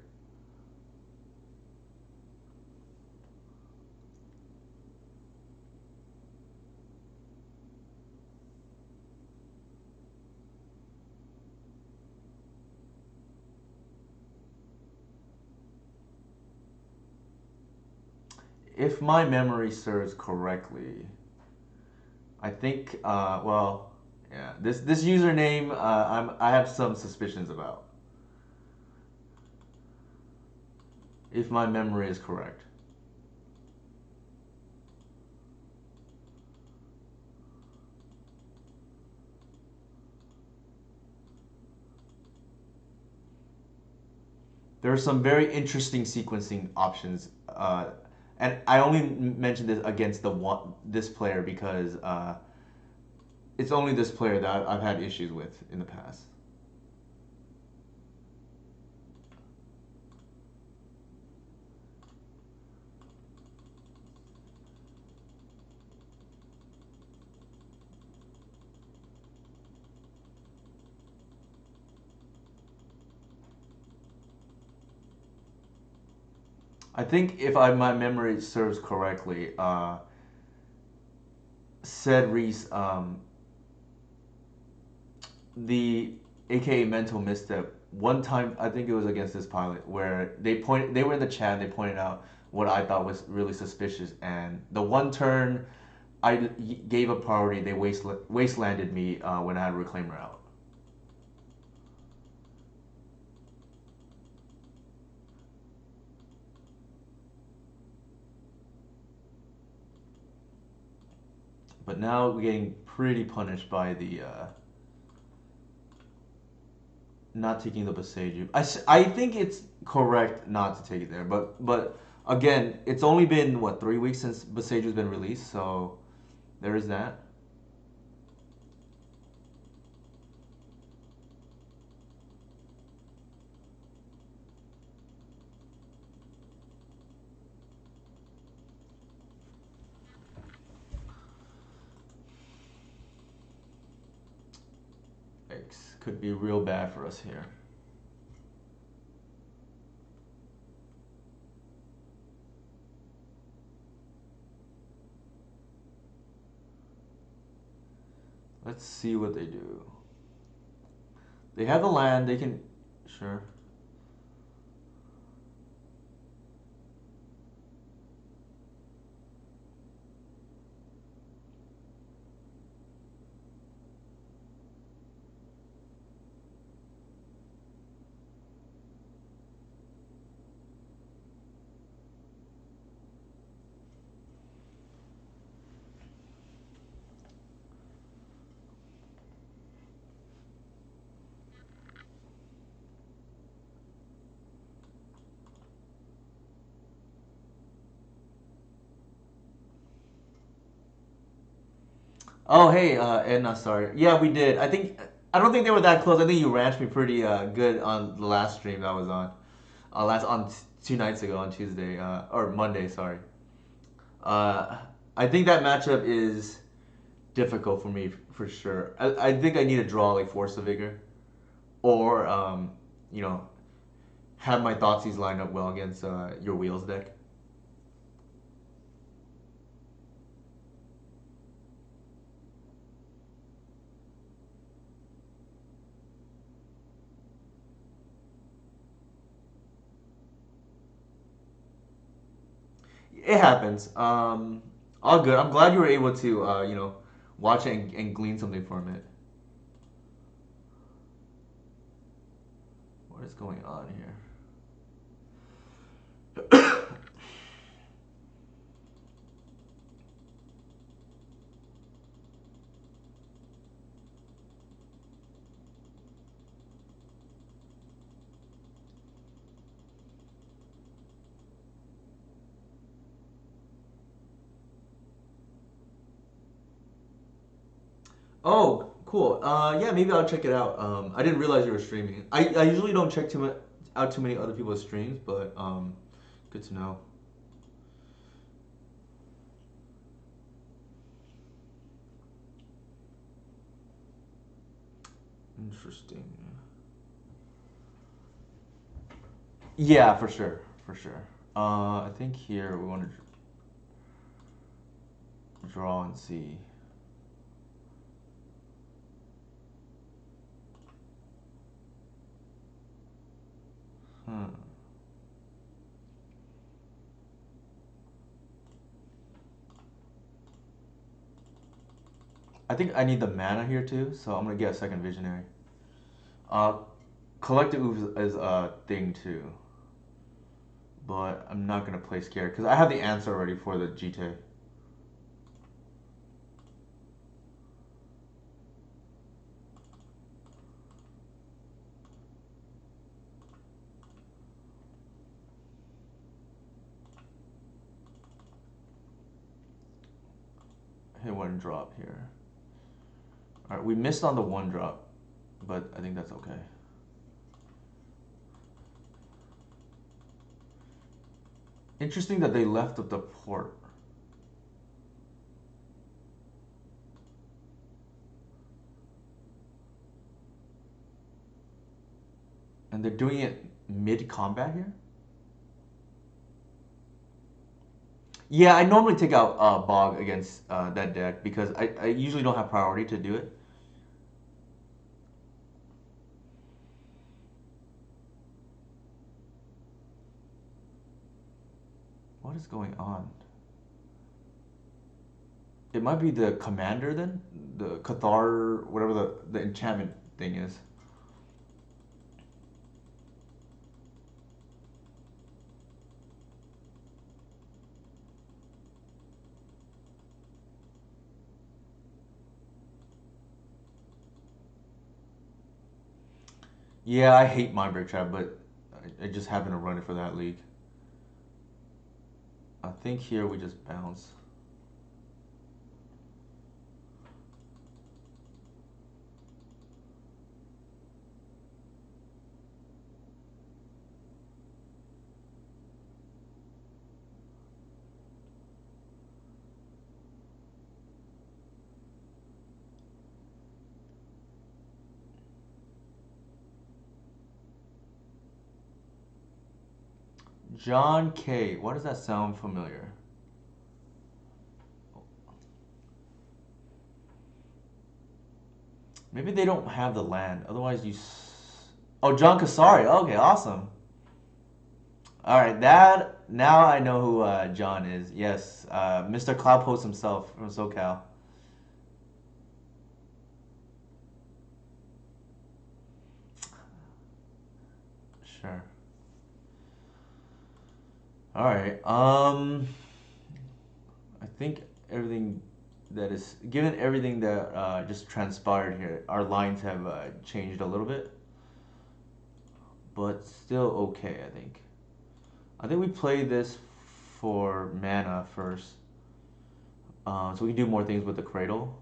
If my memory serves correctly, I think well, yeah, this username I have some suspicions about. If my memory is correct. There are some very interesting sequencing options, and I only mentioned this against this player because it's only this player that I've had issues with in the past. I think if my memory serves correctly, said Reese, the AKA mental misstep. One time, I think it was against this pilot, where they were in the chat. And they pointed out what I thought was really suspicious, and the one turn I gave a priority, they wastelanded me when I had Reclaimer out. But now we're getting pretty punished by the not taking the Boseiju. I think it's correct not to take it there, but again, it's only been what 3 weeks since Boseiju's been released, so there is that. X could be real bad for us here. Let's see what they do. They have the land. They can, sure. Oh, hey, Edna, sorry. Yeah, we did. I don't think they were that close. I think you ranched me pretty good on the last stream that I was on. Last on 2 nights ago on Tuesday or Monday, sorry. Uh, I think that matchup is difficult for me for sure. I think I need to draw like Force of Vigor or you know, have my Thoughtseize line up well against your Wheels deck. It happens. All good. I'm glad you were able to, watch it and glean something from it. What is going on here? Oh, cool. Yeah, maybe I'll check it out. I didn't realize you were streaming. I usually don't check out too many other people's streams, but good to know. Interesting. Yeah, for sure, for sure. I think here we want to draw and see. Hmm. I think I need the mana here too, so I'm gonna get a second visionary. Uh, Collective Oof is a thing too, but I'm not gonna play scared because I have the answer already for the GT. Hit one drop here. All right, we missed on the one drop, but I think that's okay. Interesting that they left up the port. And they're doing it mid-combat here? Yeah, I normally take out Bog against that deck because I usually don't have priority to do it. What is going on? It might be the commander then? The Cathar, whatever the enchantment thing is. Yeah, I hate Mind Break Trap, but I just happen to run it for that league. I think here we just bounce. John K. Why does that sound familiar? Maybe they don't have the land. Otherwise, Oh, John Kasari. Okay, awesome. All right, that now I know who John is. Yes, Mr. Cloudpost himself from SoCal. Sure. All right. I think everything that is given everything that just transpired here, our lines have changed a little bit, but still okay. I think. I think we play this for mana first, so we can do more things with the cradle,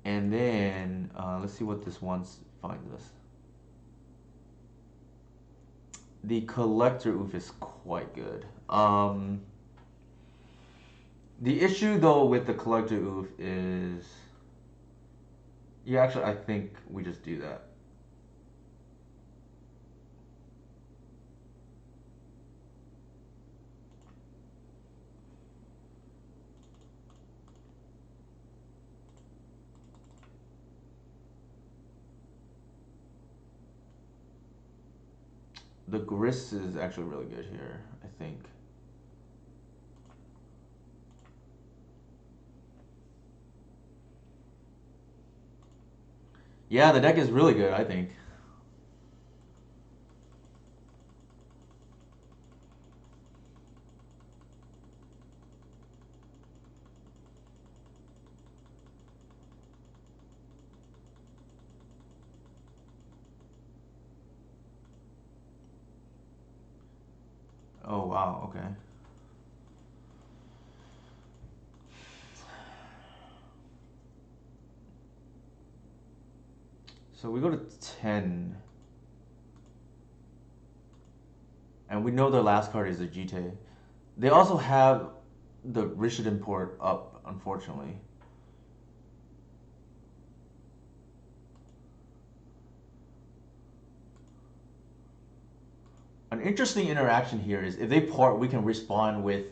and then let's see what this one finds us. The collector oof is quite good. The issue though with the collector oof is, yeah, actually, I think we just do that. The grist is actually really good here, I think. Yeah, the deck is really good, I think. Oh wow, okay. So we go to 10. And we know their last card is a GT. They also have the Richard import up, unfortunately. An interesting interaction here is if they port, we can respond with.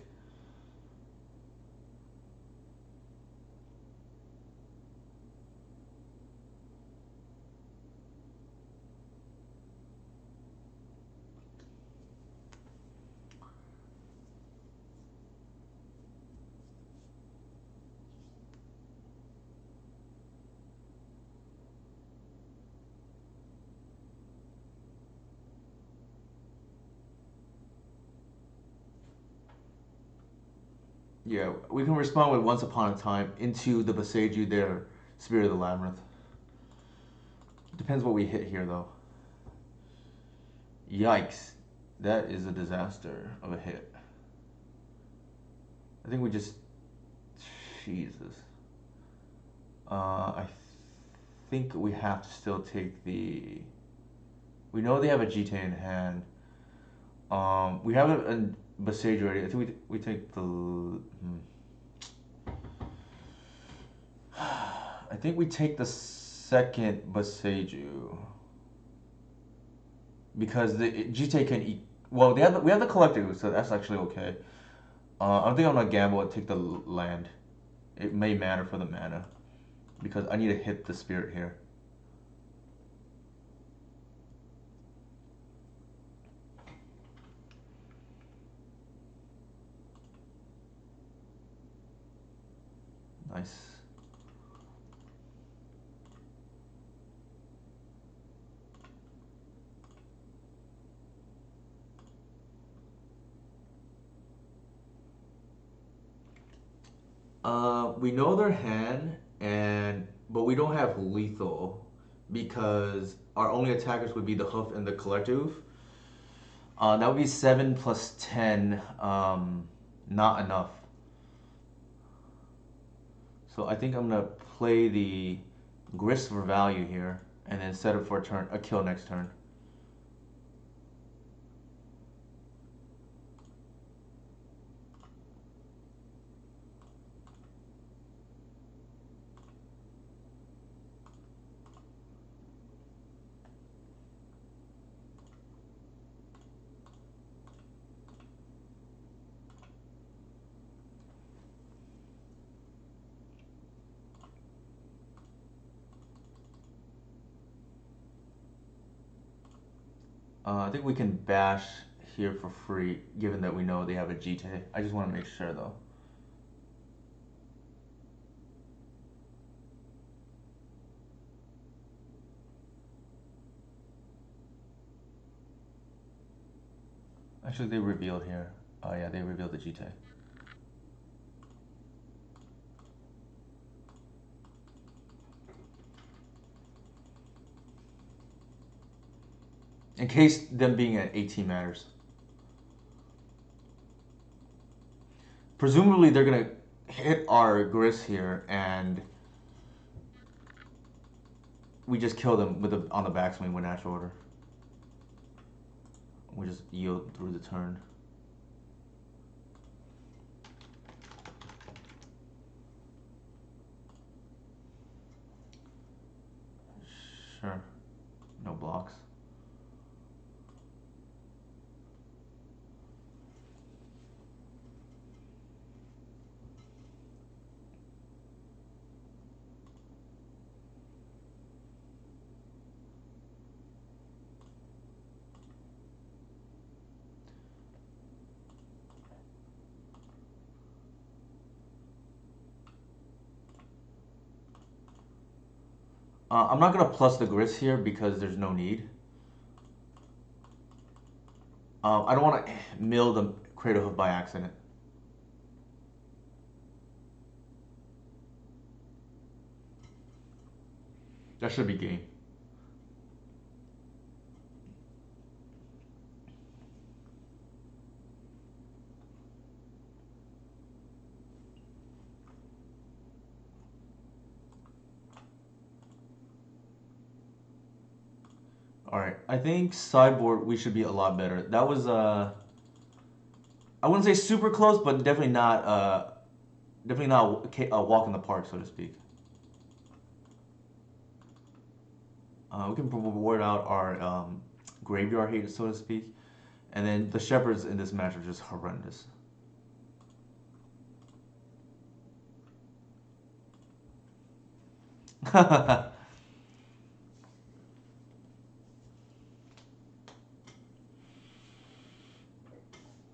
Yeah, we can respond with Once Upon a Time into the Boseiju, their Spirit of the Labyrinth. Depends what we hit here, though. Yikes. That is a disaster of a hit. I think we just. Jesus. I think we have to still take the. We know they have a GTA in hand. We have a Boseiju already. I think we take the. I think we take the second Boseiju because the GTA can eat. Well, we have the collector, so that's actually okay. I don't think I'm gonna gamble and take the land. It may matter for the mana because I need to hit the spirit here. Nice. We know their hand, but we don't have lethal. because our only attackers would be the hoof and the collective. That would be 7 plus 10. Not enough. So I think I'm gonna play the grist for value here, and then set it for a kill next turn. I think we can bash here for free, given that we know they have a GT. I just want to make sure though. Actually, they revealed here. Oh yeah, they revealed the GT. In case them being at 18 matters. Presumably they're gonna hit our grist here, and we just kill them with on the backswing with natural order. We just yield through the turn. Sure. No blocks. I'm not gonna plus the grist here because there's no need. I don't want to mill the cradle hoof by accident. That should be game. All right, I think sideboard we should be a lot better. That was I wouldn't say super close, but definitely not a walk in the park, so to speak. We can reward out our graveyard hate, so to speak, and then the shepherds in this match are just horrendous.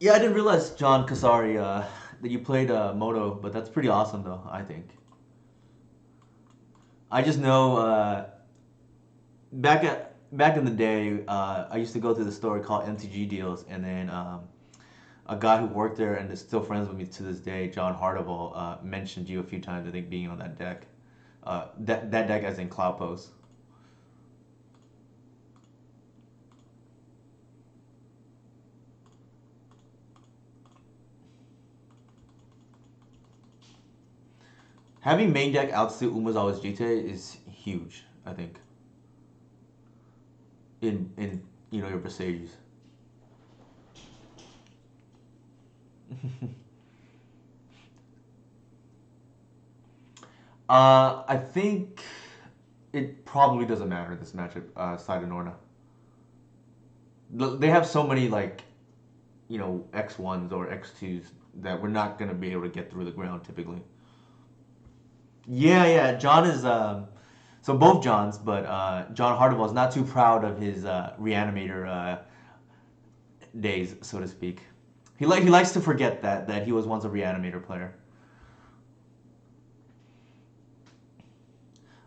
Yeah, I didn't realize, John Kasari, that you played Moto, but that's pretty awesome, though, I think. I just know back in the day, I used to go to the store called MTG Deals, and then a guy who worked there and is still friends with me to this day, John Hardival, mentioned you a few times. I think being on that deck, that deck as in Cloud Post. Having main deck outsuit Umezawa's Jite is huge, I think. In your Versailles. I think it probably doesn't matter this matchup, side of Norna. They have so many like, X1s or X2s that we're not gonna be able to get through the ground typically. Yeah, yeah. John is so both Johns, but John Hardival is not too proud of his reanimator days, so to speak. He likes to forget that he was once a reanimator player.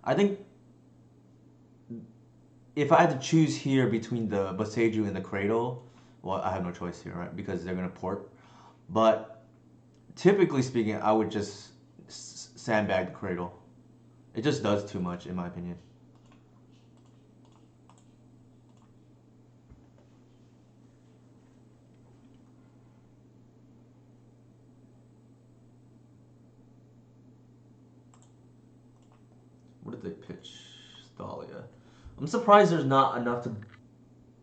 I think if I had to choose here between the Boseiju and the Cradle, well, I have no choice here, right? Because they're gonna port. But typically speaking, I would just sandbag the Cradle. It just does too much, in my opinion. they pitch Thalia? I'm surprised there's not enough to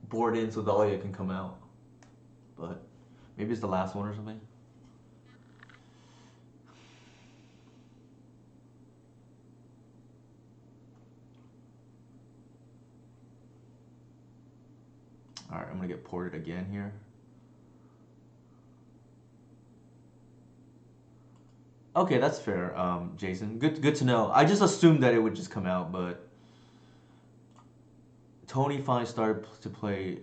board in so Thalia can come out. But maybe it's the last one or something. Alright, I'm gonna get ported again here. Okay, that's fair, Jason. Good to know. I just assumed that it would just come out, but Tony finally started to play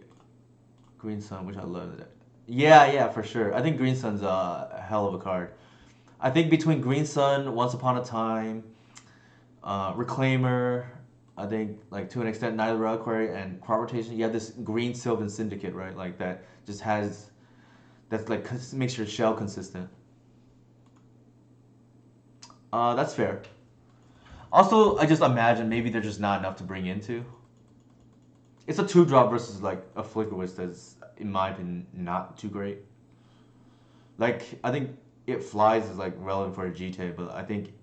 Green Sun, which I love. Yeah, for sure. I think Green Sun's a hell of a card. I think between Green Sun, Once Upon a Time, Reclaimer, I think like to an extent Neither Reliquary and Crop Rotation, you have this Green Sylvan Syndicate, right? Like that just has that's like makes your shell consistent. That's fair. Also, I just imagine maybe there's just not enough to bring into. It's a 2-drop versus like a Flicker Witch that's, in my opinion, not too great. Like, I think It Flies is like relevant for a GTA, but I think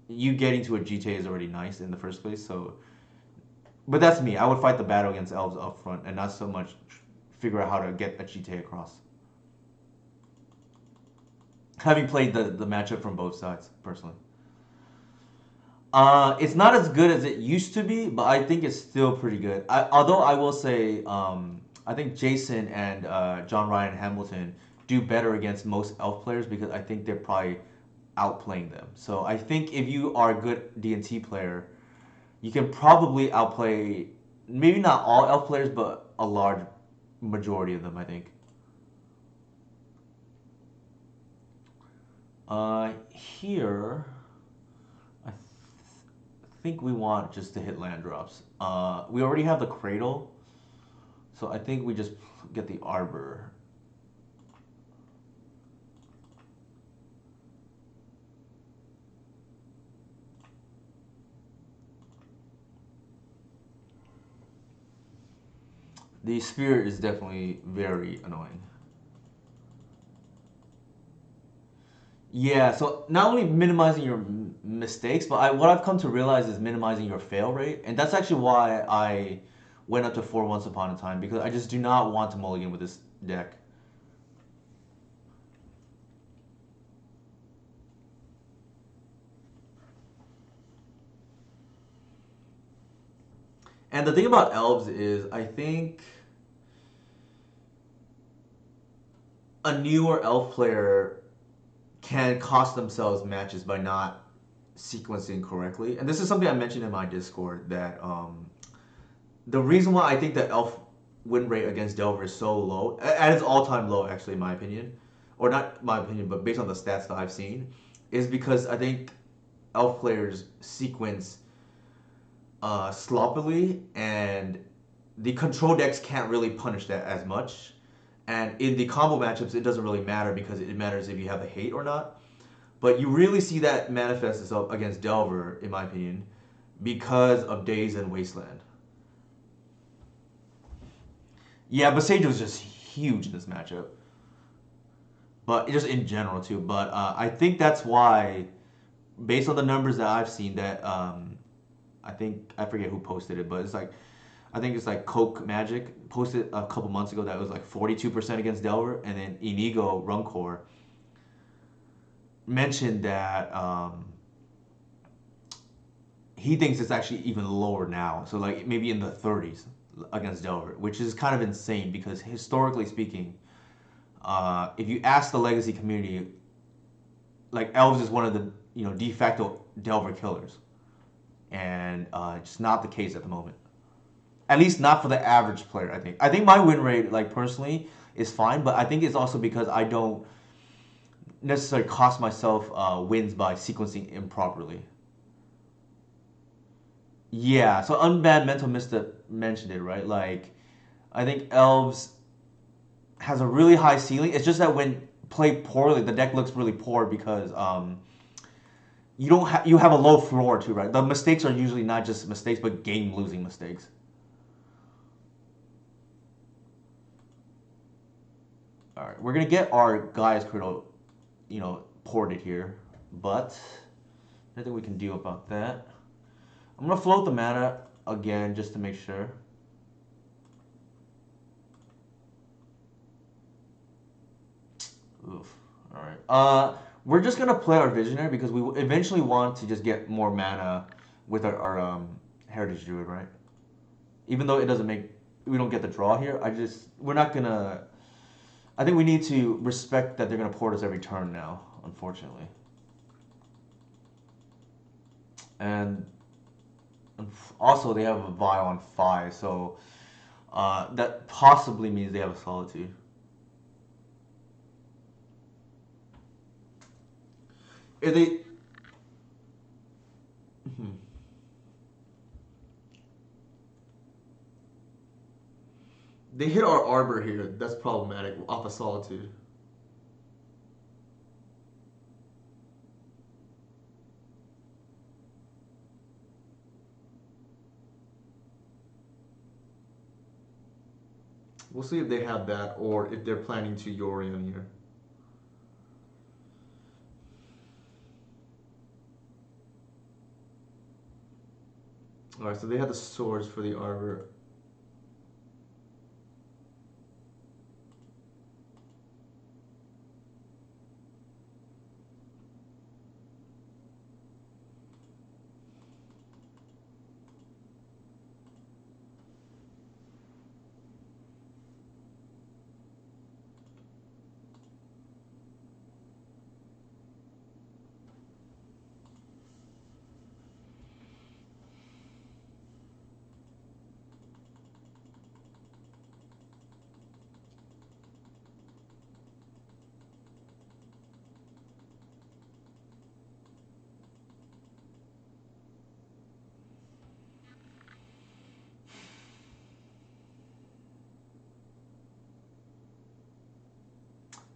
you getting to a GTA is already nice in the first place, so... But that's me. I would fight the battle against elves up front and not so much figure out how to get a GTA across. Having played the matchup from both sides, personally. It's not as good as it used to be, but I think it's still pretty good. Although I will say, I think Jason and John Ryan Hamilton do better against most elf players because I think they're probably outplaying them. So I think if you are a good D&T player, you can probably outplay maybe not all elf players, but a large majority of them, I think. Here, I think we want just to hit land drops. We already have the Cradle, so I think we just get the Arbor. The Spirit is definitely very annoying. Yeah, so not only minimizing your mistakes, but what I've come to realize is minimizing your fail rate, and that's actually why I went up to 4 once upon a time, because I just do not want to mulligan with this deck. And the thing about elves is, I think a newer elf player can cost themselves matches by not sequencing correctly. And this is something I mentioned in my Discord, that the reason why I think that elf win rate against Delver is so low, at its all-time low actually in my opinion, or not my opinion, but based on the stats that I've seen, is because I think elf players sequence sloppily, and the control decks can't really punish that as much. And in the combo matchups, it doesn't really matter because it matters if you have the hate or not. But you really see that manifest itself against Delver, in my opinion, because of Daze and Wasteland. Yeah, but Sage was just huge in this matchup. But just in general, too. But I think that's why, based on the numbers that I've seen, that I think, I forget who posted it, but it's like, I think it's like Coke Magic posted a couple months ago that it was like 42% against Delver, and then Inigo Runcore mentioned that he thinks it's actually even lower now, so like maybe in the 30s against Delver, which is kind of insane because historically speaking, if you ask the Legacy community, like Elves is one of the de facto Delver killers, and it's not the case at the moment. At least not for the average player, I think. I think my win rate, like personally, is fine, but I think it's also because I don't necessarily cost myself wins by sequencing improperly. Yeah, so Unbad Mental Misstep mentioned it, right? Like, I think Elves has a really high ceiling. It's just that when played poorly, the deck looks really poor because you have a low floor too, right? The mistakes are usually not just mistakes, but game-losing mistakes. All right, we're gonna get our Gaia's Cradle, ported here, but nothing we can do about that. I'm gonna float the mana again just to make sure. Oof. All right. We're just gonna play our Visionary because we eventually want to just get more mana with our Heritage Druid, right? Even though it doesn't make, we don't get the draw here. We're not gonna. I think we need to respect that they're gonna port us every turn now, unfortunately. And also they have a Vial on 5, so that possibly means they have a Solitude. If they, they hit our Arbor here, that's problematic off a Solitude. We'll see if they have that or if they're planning to Yorion here. Alright, so they have the swords for the Arbor.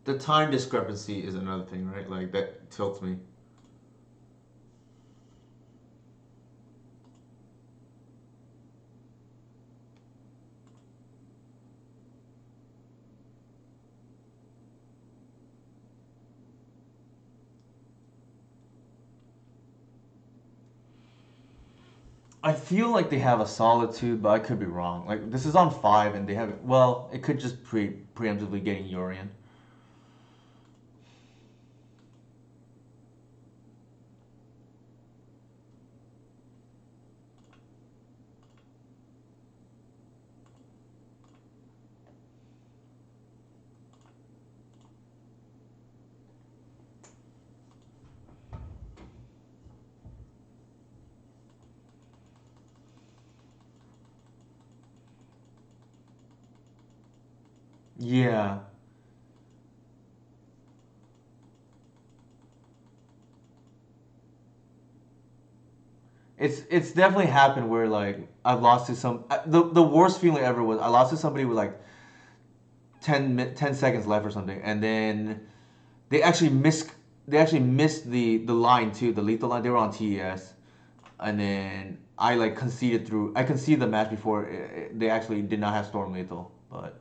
The time discrepancy is another thing, right? Like that tilts me. I feel like they have a Solitude, but I could be wrong. Like this is on 5 and they have, well, it could just preemptively getting Yorion. Yeah. It's definitely happened where like I've lost to some the worst feeling ever was I lost to somebody with like 10 seconds left or something, and then they actually missed the line too, the lethal line. They were on TES, and then I conceded the match before they actually did not have Storm Lethal, but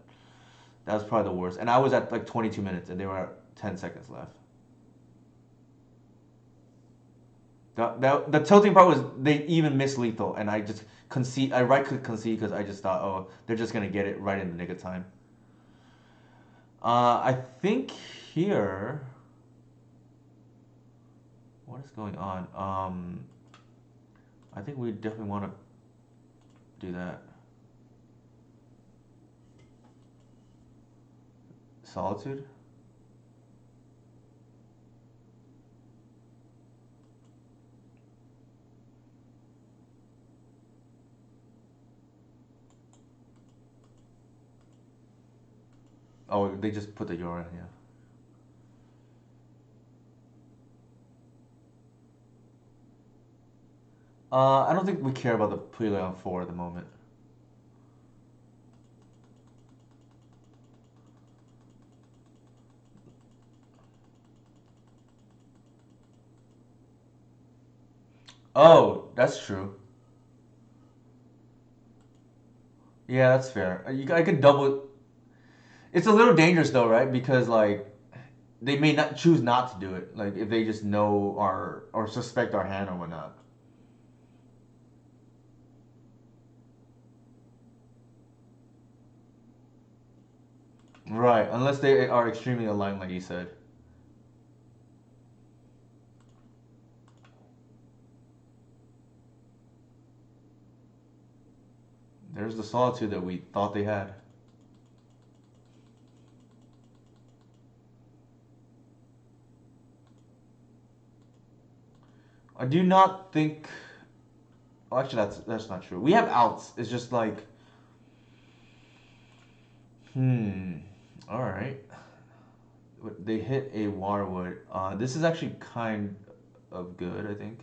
that was probably the worst. And I was at like 22 minutes and they were at 10 seconds left. The tilting part was they even missed lethal, and I just concede. I right click concede because I just thought, oh, they're just gonna get it right in the nick of time. I think here, what is going on? I think we definitely want to do that. Solitude. Oh, they just put the Yora, yeah. I don't think we care about the prelay on 4 at the moment. Oh, that's true. Yeah, that's fair. I could double. It's a little dangerous though, right? Because like they may not choose not to do it. Like if they just know our or suspect our hand or whatnot. Right, unless they are extremely aligned, like you said. There's the solitude that we thought they had. I do not think. Well, actually, that's not true. We have outs. It's just like, hmm. All right. They hit a Warwood. This is actually kind of good, I think.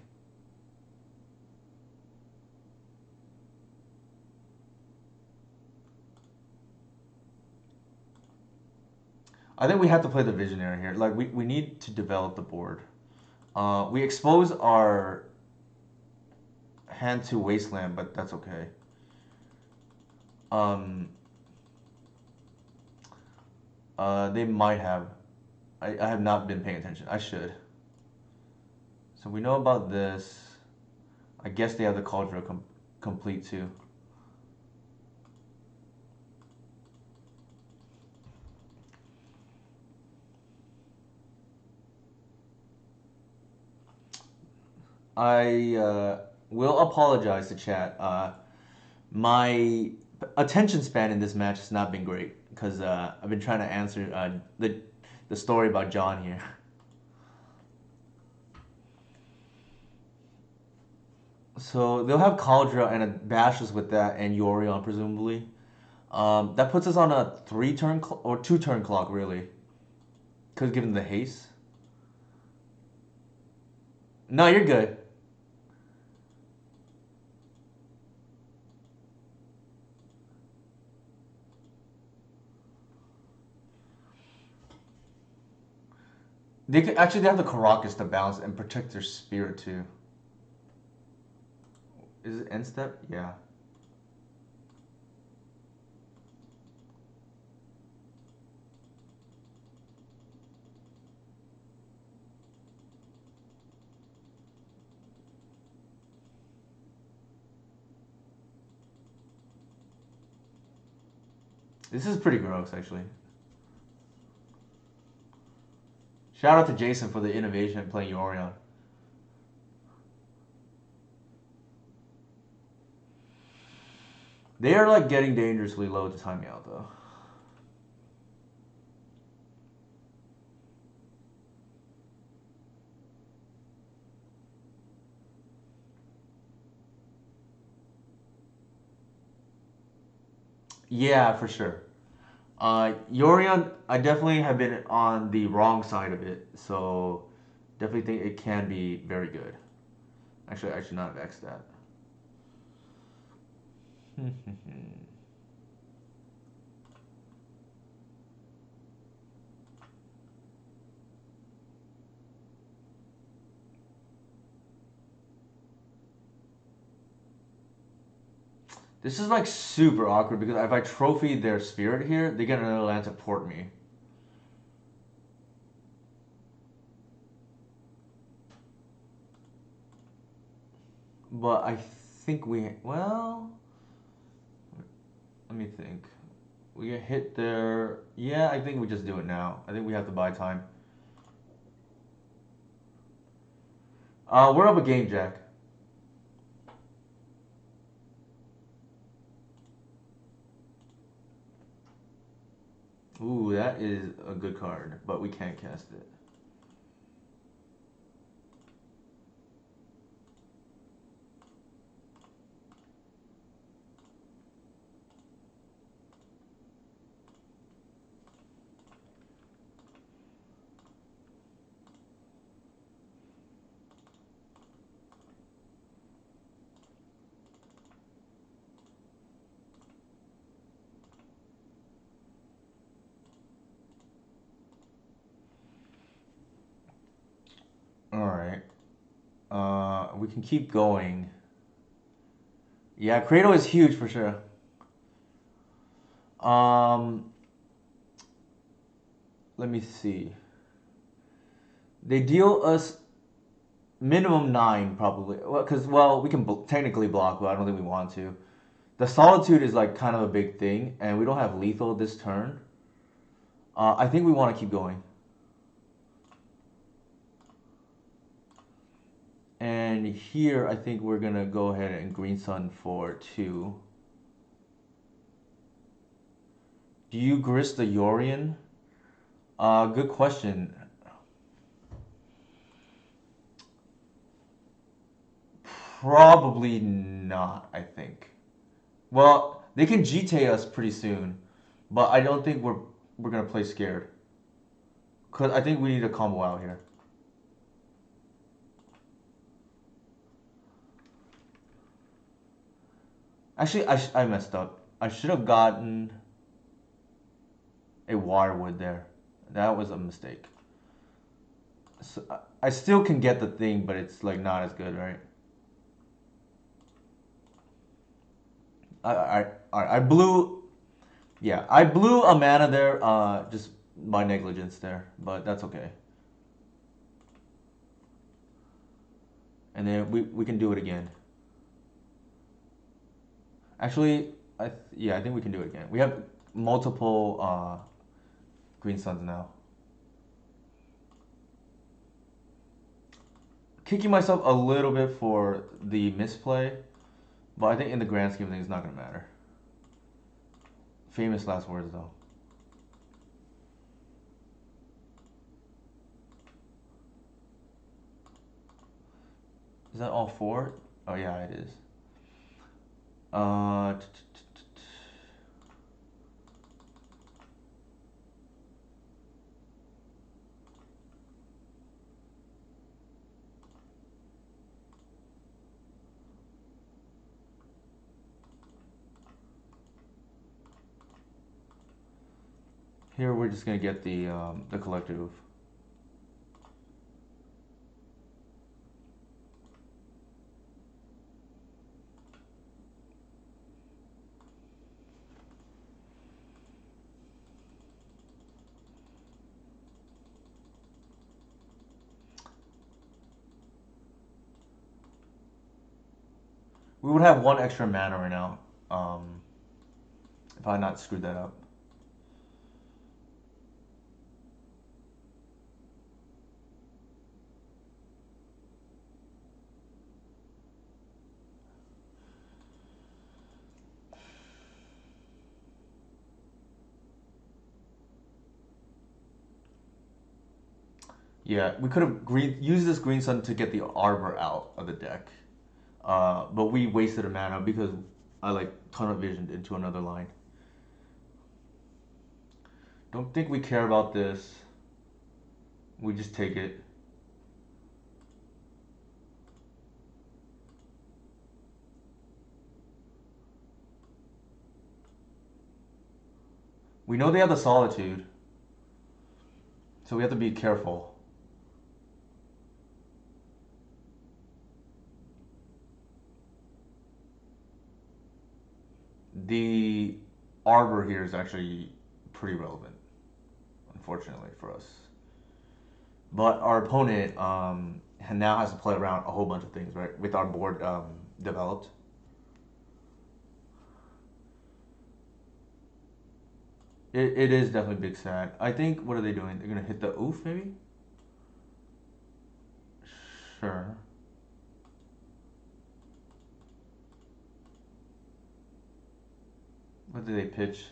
I think we have to play the Visionary here. Like, we need to develop the board. We expose our hand to Wasteland, but that's okay. Um, they might have. I have not been paying attention. I should. So we know about this. I guess they have the Cauldron complete too. I will apologize to chat. My attention span in this match has not been great because I've been trying to answer the story about John here. So they'll have Cauldra and a Bashes with that and Yorion presumably. That puts us on a 3 turn or 2 turn clock really. Cause given the haste. No, you're good. They could actually they have the Caracas to balance and protect their spirit too. Is it end step? Yeah. This is pretty gross actually. Shout out to Jason for the innovation playing Yorion. They are like getting dangerously low to time me out though. Yeah, for sure. Yorion, I definitely have been on the wrong side of it, so definitely think it can be very good. Actually, I should not have X'd that. This is like super awkward because if I trophy their spirit here, they get another land to port me. But I think well, let me think. We get hit there. Yeah, I think we just do it now. I think we have to buy time. We're up a game, Jack. Ooh, that is a good card, but we can't cast it. All right. We can keep going. Yeah, Cradle is huge for sure. Um, Let me see. They deal us minimum 9 probably. Well, because we can technically block, but I don't think we want to. The Solitude is like kind of a big thing, and we don't have lethal this turn. I think we want to keep going. And here, I think we're going to go ahead and green sun for 2. Do you grist the Yorion? Good question. Probably not, I think. Well, they can GT us pretty soon, but I don't think we're gonna play scared. Cause I think we need a combo out here. Actually, I messed up. I should have gotten a wirewood there. That was a mistake. So I still can get the thing, but it's like not as good, right? I blew, yeah, I blew a mana there, just by negligence there, but that's okay. And then we can do it again. Actually, yeah, I think we can do it again. We have multiple green suns now. Kicking myself a little bit for the misplay, but I think in the grand scheme of things, it's not gonna matter. Famous last words though. Is that all 4? Oh yeah, it is. Here we're just gonna get the collective. We would have 1 extra mana right now, if I had not screwed that up. Yeah, we could have used this green sun to get the arbor out of the deck, but we wasted a mana because I like tunnel visioned into another line. Don't think we care about this. We just take it. We know they have the solitude, so we have to be careful. The arbor here is actually pretty relevant, unfortunately for us. But our opponent now has to play around a whole bunch of things, right? With our board developed. It is definitely big sad. I think, what are they doing? They're going to hit the oof, maybe? Sure. What did they pitch?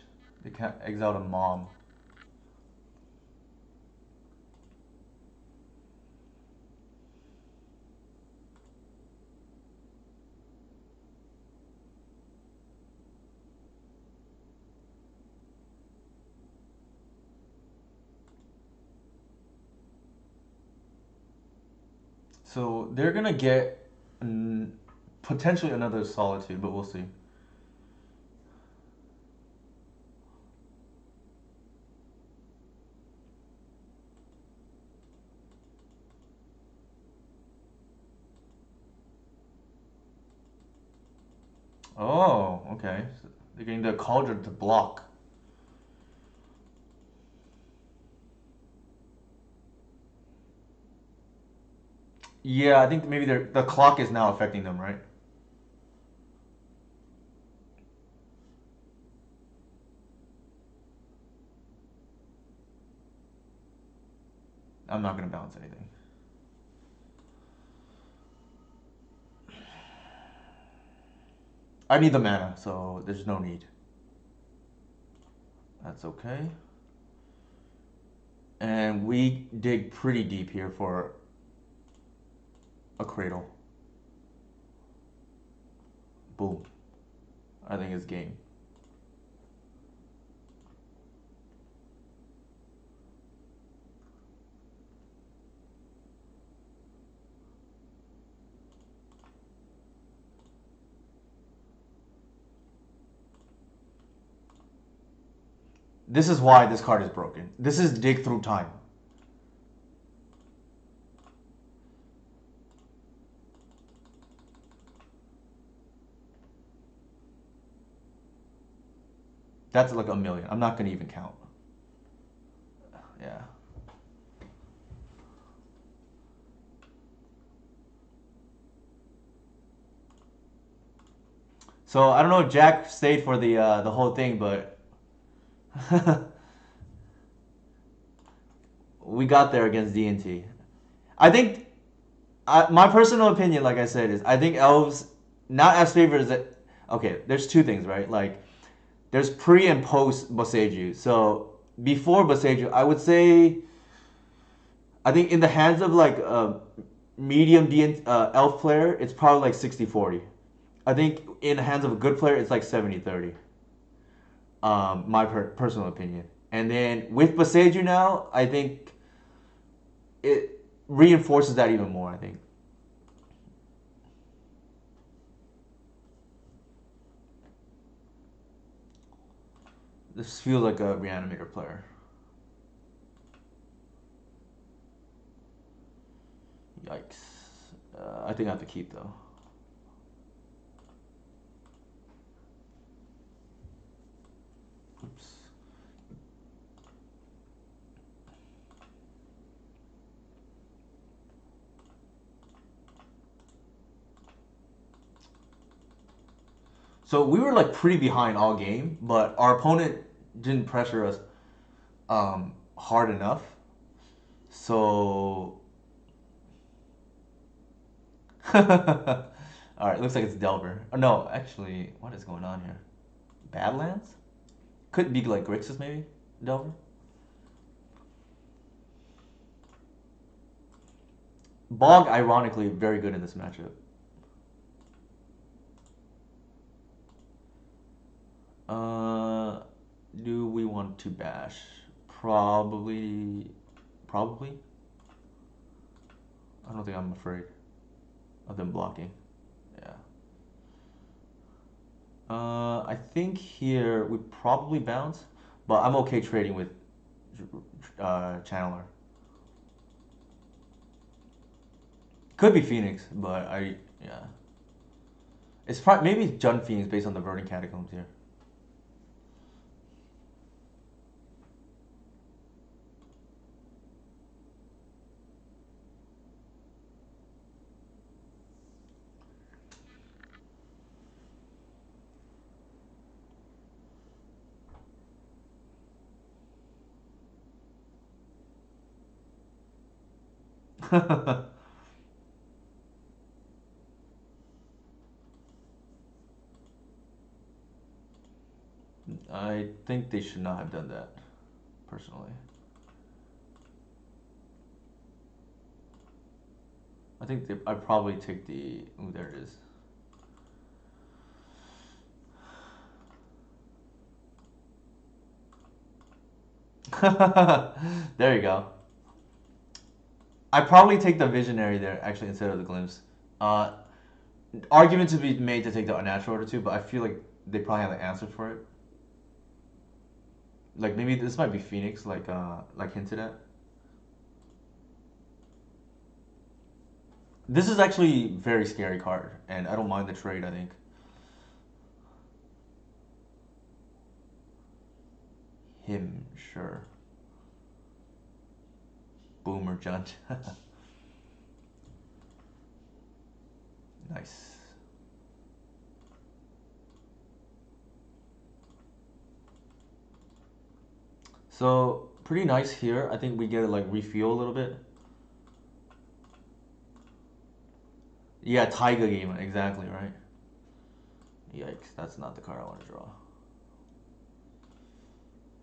They can't exile a mom. So they're gonna get potentially another solitude, but we'll see. Oh, okay. So they're getting the cauldron to block. Yeah, I think maybe the clock is now affecting them, right? I'm not gonna bounce anything. I need the mana, so there's no need. That's okay. And we dig pretty deep here for a cradle. Boom. I think it's game. This is why this card is broken. This is dig through time. That's like a million. I'm not gonna even count. Yeah. So I don't know if Jack stayed for the whole thing, but we got there against D&T. I think my personal opinion, like I said, is I think elves not as favored as it. Okay, there's two things, right? Like there's pre and post Boseiju. So before Boseiju, I would say I think in the hands of like a medium elf player, it's probably like 60-40. I think in the hands of a good player, it's like 70-30. My personal opinion. And then with Boseiju now, I think it reinforces that even more, I think. This feels like a reanimator player. Yikes. I think I have to keep though. Oops. So we were like pretty behind all game, but our opponent didn't pressure us hard enough. So all right, looks like it's Delver. Oh, no, actually, what is going on here? Badlands? Could be like Grixis maybe? Delver? Bog, ironically, very good in this matchup. Do we want to bash? Probably. Probably? I don't think I'm afraid of them blocking. Yeah. I think here we probably bounce, but I'm okay trading with Channeler. Could be Phoenix, but yeah. It's probably maybe Jund Phoenix based on the Verdant Catacombs here. I think they should not have done that, personally. I think I'd probably take the. Ooh, there it is. There you go. I probably take the Visionary there actually instead of the Glimpse. Uh, Argument to be made to take the Unnatural Order too, but I feel like they probably have the answer for it. Like maybe this might be Phoenix, like hinted at. This is actually a very scary card, and I don't mind the trade. I think him sure. Boomer Junt. Nice. So pretty nice here. I think we get to like refuel a little bit. Yeah, Taiga game, exactly, right? Yikes, that's not the card I want to draw.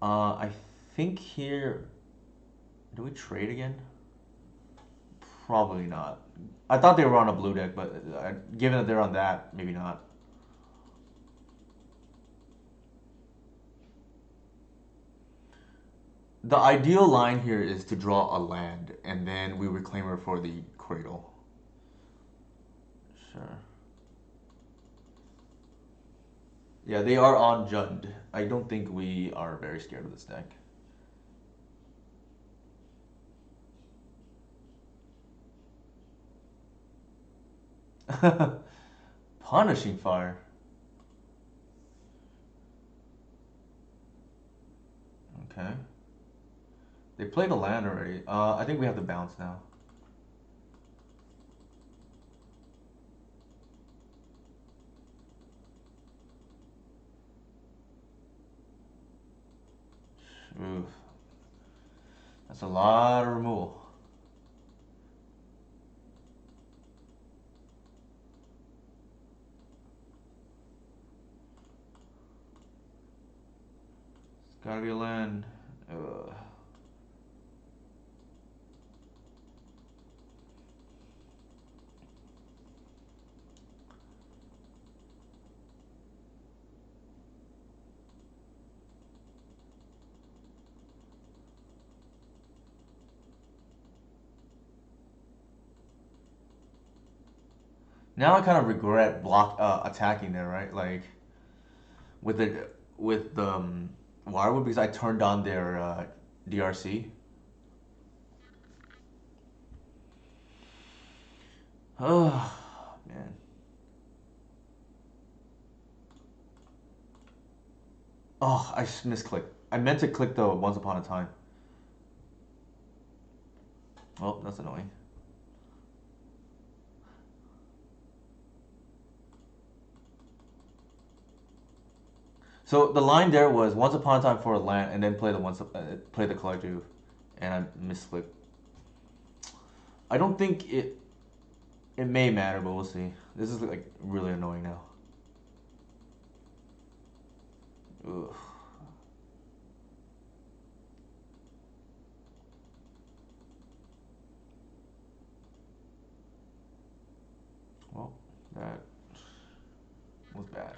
I think here, do we trade again? Probably not. I thought they were on a blue deck, but given that they're on that, maybe not. The ideal line here is to draw a land, and then we reclaim her for the cradle. Sure. Yeah, they are on Jund. I don't think we are very scared of this deck. Punishing Fire. Okay. They played a land already. I think we have to bounce now. Oof. That's a lot of removal. It's gotta be a land. Ugh. Now I kind of regret attacking there, right? Like with the Wirewood because I turned on their DRC. Oh man. Oh, I just misclicked. I meant to click the Once Upon a Time. Well, that's annoying. So the line there was Once Upon a Time for a land, and then play the collective, and I misclicked. I don't think it may matter, but we'll see. This is like really annoying now. Ugh. Well, that was bad.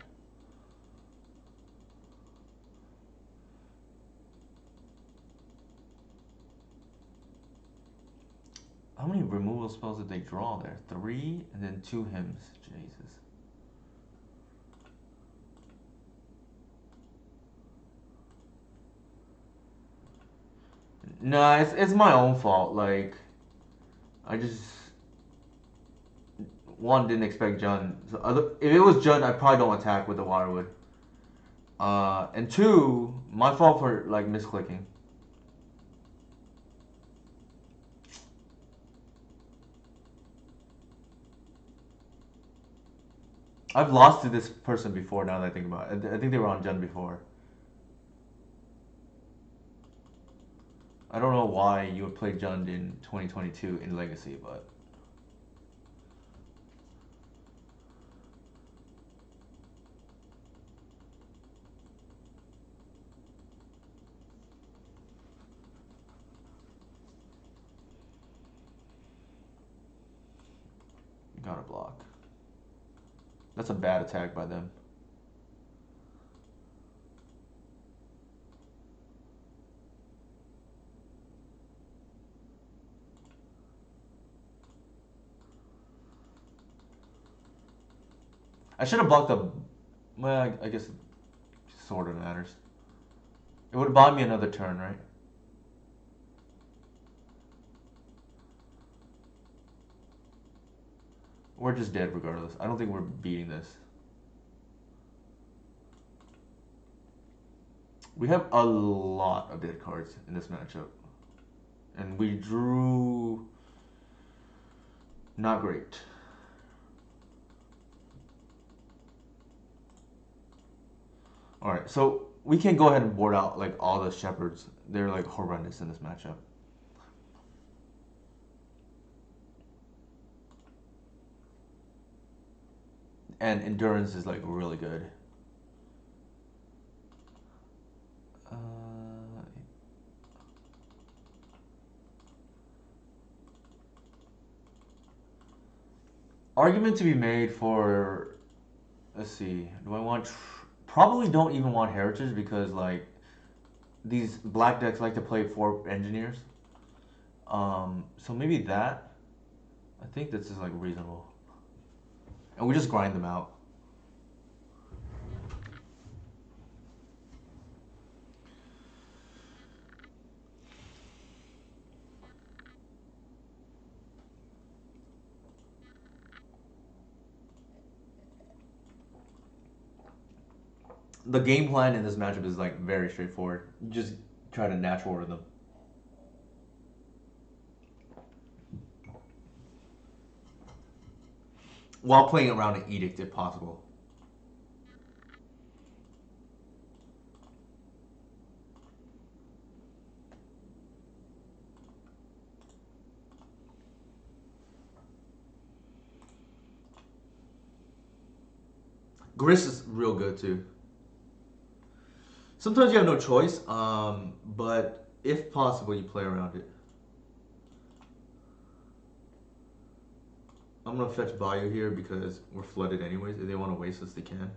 How many removal spells did they draw there? 3 and then 2 hymns. Jesus. Nah, it's my own fault. Like, I just one didn't expect Jund. If it was Jund, I probably don't attack with the Waterwood. And two, my fault for like misclicking. I've lost to this person before. Now that I think about it, I think they were on Jund before. I don't know why you would play Jund in 2022 in Legacy, but you gotta block. That's a bad attack by them. I should have blocked the. Well, I guess it sort of matters. It would have bought me another turn, right? We're just dead regardless. I don't think we're beating this. We have a lot of dead cards in this matchup. And we drew not great. Alright, so we can go ahead and board out like all the shepherds. They're like horrendous in this matchup. and endurance is like really good. Uh, Argument to be made for, let's see, do I want, probably don't even want heritage because like these black decks like to play 4 engineers. So maybe that. I think this is like reasonable. And we just grind them out. The game plan in this matchup is like very straightforward. You just try to natural order them. While playing around an edict if possible. Gris is real good too. Sometimes you have no choice, but if possible, you play around it. I'm gonna fetch Bayou here because we're flooded anyways. If they want to waste us, they can.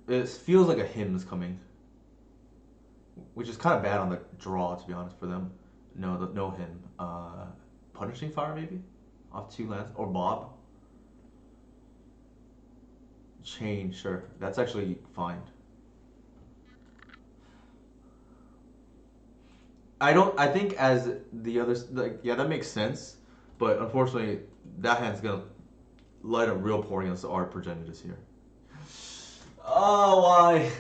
It feels like a hymn is coming, which is kind of bad on the draw, to be honest, for them. No hymn. Punishing Fire maybe off 2 lands or Bob. Chain, sure. That's actually fine. I don't. I think as the others, like, yeah, that makes sense. But unfortunately, that hand's gonna light up real poor against our progenitors here. Oh, why?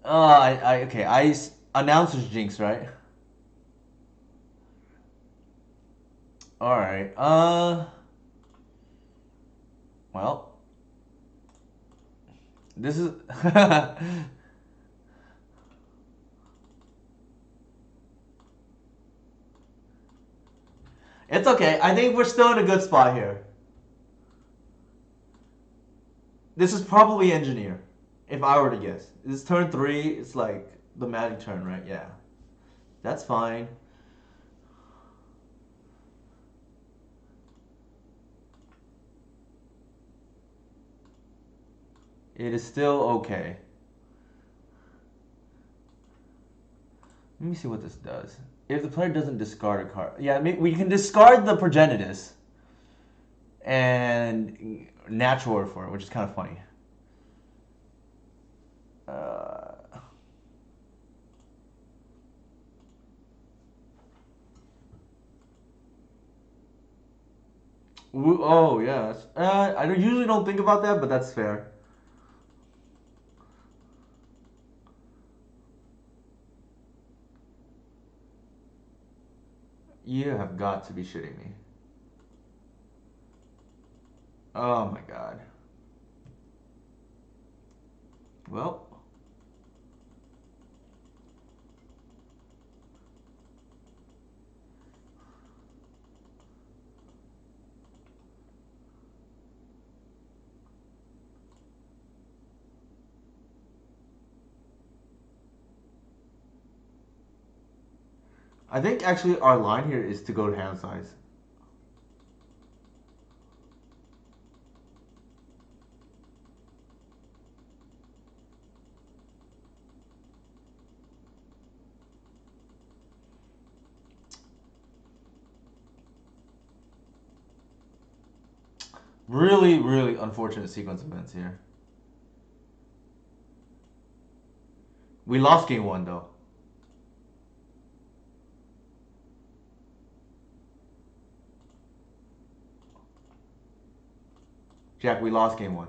Okay. Announcer's jinx, right? All right. Well, this is. It's okay. I think we're still in a good spot here. This is probably engineer, if I were to guess. This is turn 3. It's like the magic turn, right? Yeah, that's fine. It is still okay. Let me see what this does. If the player doesn't discard a card, yeah, we can discard the progenitus and natural order for it, which is kind of funny. Uh, oh yeah, I usually don't think about that, but that's fair. You have got to be shitting me. Oh my god. Well, I think actually our line here is to go to hand size. Really, really unfortunate sequence of events here. We lost game 1 though. Jack, we lost game 1.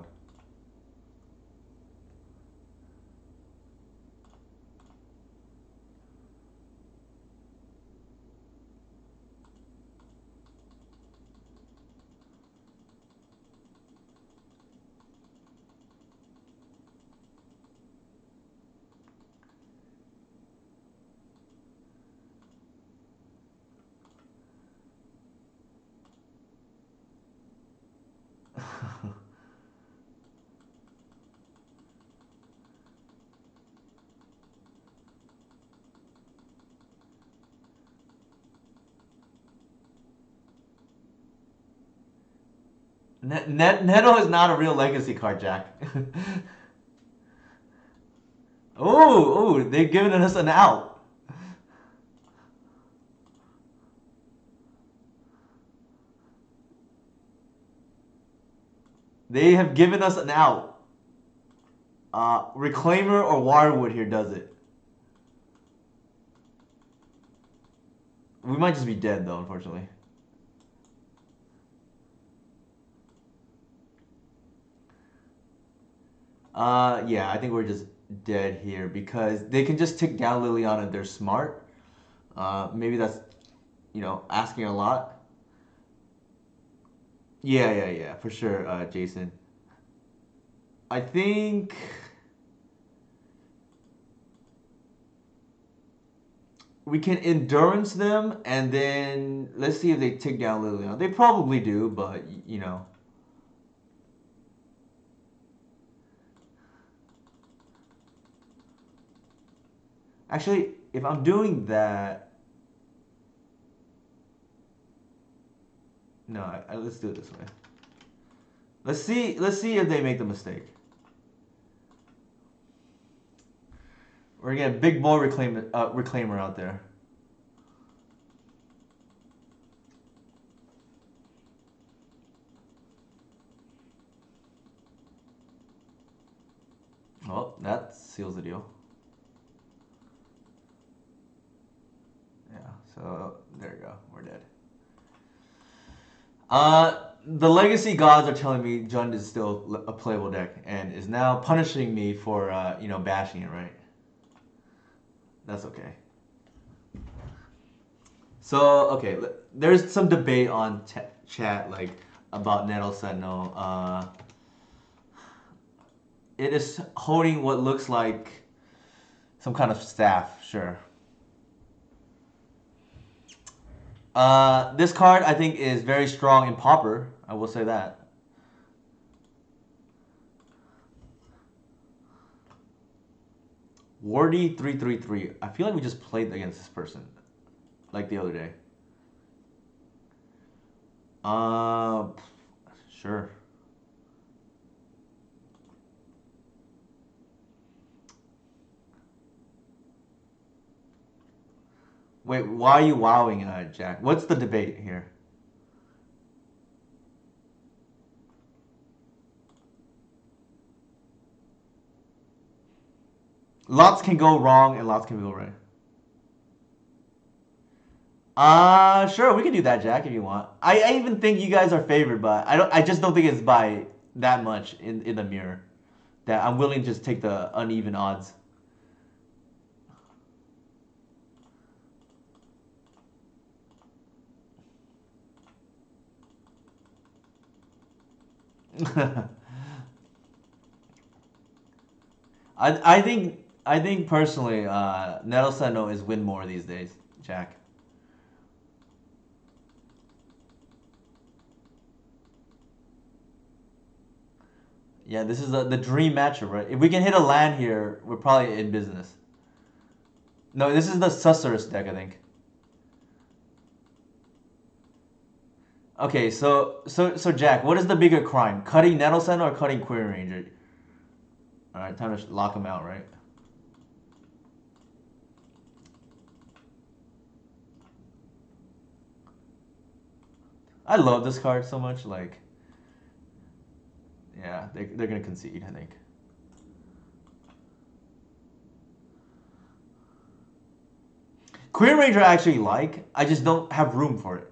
Neto is not a real legacy card, Jack. Oh, they've given us an out. They have given us an out. Reclaimer or Wirewood here does it. We might just be dead though, unfortunately. Yeah, I think we're just dead here because they can just tick down Liliana. They're smart. Maybe that's, asking a lot. Yeah, for sure, Jason. I think we can endurance them, and then let's see if they tick down Liliana. They probably do, but Actually, if I'm doing that, no, let's do it this way. Let's see if they make the mistake. We're gonna get big boy reclaimer out there. Well, that seals the deal. Yeah, so there you go. We're dead. The legacy gods are telling me Jund is still a playable deck and is now punishing me for bashing it, right? That's okay. So okay, there's some debate on chat like about Nettle Sentinel. It is holding what looks like some kind of staff, sure. This card I think is very strong in Pauper. I will say that. Wardy 333. I feel like we just played against this person, like the other day. Sure. Wait, why are you wowing, Jack? What's the debate here? Lots can go wrong and lots can go right. Sure, we can do that, Jack, if you want. I even think you guys are favored, but I just don't think it's by that much in the mirror that I'm willing to just take the uneven odds. I think personally, Nettle Sentinel is win more these days, Jack. Yeah, this is the dream matchup, right? If we can hit a land here, we're probably in business. No, this is the Susurrus deck, I think. Okay, so Jack, what is the bigger crime? Cutting Nettle Sentinel or cutting Query Ranger? All right, time to lock him out, right? I love this card so much. Like, yeah, they're gonna concede, I think. Query Ranger I actually like. I just don't have room for it.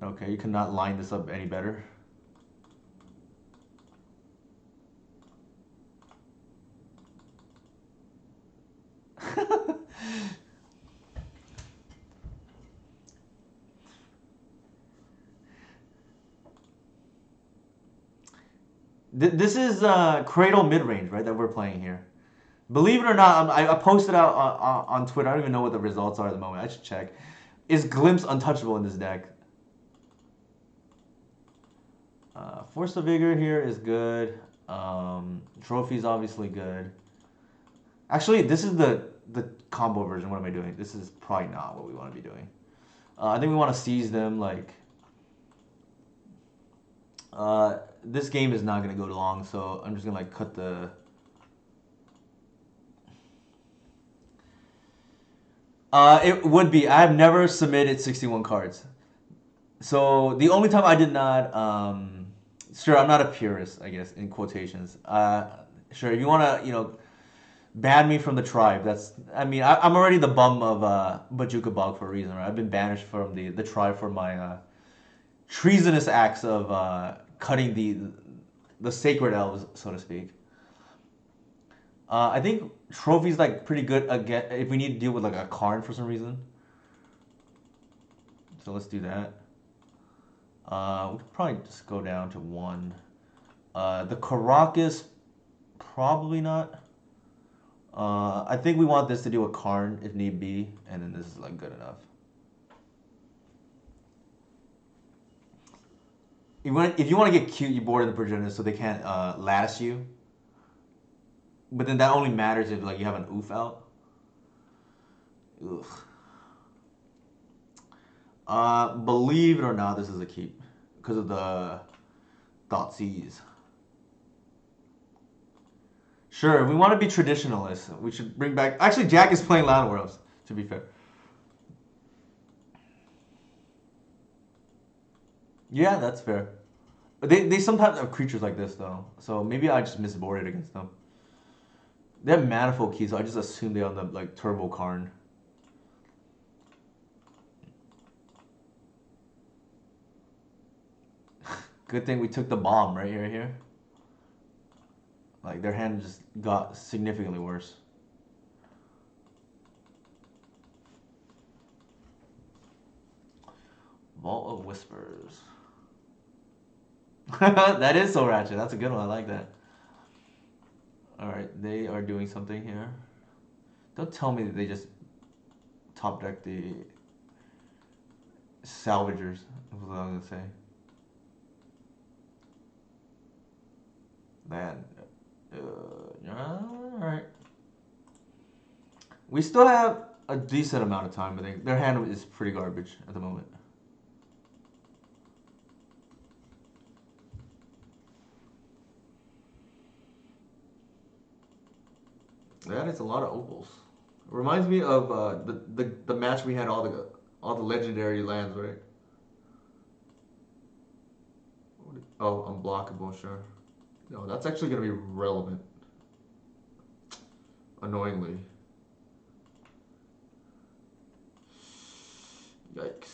Okay, you cannot line this up any better. This is Cradle Midrange, right, that we're playing here. Believe it or not, I posted out on Twitter. I don't even know what the results are at the moment. I should check. Is Glimpse untouchable in this deck? Force of Vigor here is good. Trophy's obviously good. Actually, this is the combo version. What am I doing? This is probably not what we want to be doing. I think we want to seize them, like, This game is not gonna go long, so I'm just gonna like cut the. It would be. I have never submitted 61 cards. So the only time I did not, sure, I'm not a purist, I guess, in quotations. Sure, if you wanna, ban me from the tribe, that's, I mean, I'm already the bum of Bajuka Bog for a reason, right? I've been banished from the tribe for my treasonous acts of cutting the sacred elves, so to speak. I think trophy's like pretty good again if we need to deal with like a Karn for some reason. So let's do that. We could probably just go down to one. The Caracas, probably not. I think we want this to do a Karn if need be, and then this is like good enough. If you want to get cute, you board the progenitors so they can't lattice you. But then that only matters if like you have an oof out. Ugh. Believe it or not, this is a keep because of the Thoughtseize. Sure, if we want to be traditionalists, we should bring back. Actually, Jack is playing Land Worlds. To be fair. Yeah, that's fair. They sometimes have creatures like this though, so maybe I just misboarded against them. They have manifold keys, so I just assume they have the like Turbo Karn. Good thing we took the bomb right here. Like their hand just got significantly worse. Vault of Whispers. That is so ratchet. That's a good one. I like that. Alright, they are doing something here. Don't tell me that they just top deck the salvagers. That's what I was gonna say. Man. Alright. We still have a decent amount of time, I think. Their hand is pretty garbage at the moment. That is a lot of opals. It reminds me of the match we had all the legendary lands, right? Oh, unblockable, sure. No, that's actually gonna be relevant. Annoyingly. Yikes.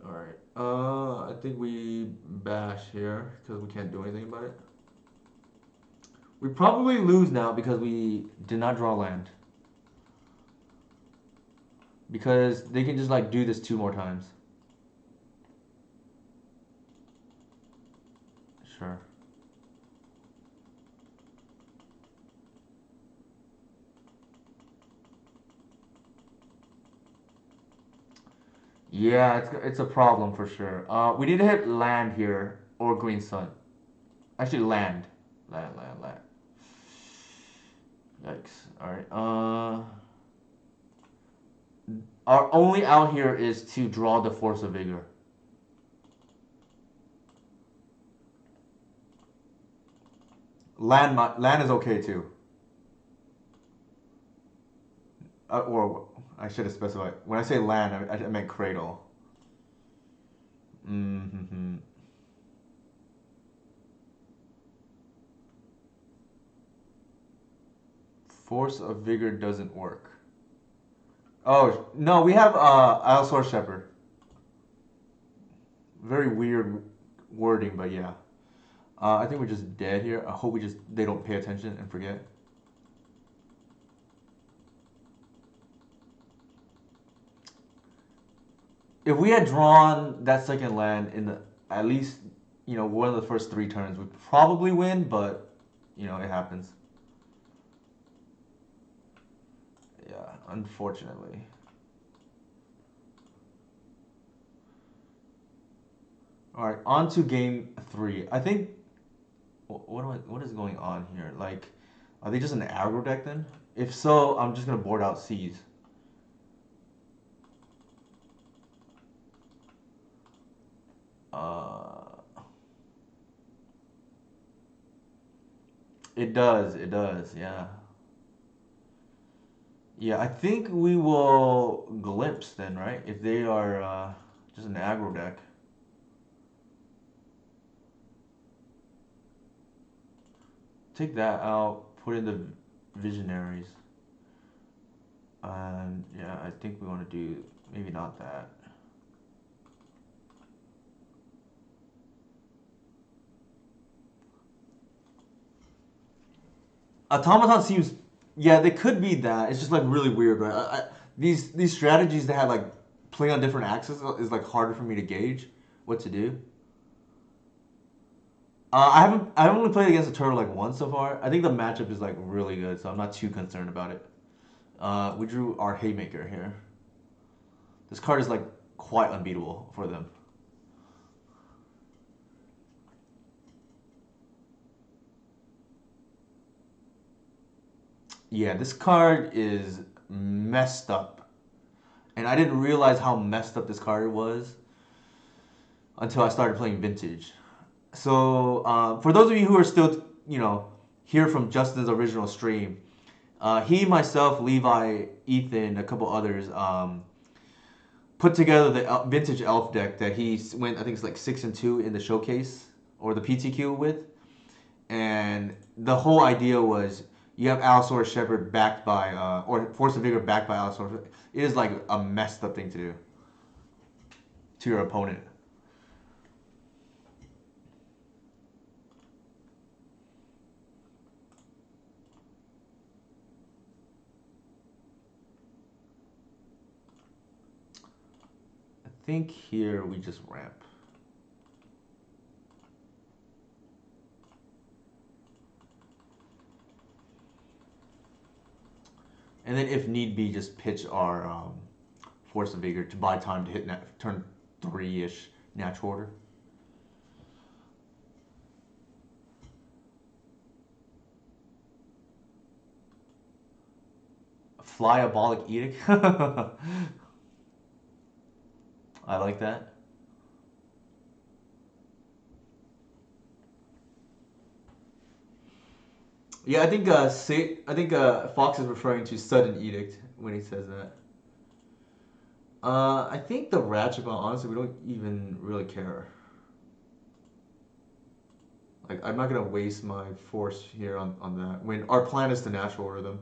Alright. I think we bash here because we can't do anything about it. We probably lose now because we did not draw land. Because they can just like do this 2 more times. Sure. Yeah, it's a problem for sure. We need to hit land here or green sun. Actually, land. Land. Yikes. Alright. Our only out here is to draw the Force of Vigor. Land is okay too. Or I should have specified. When I say land, I meant cradle. Mm-hmm. Force of Vigor doesn't work. Oh no, we have Allosaur Shepherd. Very weird wording, but yeah. I think we're just dead here. I hope they don't pay attention and forget. If we had drawn that second land in the at least one of the first 3 turns, we'd probably win, but it happens. Yeah, unfortunately. All right, on to game 3. I think what is going on here? Like, are they just an aggro deck then? If so, I'm just gonna board out Seas. Uh, It does, yeah. Yeah, I think we will glimpse then, right? If they are just an aggro deck. Take that out, put in the visionaries. And yeah, I think we want to do maybe not that. Automaton seems, yeah, they could be that. It's just like really weird, right? These strategies that have like play on different axes is like harder for me to gauge what to do. I've only played against a turtle like once so far. I think the matchup is like really good, so I'm not too concerned about it. We drew our Haymaker here. This card is like quite unbeatable for them. Yeah, this card is messed up. And I didn't realize how messed up this card was until I started playing Vintage. So, for those of you who are still, here from Justin's original stream, he, myself, Levi, Ethan, a couple others, put together the Vintage Elf deck that he went, I think it's like 6-2 in the showcase or the PTQ with. And the whole idea was you have Allosaurus Shepherd backed by, or Force of Vigor backed by Allosaurus. It is like a messed up thing to do to your opponent. I think here we just ramp. And then if need be, just pitch our Force of Vigor to buy time to hit turn 3-ish natural order. Flyabolic Edict. I like that. Yeah, I think Fox is referring to Sudden Edict when he says that. I think the Ratchet, honestly, we don't even really care. Like, I'm not gonna waste my force here on that when our plan is to natural order them.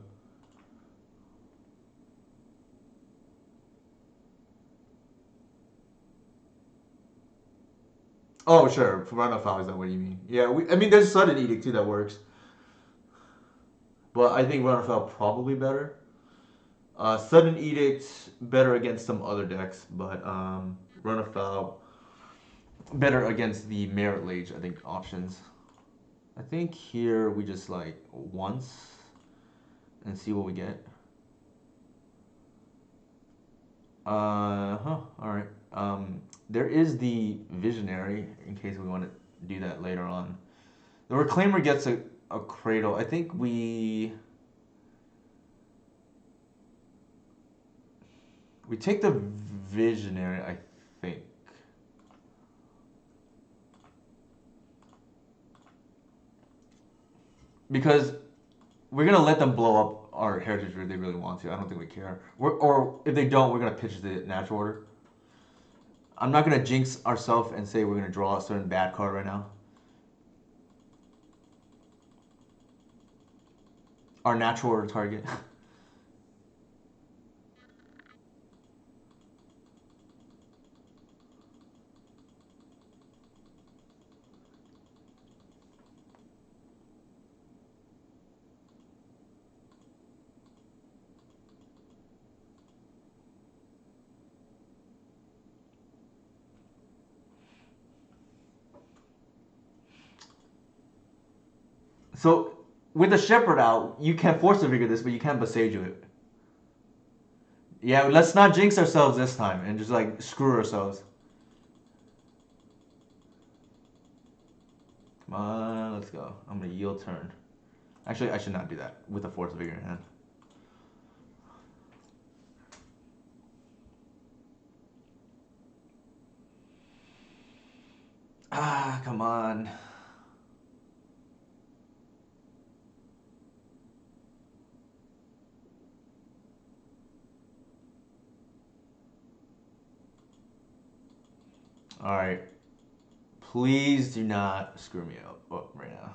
Oh, sure. For runoff, is that what you mean? Yeah, I mean, there's Sudden Edict too that works, but I think runoff probably better. Sudden Edict better against some other decks, but Run Afoul better against the Merit Lage, I think, options. I think here we just like once and see what we get. Alright. There is the Visionary in case we want to do that later on. The Reclaimer gets a Cradle. I think we take the Visionary, I think. Because we're gonna let them blow up our Heritage if they really want to. I don't think we care. Or if they don't, we're gonna pitch the natural order. I'm not gonna jinx ourselves and say we're gonna draw a certain bad card right now. Our natural order target. So with the Shepherd out, you can force to figure this, but you can't Besage it. Yeah, let's not jinx ourselves this time and just like screw ourselves. Come on, let's go. I'm gonna yield turn. Actually, I should not do that with a Force of Vigor in hand. Ah, come on. All right. Please do not screw me up right now.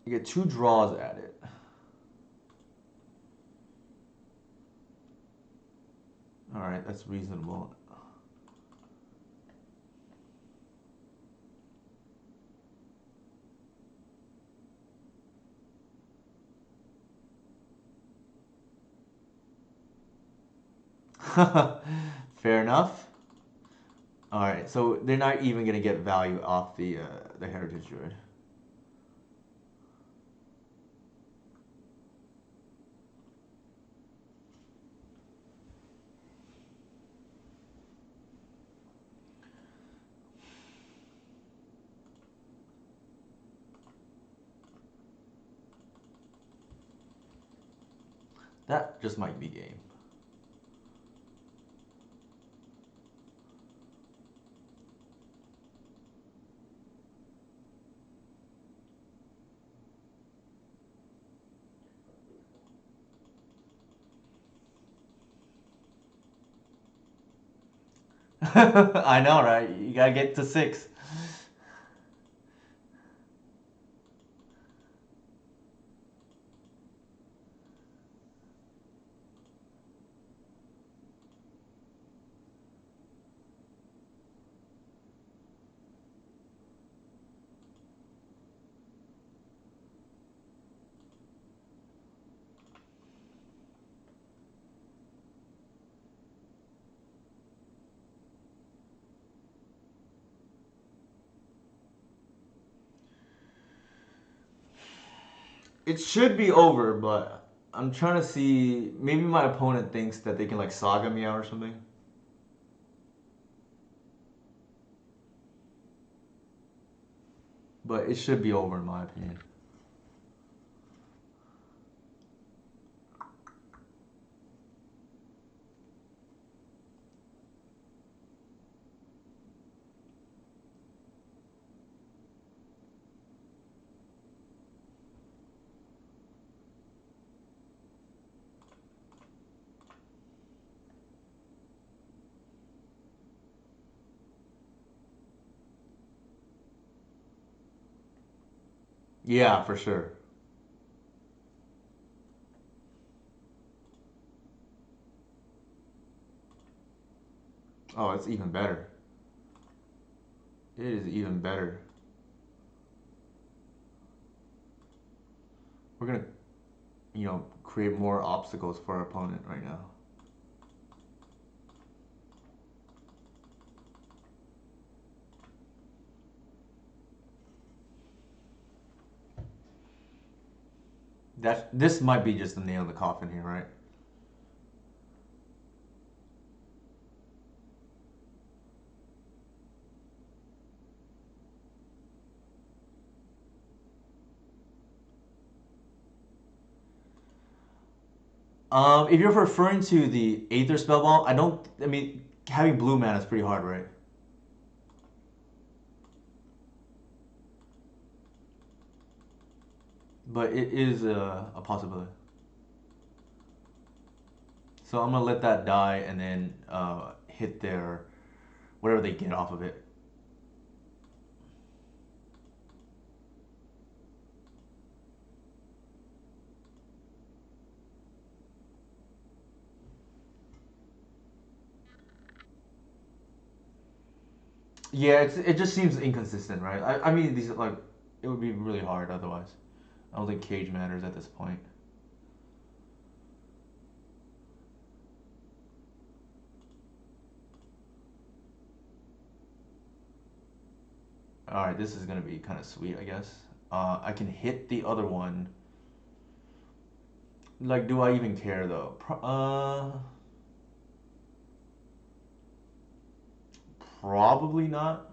You get 2 draws at it. All right, that's reasonable. Fair enough. All right, so they're not even gonna get value off the heritage druid. That just might be game. I know, right? You gotta get to 6. It should be over, but I'm trying to see. Maybe my opponent thinks that they can like saga me out or something. But it should be over in my opinion. Yeah, for sure. Oh, it's even better. It is even better. We're gonna, create more obstacles for our opponent right now. This might be just the nail in the coffin here, right? If you're referring to the Aether Spellbomb, I don't. I mean, having blue mana is pretty hard, right? But it is a possibility. So I'm gonna let that die and then hit their whatever they get off of it. Yeah, it just seems inconsistent, right? I mean, these like it would be really hard otherwise. I don't think cage matters at this point. All right, this is gonna be kind of sweet, I guess. I can hit the other one. Like, do I even care though? Probably not.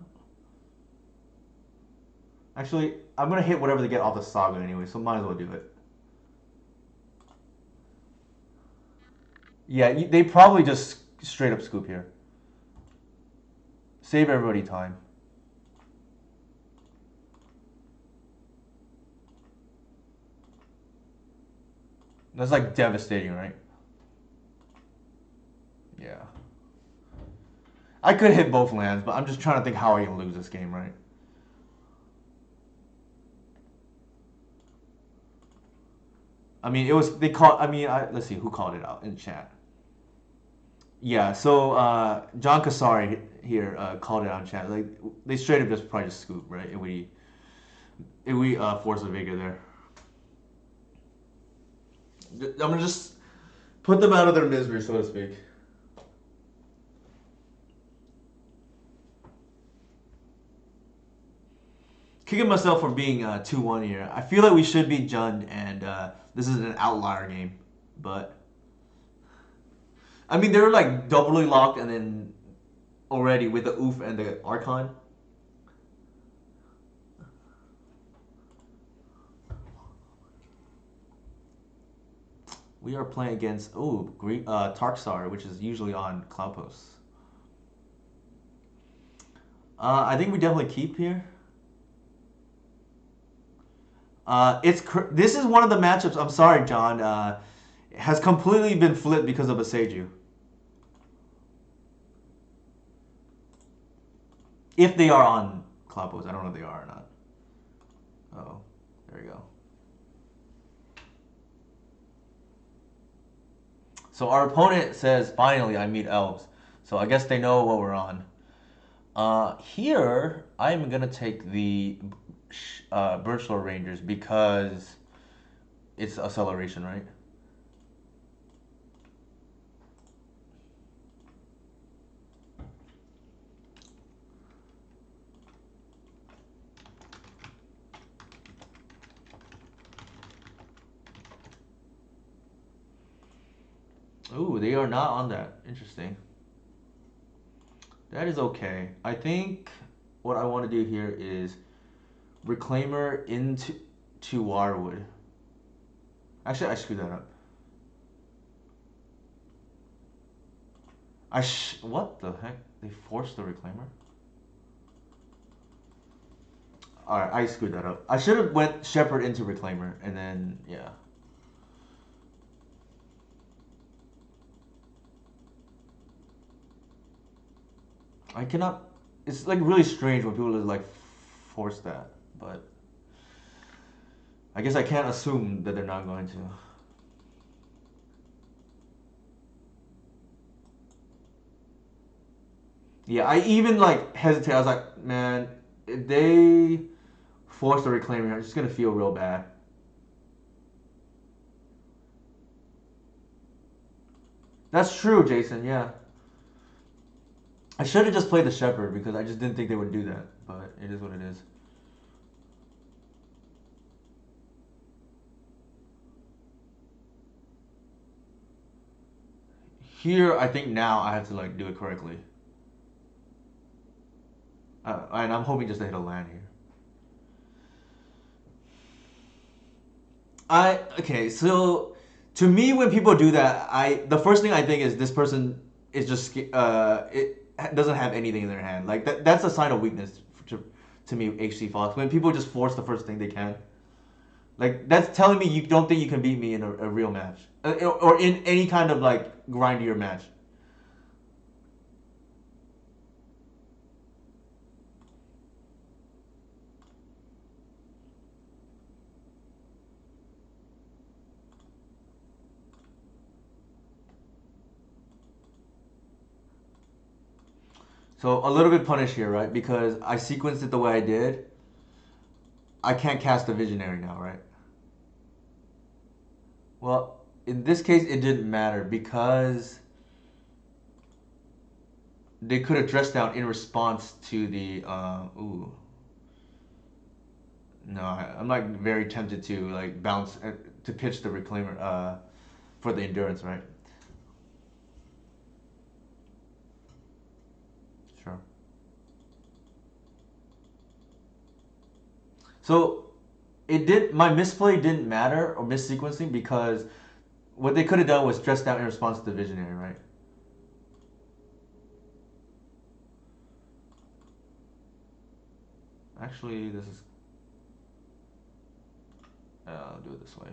Actually, I'm gonna hit whatever they get off the saga anyway, so might as well do it. Yeah, they probably just straight up scoop here. Save everybody time. That's like devastating, right? Yeah. I could hit both lands, but I'm just trying to think how I can lose this game, right? I mean, it was they called. I mean, let's see who called it out in chat. Yeah, so John Kasari here called it out in chat. Like they straight up just probably just scoop, right? And we force a Vega there. I'm gonna just put them out of their misery, so to speak. Kicking myself for being 2-1 here. I feel like we should be Jund, and this is an outlier game. But I mean, they're like doubly locked, and then already with the Oof and the Archon. We are playing against Tarksar, which is usually on Cloud Posts. I think we definitely keep here. This is one of the matchups. I'm sorry, John. Has completely been flipped because of a Seiju. If they are on Cloud Posts, I don't know if they are or not. Oh, there you go. So our opponent says, finally, I meet elves. So I guess they know what we're on. Here, I'm going to take the Birchlore Rangers because it's acceleration, right? Ooh, they are not on that. Interesting. That is okay. I think what I want to do here is Reclaimer into Wirewood. Actually, I screwed that up. What the heck? They forced the Reclaimer? Alright, I screwed that up. I should have went Shepherd into Reclaimer, and then, yeah. I cannot... It's like really strange when people like force that, but... I guess I can't assume that they're not going to. Yeah, I even like hesitate. I was like, man, if they force the Reclaimer, I'm just gonna feel real bad. That's true, Jason, yeah. I should have just played the Shepherd because I just didn't think they would do that, but it is what it is. Here, I think now I have to like do it correctly. And I'm hoping just to hit a land here. Okay, so to me when people do that, the first thing I think is this person is just it doesn't have anything in their hand. Like that's a sign of weakness to me, HC Fox. When people just force the first thing they can. Like that's telling me you don't think you can beat me in a real match, or in any kind of like grindier match. So a little bit punished here, right? Because I sequenced it the way I did. I can't cast a Visionary now, right? Well, in this case, it didn't matter because they could have dressed down in response to the ooh. No, I'm like very tempted to like bounce to pitch the Reclaimer for the endurance, right? Sure. So it did. My misplay didn't matter or missequencing because what they could have done was dress down in response to the Visionary, right? Actually, this is. I'll do it this way.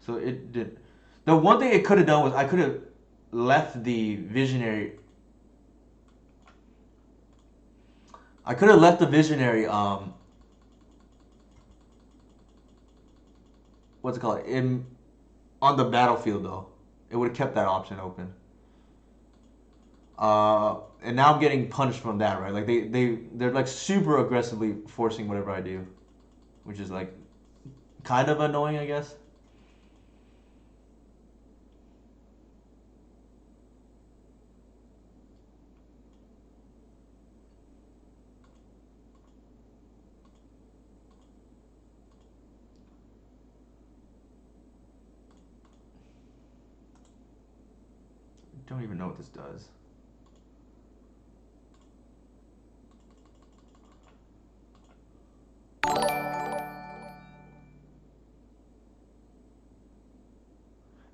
So it did. The one thing it could have done was I could have left the visionary. I could have left the visionary. What's it called? In on the battlefield though, it would have kept that option open. And now I'm getting punished from that, right? Like they're like super aggressively forcing whatever I do, which is like kind of annoying, I guess. Don't even know what this does.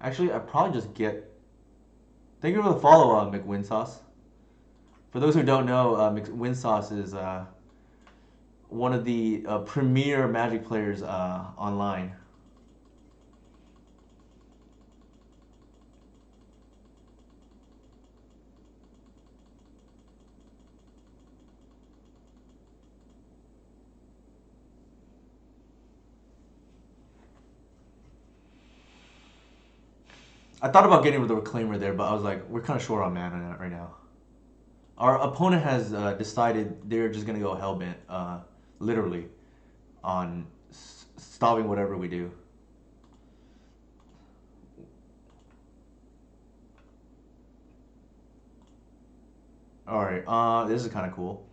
Actually, I probably just get. Thank you for the follow, McWinsauce. For those who don't know, McWinsauce is one of the premier Magic players online. I thought about getting rid of the Reclaimer there, but I was like, we're kind of short on mana right now. Our opponent has decided they're just gonna go hellbent, literally, on stopping whatever we do. All right, this is kind of cool.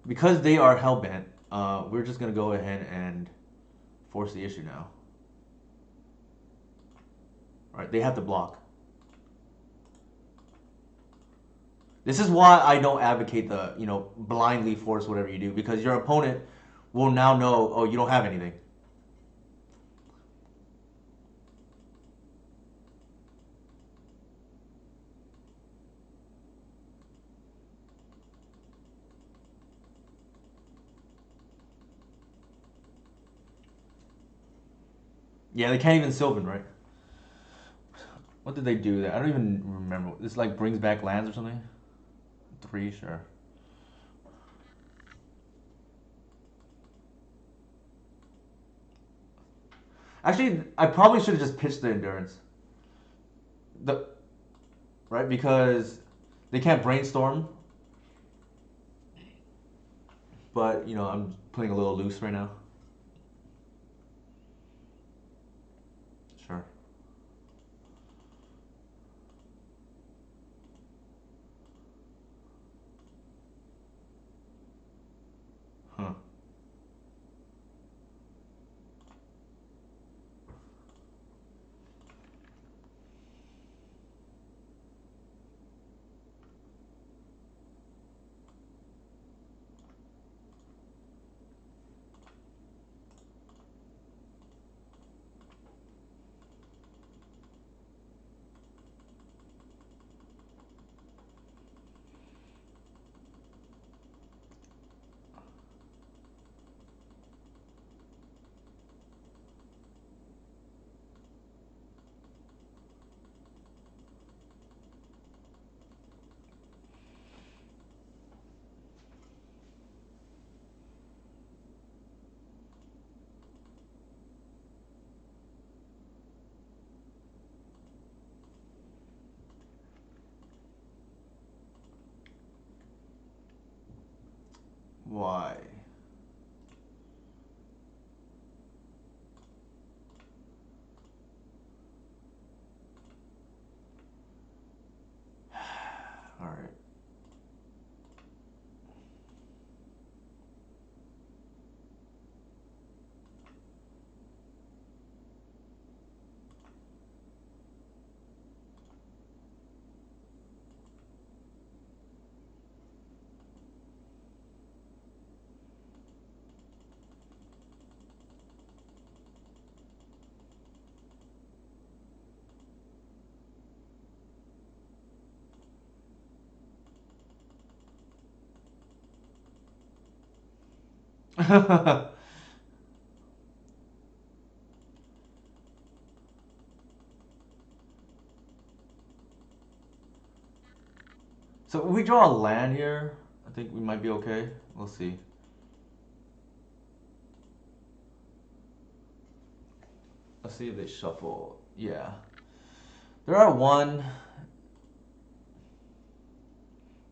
Because they are hellbent, we're just gonna go ahead and force the issue now. All right, they have to block. This is why I don't advocate the blindly force whatever you do, because your opponent will now know, oh, you don't have anything. Yeah, they can't even Sylvan, right? What did they do there? I don't even remember. This like brings back lands or something? 3, sure. Actually, I probably should have just pitched the endurance. The right because they can't brainstorm, but I'm playing a little loose right now. Sure. Huh. Why? All right. So if we draw a land here, I think we might be okay. We'll see. Let's see if they shuffle. Yeah. They're at one.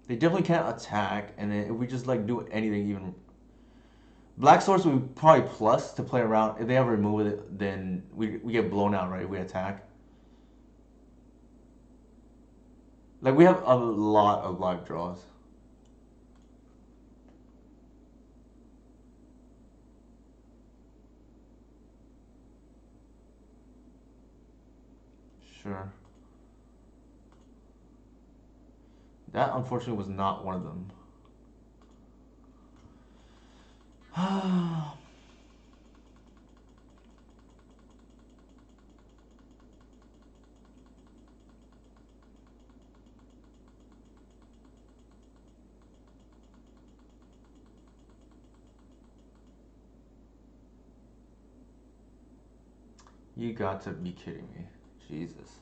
They definitely can't attack, and then if we just like do anything even Black Source we probably plus to play around. If they ever remove it, then we get blown out, right? If we attack. Like we have a lot of live draws. Sure. That unfortunately was not one of them. You got to be kidding me. Jesus.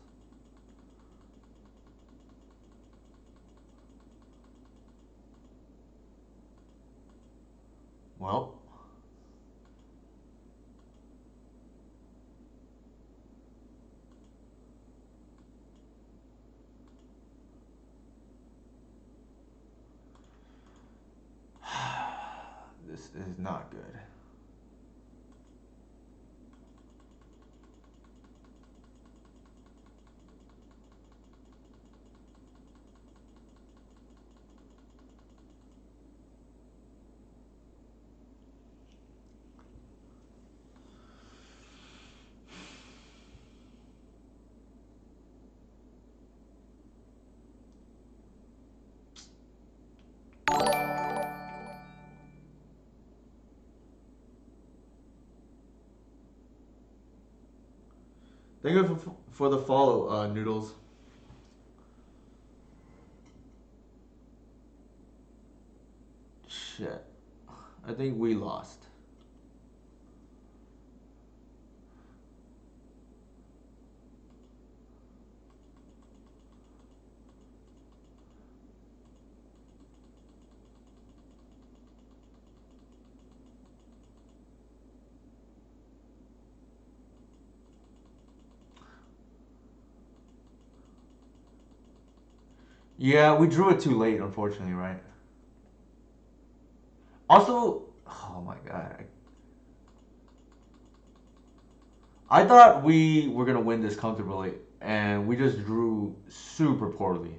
Well, this is not good. Thank you for the follow, Noodles. Shit. I think we lost. Yeah, we drew it too late, unfortunately, right? Also, oh my god. I thought we were gonna win this comfortably, and we just drew super poorly.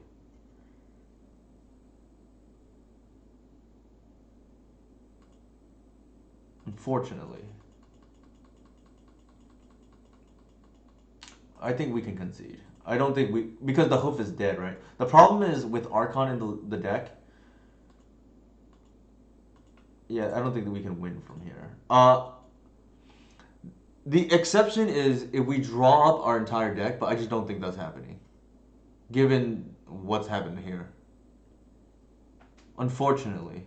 Unfortunately, I think we can concede. I don't think we because the hoof is dead, right? The problem is with Archon in the deck. Yeah, I don't think that we can win from here. The exception is if we draw up our entire deck, but I just don't think that's happening, given what's happened here. Unfortunately.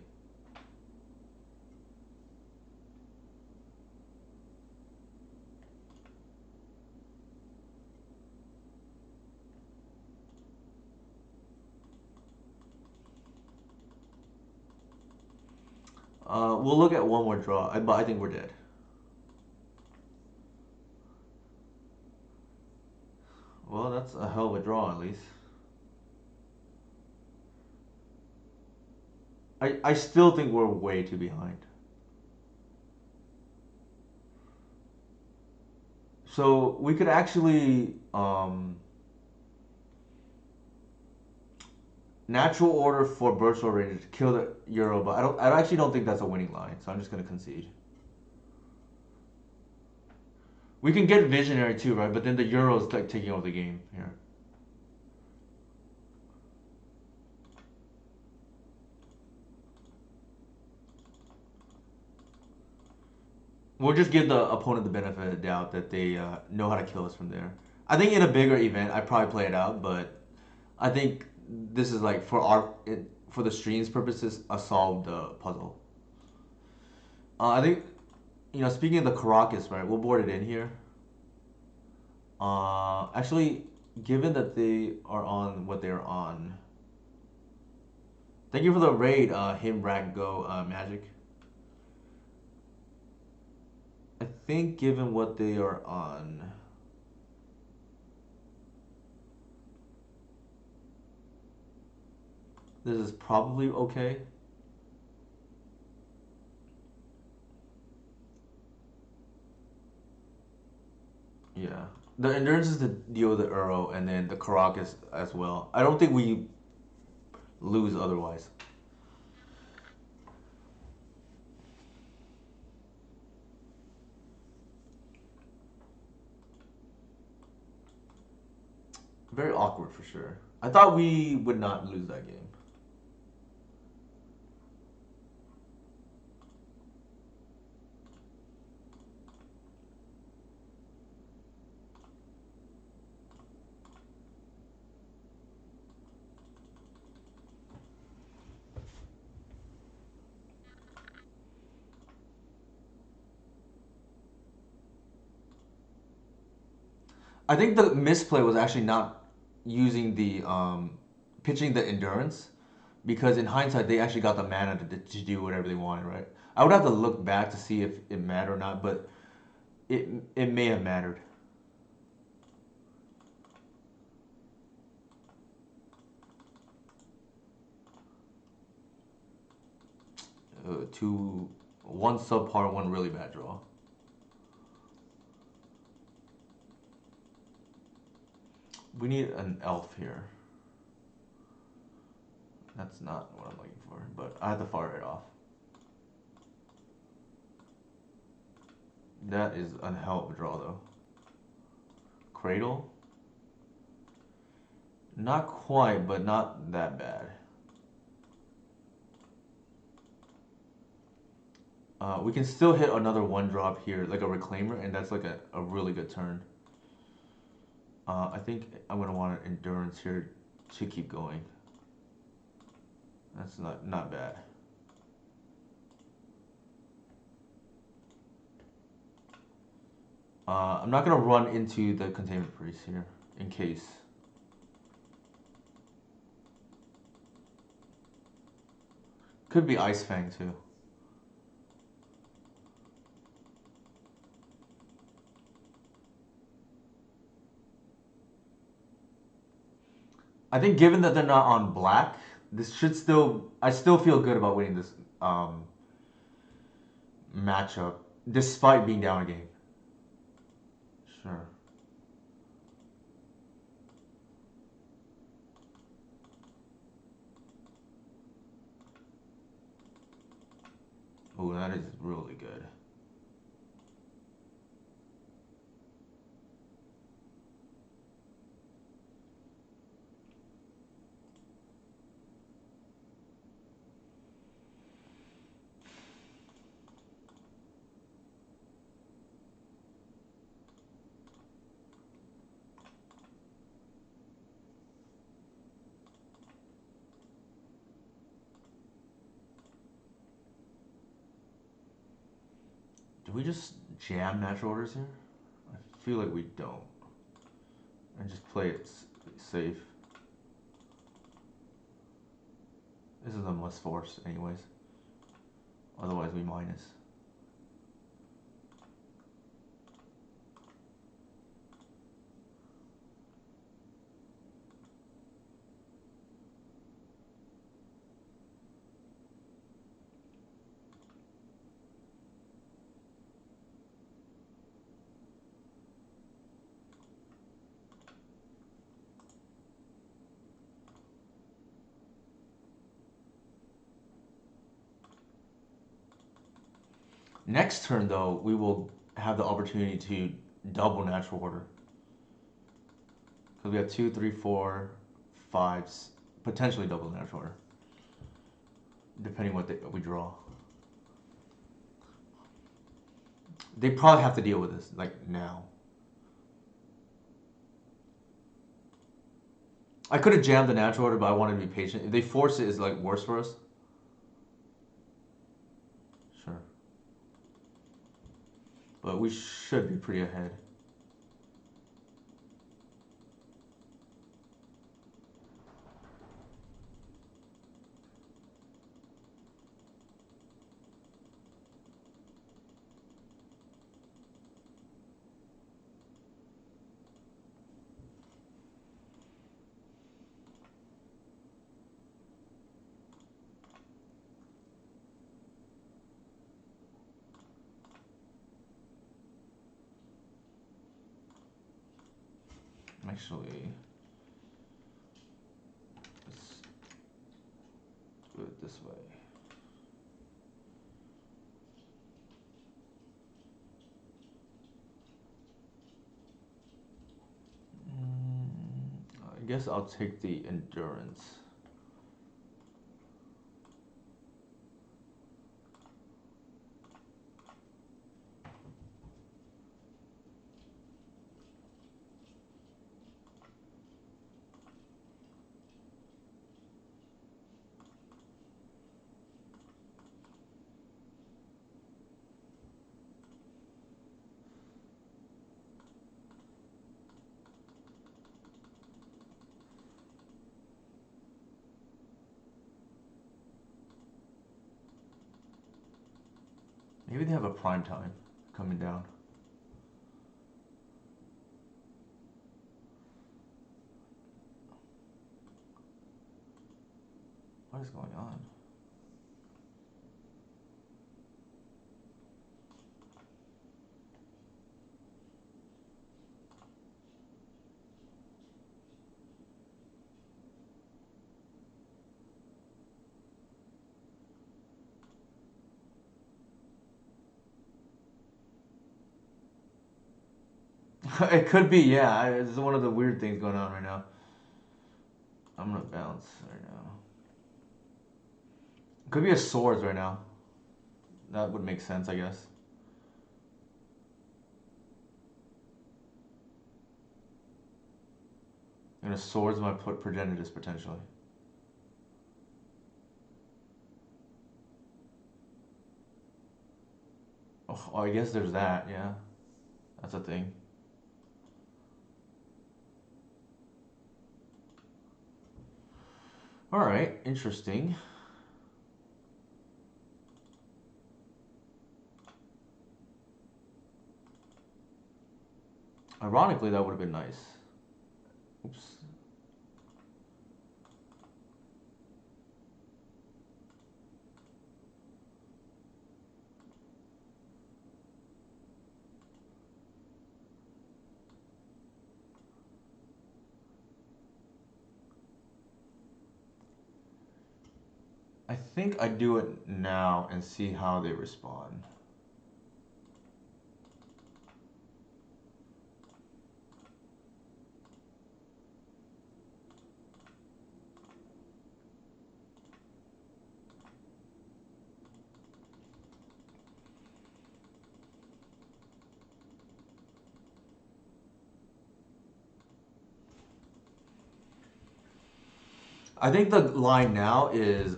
We'll look at one more draw, but I think we're dead. Well, that's a hell of a draw, at least. I still think we're way too behind. So we could actually natural order for burst or range to kill the Euro, but I actually don't think that's a winning line, so I'm just gonna concede. We can get visionary too, right? But then the Euro's like taking over the game here. We'll just give the opponent the benefit of the doubt that they know how to kill us from there. I think in a bigger event, I'd probably play it out, but I think this is like for the streams purposes a solved puzzle. I think, speaking of the Caracas, right? We'll board it in here. Actually, given that they are on what they're on, thank you for the raid, him, Rag, Go, Magic. I think given what they are on, this is probably okay. Yeah. The endurance is to deal with the Euro and then the Caracas as well. I don't think we lose otherwise. Very awkward for sure. I thought we would not lose that game. I think the misplay was actually not using the pitching the endurance because in hindsight they actually got the mana to do whatever they wanted, right? I would have to look back to see if it mattered or not, but it may have mattered. Two, one subpar, one really bad draw. We need an elf here. That's not what I'm looking for, but I have to fire it off. That is a hell of a draw though. Cradle? Not quite, but not that bad. We can still hit another one drop here, like a Reclaimer, and that's like a really good turn. I think I'm going to want an Endurance here to keep going. That's not bad. I'm not going to run into the Containment Priest here, in case. Could be Ice Fang too. I think given that they're not on black, this should still. I still feel good about winning this matchup, despite being down a game. Sure. Oh, that is really good. Do we just jam natural orders here? I feel like we don't. And just play it safe. This is a must force, anyways. Otherwise, we minus. Next turn, though, we will have the opportunity to double natural order. Because we have 2, 3, 4, 5, potentially double natural order. Depending what we draw. They probably have to deal with this, like, now. I could have jammed the natural order, but I wanted to be patient. If they force it, it's like worse for us. Sure. but we should be pretty ahead. Actually, let's do it this way. I guess I'll take the endurance. Maybe they have a prime time coming down. What is going on? It could be, yeah. It's one of the weird things going on right now. I'm gonna bounce right now. Could be a swords right now. That would make sense, I guess. And a swords might put progenitus potentially. Oh, I guess there's that, yeah. That's a thing. Alright, interesting. Ironically, that would have been nice. Oops. I think I do it now and see how they respond. I think the line now is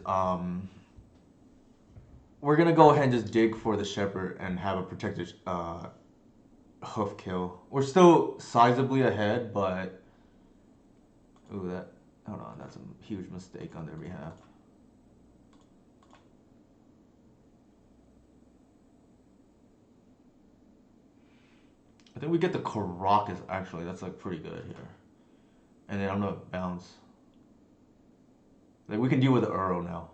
we're gonna go ahead and just dig for the shepherd and have a protected hoof kill. We're still sizably ahead, but ooh, that hold on, that's a huge mistake on their behalf. I think we get the Caracas actually. That's like pretty good here, and then I'm gonna bounce. Like we can deal with the Uro now.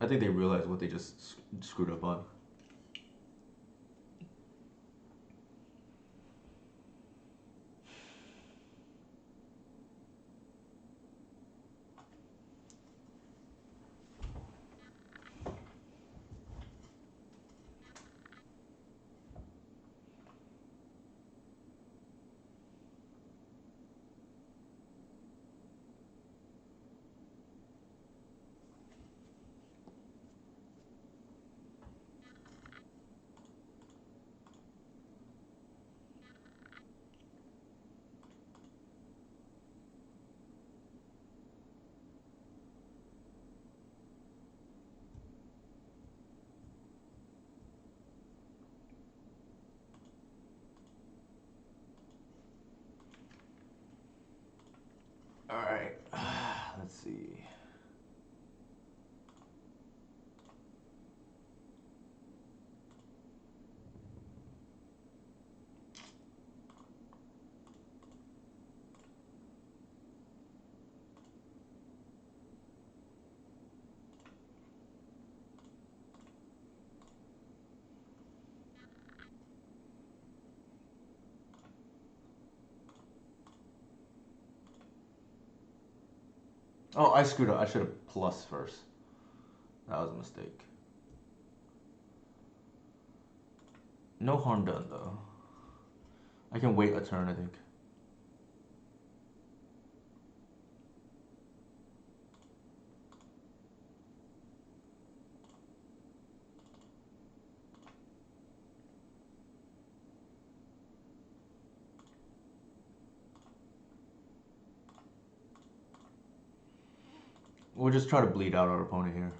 I think they realize what they just screwed up on. Oh, I screwed up. I should have plus first. That was a mistake. No harm done though. I can wait a turn, I think. We'll just try to bleed out our opponent here.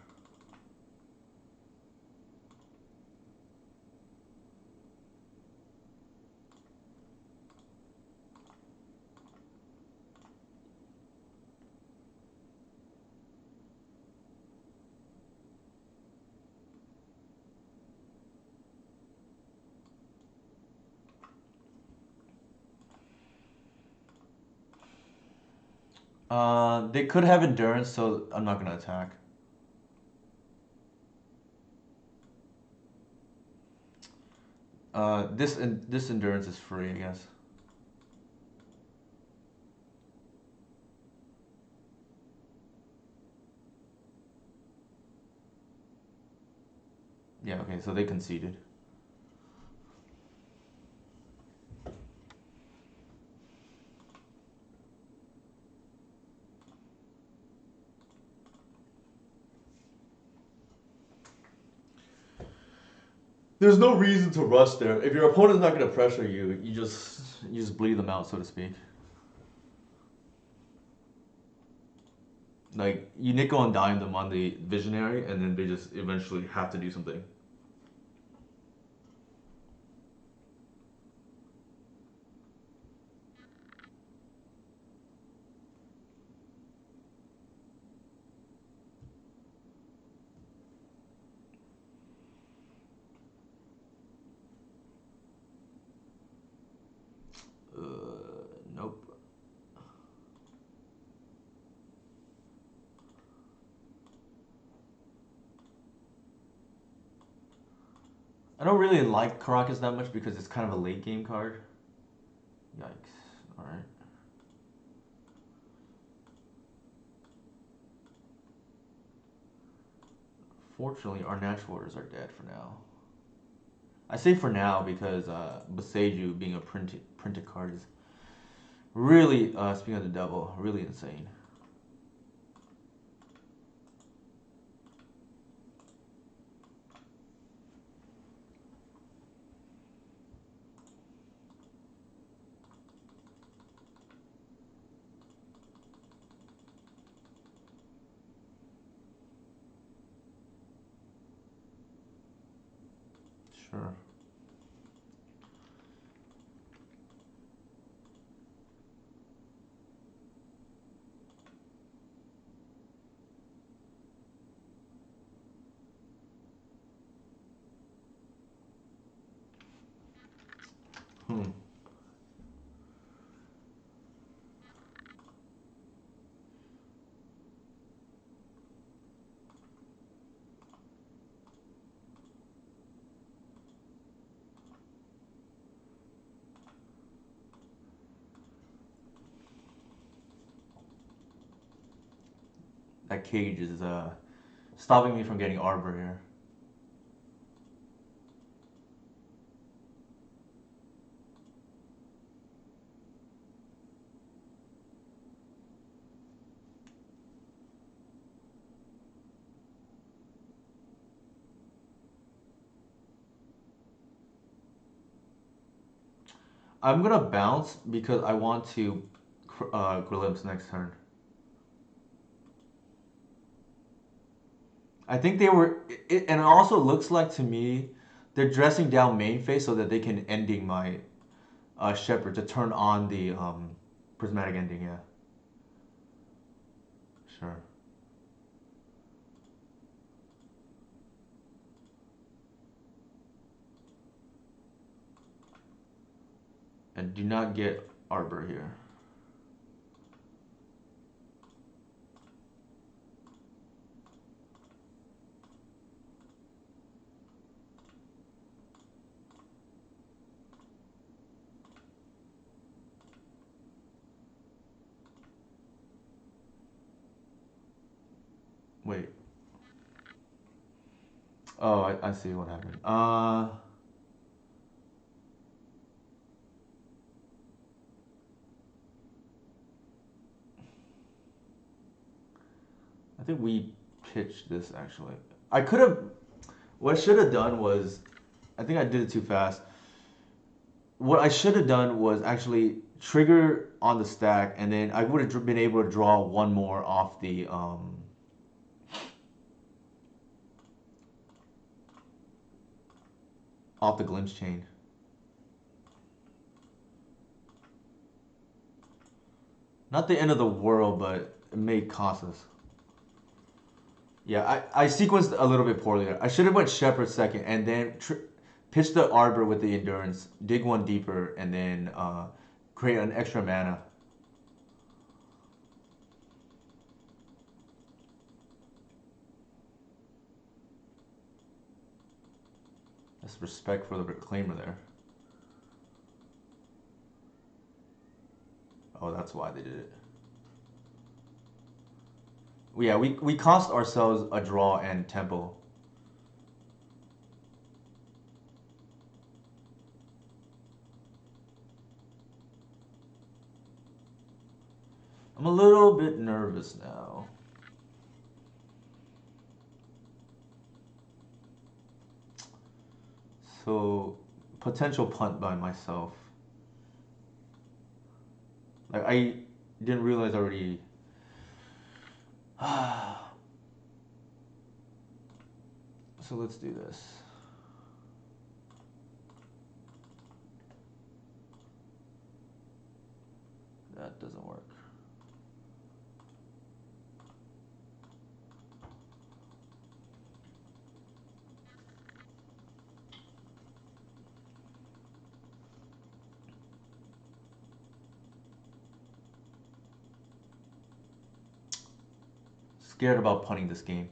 They could have endurance, so I'm not gonna attack. This endurance is free, I guess. Yeah, okay, so they conceded. There's no reason to rush there. If your opponent's not gonna pressure you, you just bleed them out, so to speak. Like you nickel and dime them on the visionary, and then they just eventually have to do something. Nope. I don't really like Caracas that much because it's kind of a late game card. Yikes. Alright. Fortunately, our natural orders are dead for now. I say for now because Boseiju being a printed card is really, speaking of the devil, really insane. Sure. Hmm. That cage is stopping me from getting Arbor here. I'm gonna bounce because I want to Glimpse next turn. I think they were, and it also looks like to me they're dressing down main phase so that they can ending my Shepherd to turn on the prismatic ending. Yeah, sure. And do not get Arbor here. Wait. Oh, I see what happened. I think we pitched this actually. I could have. What I should have done was, I think I did it too fast. What I should have done was actually trigger on the stack, and then I would have been able to draw one more off the glimpse chain. Not the end of the world, but it may cost us. Yeah, I sequenced a little bit poorly there. I should have went Shepherd second, and then pitch the Arbor with the Endurance, dig one deeper, and then create an extra mana. That's respect for the Reclaimer there. Oh, that's why they did it. Yeah, we cost ourselves a draw and tempo. I'm a little bit nervous now. So, potential punt by myself. Like, I didn't realize already. So let's do this. That doesn't work. Scared about punting this game.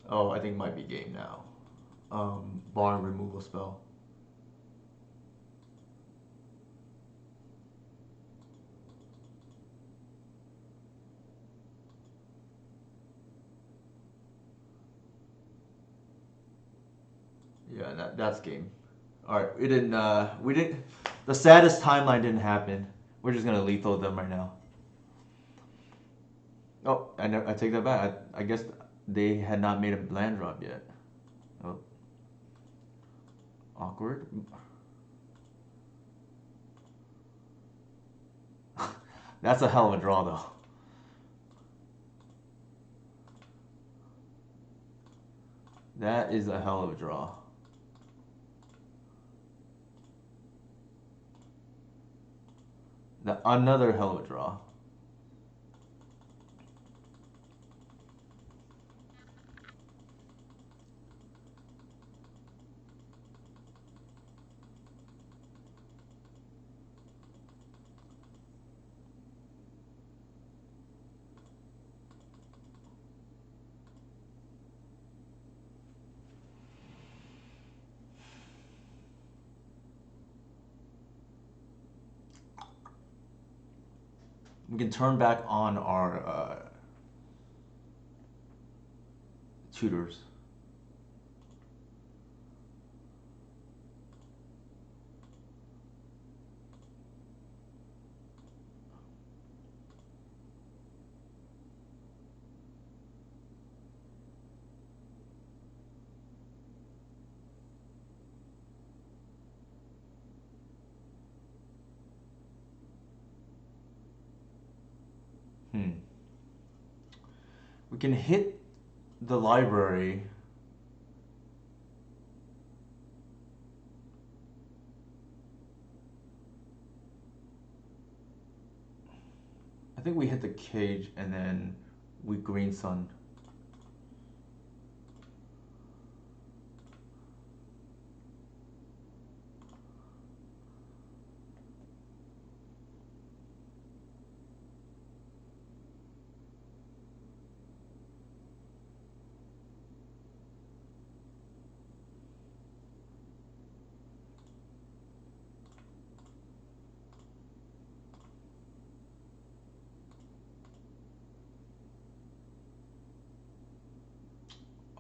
Oh, I think it might be game now. Barn removal spell. Yeah, that's game. All right, we didn't. We didn't. The saddest timeline didn't happen. We're just gonna lethal them right now. Oh, I take that back. I guess they had not made a land drop yet. Oh, awkward. That's a hell of a draw, though. That is a hell of a draw. Another hell of a draw. We can turn back on our tutors. We can hit the library. I think we hit the cage and then we green sun.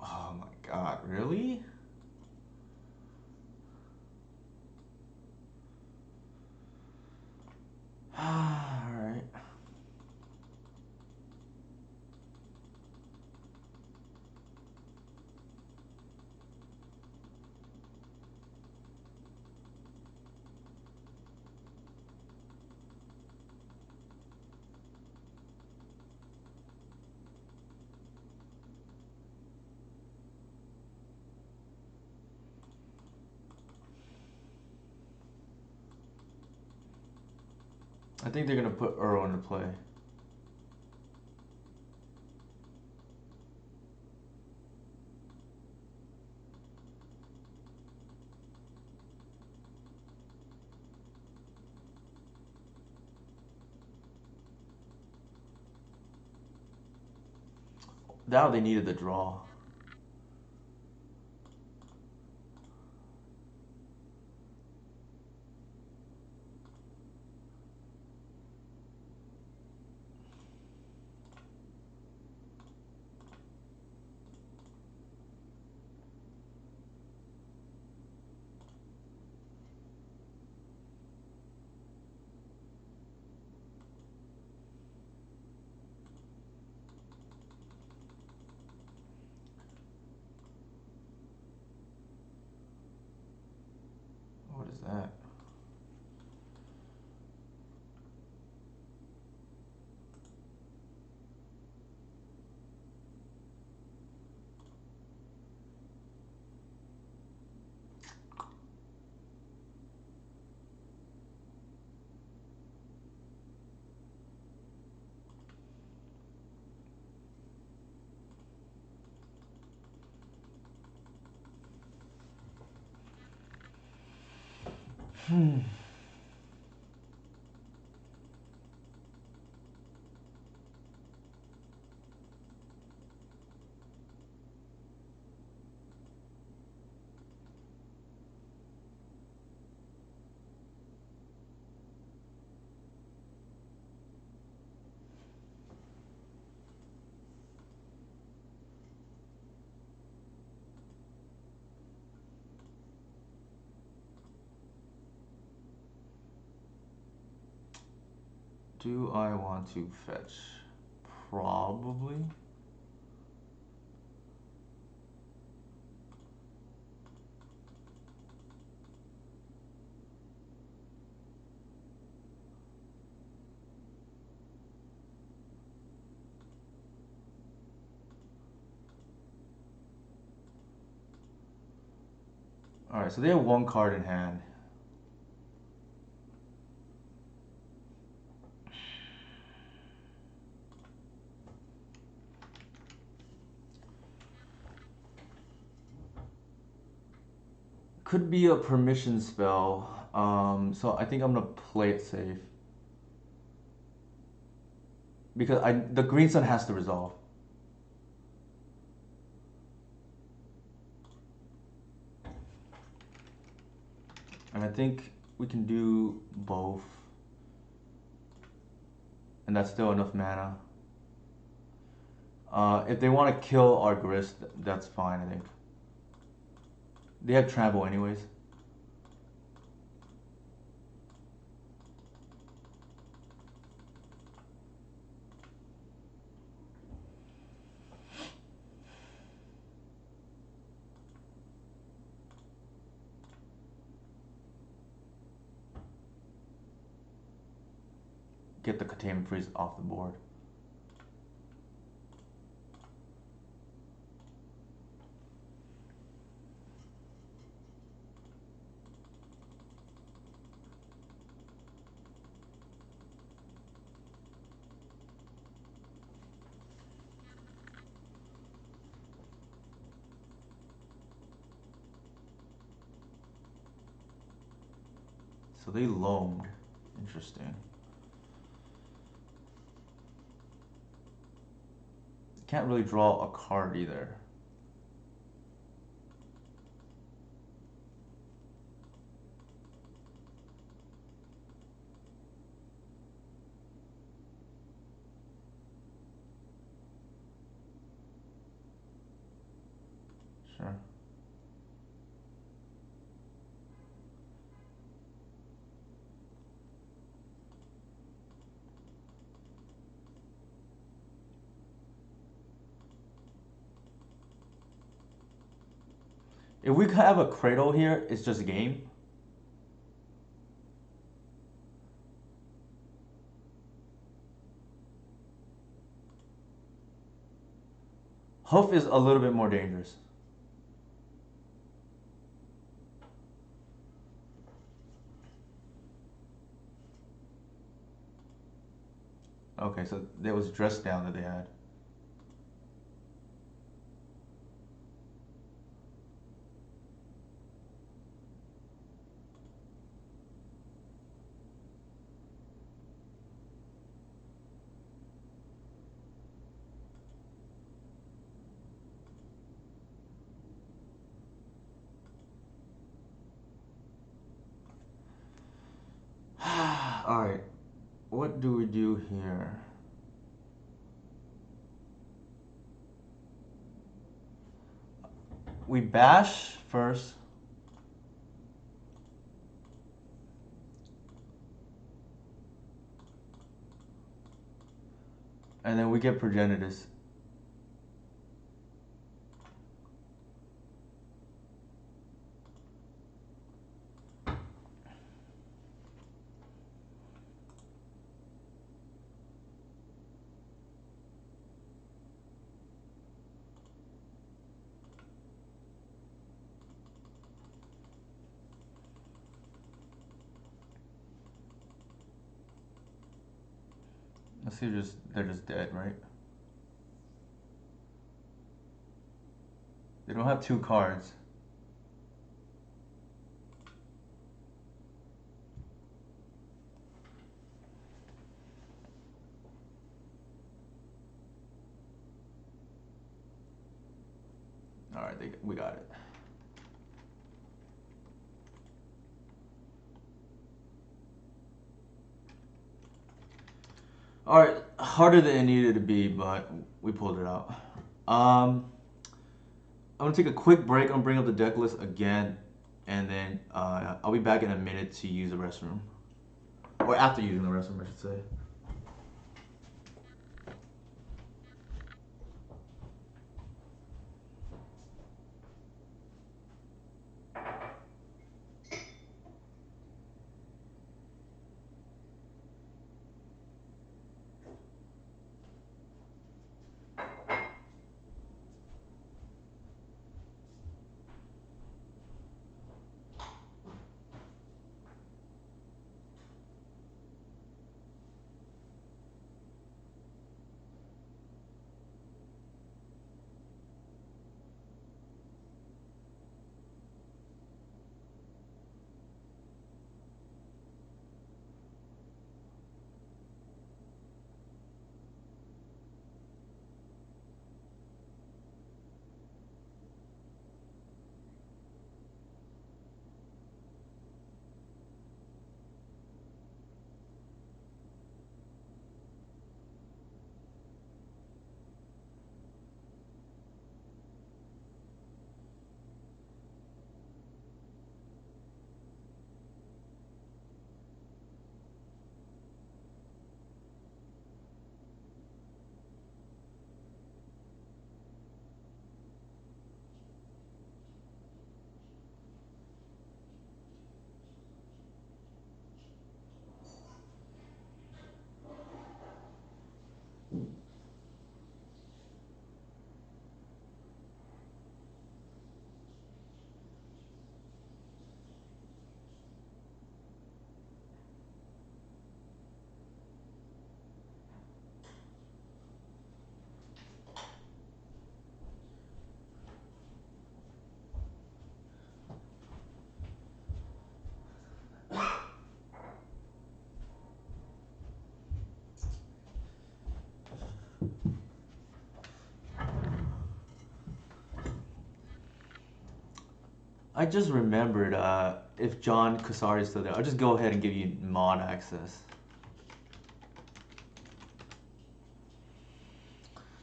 Oh my god, really? Alright. I think they're gonna put Earl into play. Now they needed the draw. What is that? Do I want to fetch? Probably. Alright, so they have one card in hand. Could be a permission spell. So I think I'm gonna play it safe. Because the green sun has to resolve. And I think we can do both. And that's still enough mana. If they want to kill our Grist, that's fine, I think. They have trample anyways. Get the Containment Freeze off the board. So they loamed. Interesting. Can't really draw a card either. Sure. If we have a cradle here, it's just a game. Hoof is a little bit more dangerous. Okay, so there was dress down that they had. Alright, what do we do here? We bash first. And then we get Progenitus. Let's see, they're just dead, right? They don't have two cards. Alright, we got it. Alright, harder than it needed to be, but we pulled it out. I'm gonna take a quick break. I'm gonna bring up the deck list again, and then I'll be back in a minute to use the restroom. Or after using the restroom, I should say. I just remembered if John Casari is still there, I'll just go ahead and give you mod access.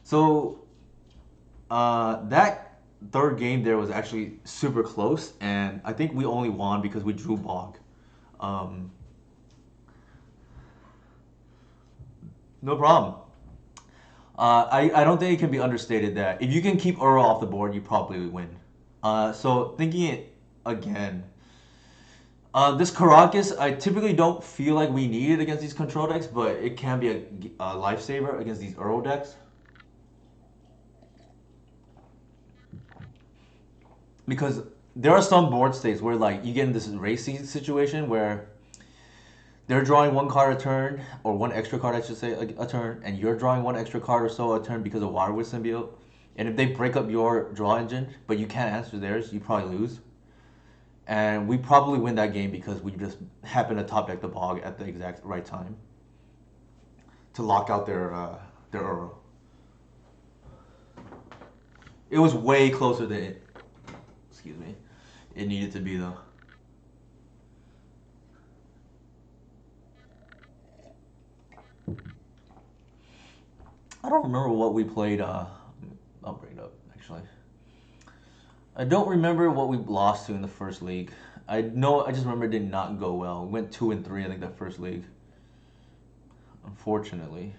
So that third game there was actually super close, and I think we only won because we drew Bog. Um, no problem. I don't think it can be understated that if you can keep Uro off the board, you probably win. So thinking it again, this Caracas, I typically don't feel like we need it against these control decks, but it can be a lifesaver against these Uro decks. Because there are some board states where like you get in this racing situation where they're drawing one card a turn, or one extra card I should say a turn, and you're drawing one extra card or so a turn because of Waterwood Symbiote. And if they break up your draw engine, but you can't answer theirs, you probably lose. And we probably win that game because we just happen to top deck the Bog at the exact right time to lock out their Uro. It was way closer than it, excuse me, it needed to be though. I don't remember what we played. I'll bring it up actually. I don't remember what we lost to in the first league. I know. I just remember it did not go well. We went 2-3. I think that first league. Unfortunately,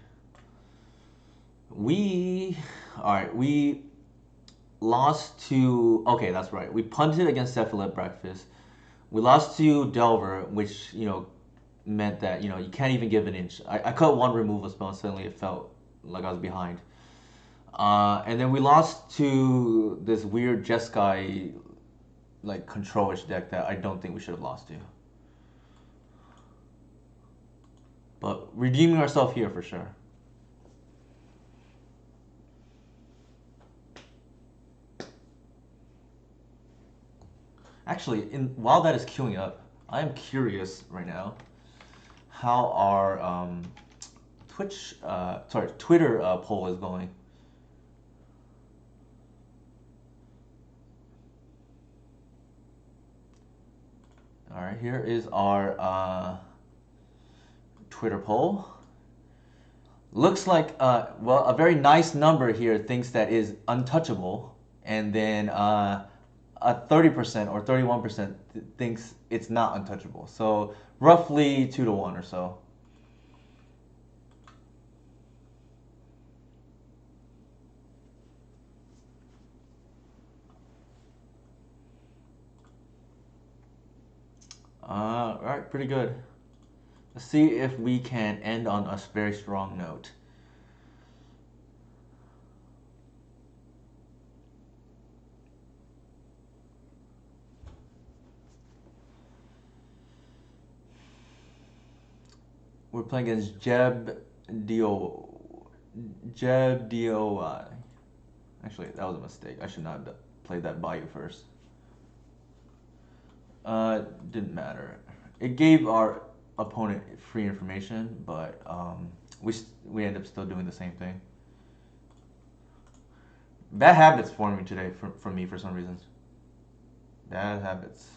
we all right. We lost to. Okay, that's right. We punted against Cephalid Breakfast. We lost to Delver, which meant that you can't even give an inch. I cut one removal spell and suddenly it felt like I was behind. And then we lost to this weird Jeskai like control-ish deck that I don't think we should have lost to. But redeeming ourselves here for sure. Actually, while that is queuing up, I am curious right now how our Twitter poll is going. All right, here is our Twitter poll. Looks like, well, a very nice number here thinks that is untouchable, and then a 30% or 31% thinks it's not untouchable. So roughly 2-1 or so. All right, pretty good. Let's see if we can end on a very strong note. We're playing against Jeb Doi. Actually, that was a mistake. I should not have played that Bayou first. Didn't matter. It gave our opponent free information, but we end up still doing the same thing. Bad habits forming today for me for some reasons. Bad habits.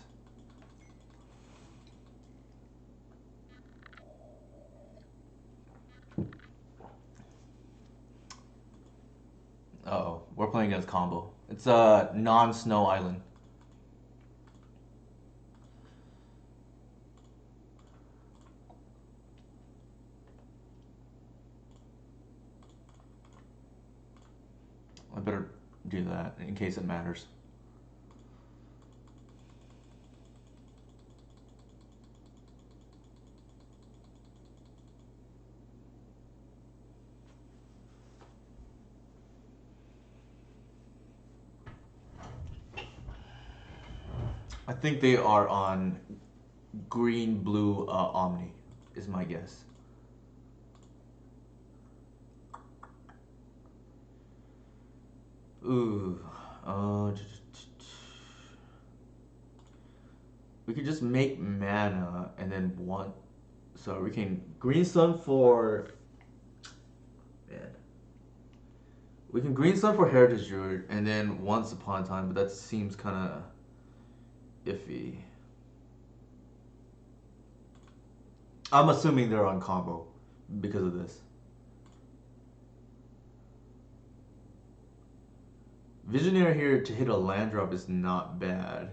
Uh-oh, we're playing against combo. It's a non-snow island. I better do that in case it matters. I think they are on green, blue, Omni, is my guess. Ooh. We could just make mana and then one. So we can green sun for. Man. We can green sun for Heritage Druid and then Once Upon a Time, but that seems kind of iffy. I'm assuming they're on combo because of this. Visionary here to hit a land drop is not bad.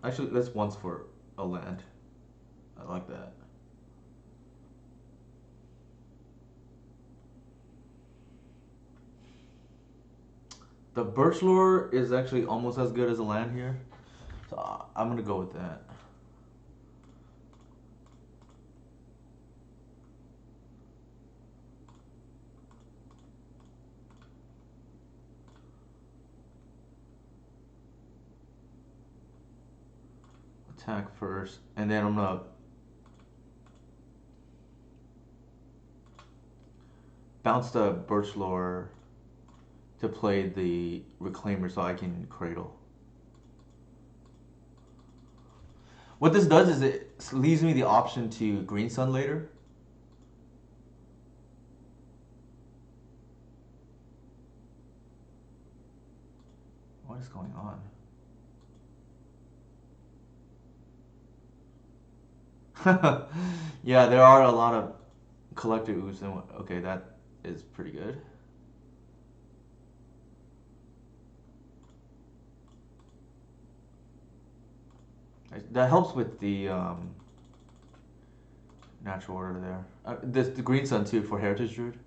Actually, that's once for a land. I like that. The Birch Lore is actually almost as good as a land here. So I'm going to go with that. Attack first, and then I'm going to bounce the Birch Lore to play the Reclaimer so I can Cradle. What this does is it leaves me the option to Green Sun later. What is going on? Yeah, there are a lot of collector ooze and okay, that is pretty good. That helps with the natural order there. The Green Sun too for Heritage Druid.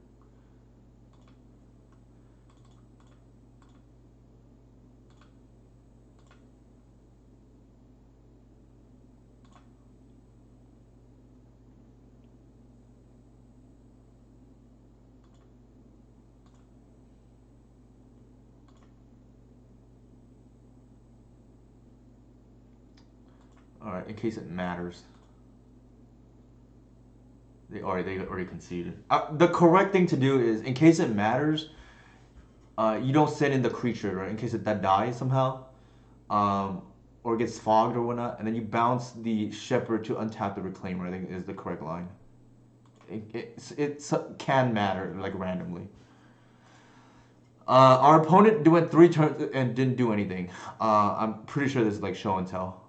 Alright, in case it matters. They already conceded. The correct thing to do is, in case it matters, you don't send in the creature, right? In case that dies somehow, or gets fogged or whatnot, and then you bounce the Shepherd to untap the Reclaimer. I think is the correct line. It can matter like randomly. Our opponent went 3 turns and didn't do anything. I'm pretty sure this is like show and tell.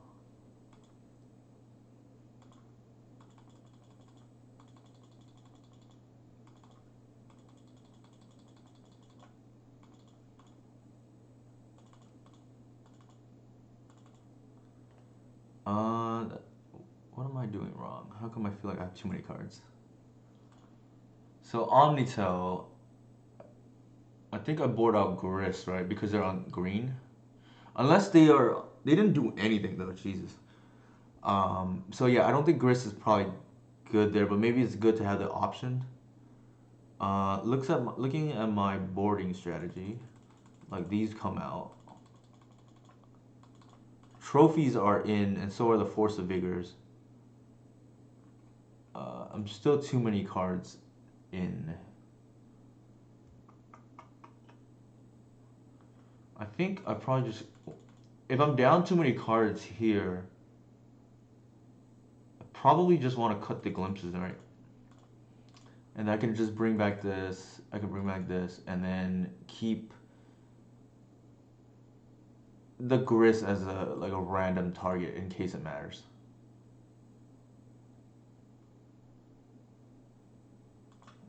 What am I doing wrong? How come I feel like I have too many cards? So Omnitel, I think I board out Grist, right? Because they're on green. Unless they didn't do anything though, Jesus. So yeah, I don't think Grist is probably good there, but maybe it's good to have the option. Looking at my boarding strategy, like these come out. Trophies are in, and so are the Force of Vigors. I'm still too many cards in. I think I probably just, if I'm down too many cards here, I probably just want to cut the glimpses, right? And I can just bring back this, I can bring back this, and then keep the Grist as a random target in case it matters.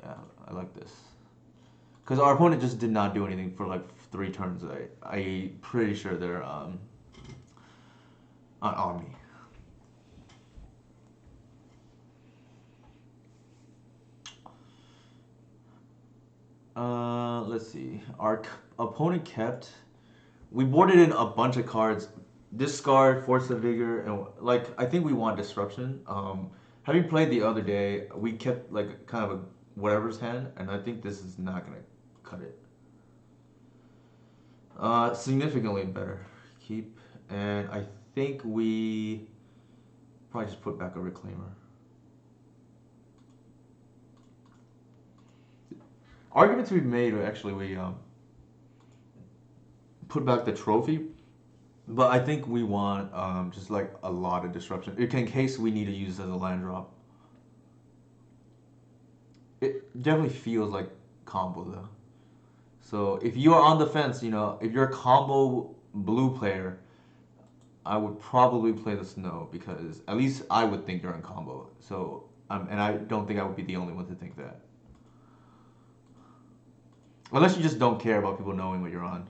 Yeah, I like this. Because our opponent just did not do anything for like 3 turns. I'm pretty sure they're on Omni. Let's see. Our opponent kept. We boarded in a bunch of cards. Discard, Force of Vigor, and like I think we want Disruption. Having played the other day, we kept like kind of a whatever's hand, and I think this is not gonna cut it. Significantly better. Keep, and I think we probably just put back a Reclaimer. Argument to be made, actually, we put back the trophy, but I think we want just like a lot of disruption in case we need to use it as a land drop. It definitely feels like combo though. So if you are on the fence, if you're combo blue player, I would probably play the snow because at least I would think you're in combo. So, and I don't think I would be the only one to think that. Unless you just don't care about people knowing what you're on.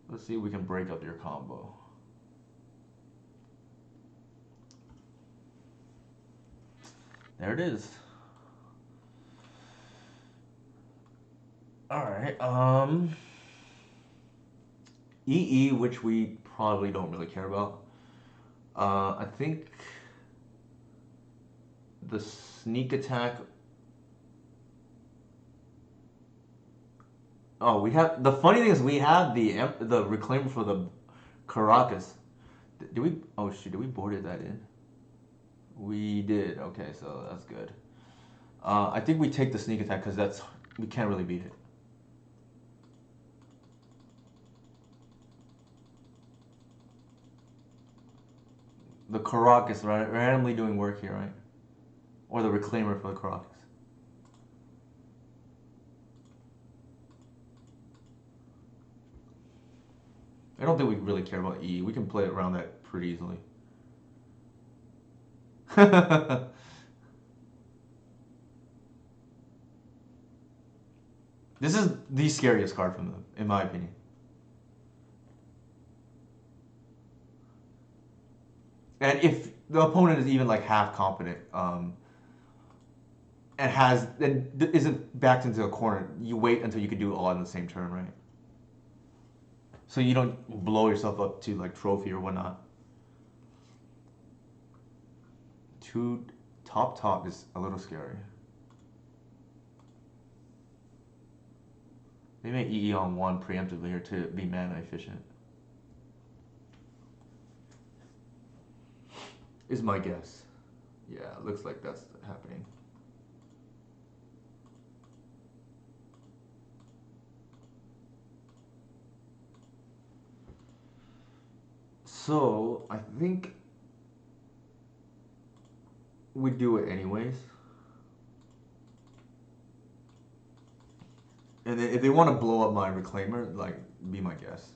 Let's see if we can break up your combo. There it is. All right. EE, which we probably don't really care about. I think the sneak attack. Oh, we have the funny thing is we have the reclaimer for the Caracas. Did we? Oh shoot! Did we boarded that in? We did. Okay, so that's good. I think we take the sneak attack because that's we can't really beat it. The Caracas randomly doing work here, right? Or the reclaimer for the Caracas. I don't think we really care about E. We can play around that pretty easily. This is the scariest card from them, in my opinion. And if the opponent is even like half competent, and isn't backed into a corner, you wait until you can do it all in the same turn, right? So you don't blow yourself up to like trophy or whatnot. Two top is a little scary. They may EE on one preemptively here to be mana efficient. Is my guess. Yeah, it looks like that's happening. So I think we do it anyways. And then if they want to blow up my reclaimer, like, be my guess.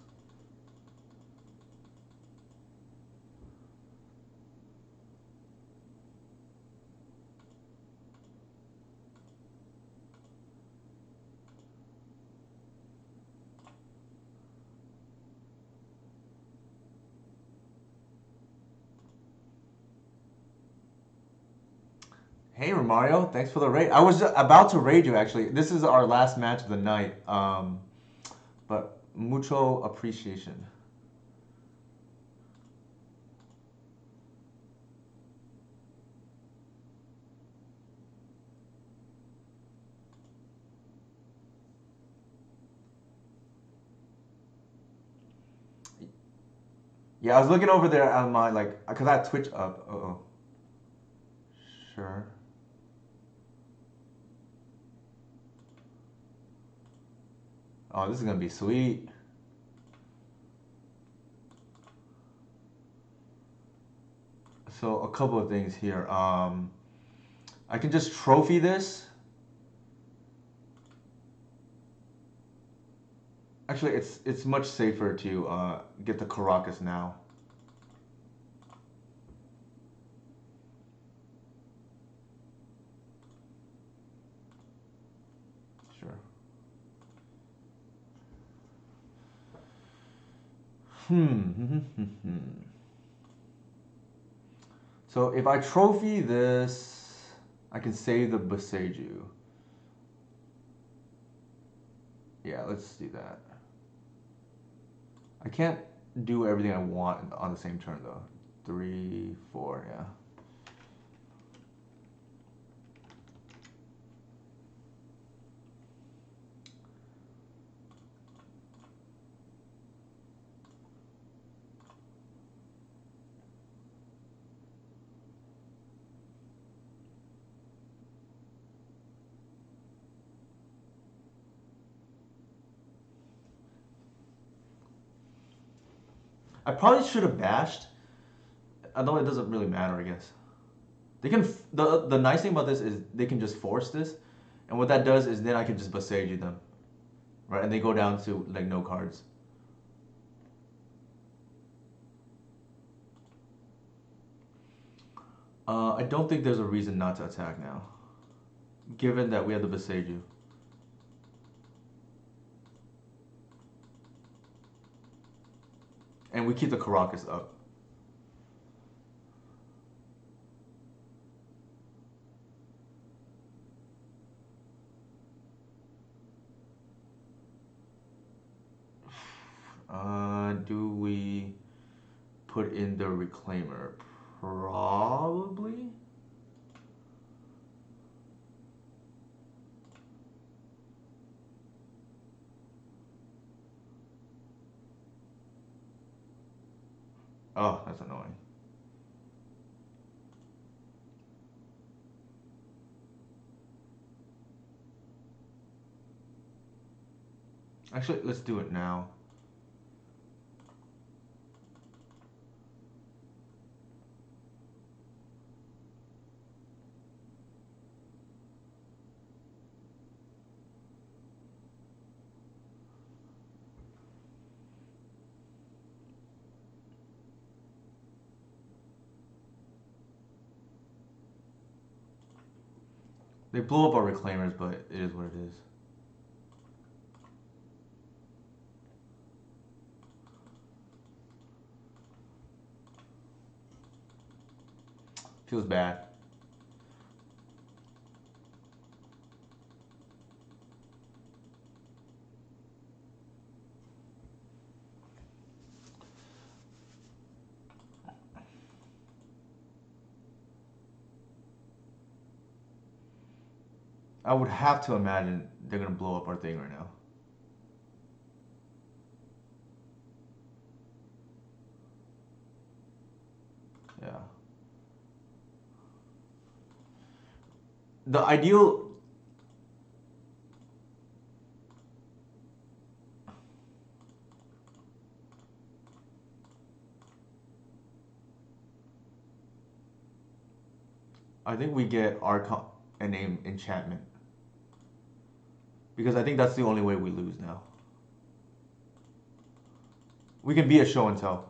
Hey Romario, thanks for the raid. I was about to raid you actually. This is our last match of the night. But mucho appreciation. Yeah, I was looking over there on my like, cause I had Twitch up. Uh oh. Sure. Oh, this is gonna be sweet. So a couple of things here. I can just trophy this. Actually, it's much safer to get the Caracas now. Sure. So if I trophy this, I can save the Boseiju. Yeah, let's do that. I can't do everything I want on the same turn though. 3, 4, yeah. I probably should have bashed. Although it doesn't really matter, I guess. They can the nice thing about this is they can just force this, and what that does is then I can just Boseiju them, right? And they go down to like no cards. I don't think there's a reason not to attack now, given that we have the Boseiju. And we keep the Caracas up. Do we put in the Reclaimer? Probably. Oh, that's annoying. Actually, let's do it now. They blew up our Reclaimers, but it is what it is. Feels bad. I would have to imagine they're gonna blow up our thing right now. Yeah. The ideal. I think we get Archon and name enchantment. Because I think that's the only way we lose now. We can be a show and tell.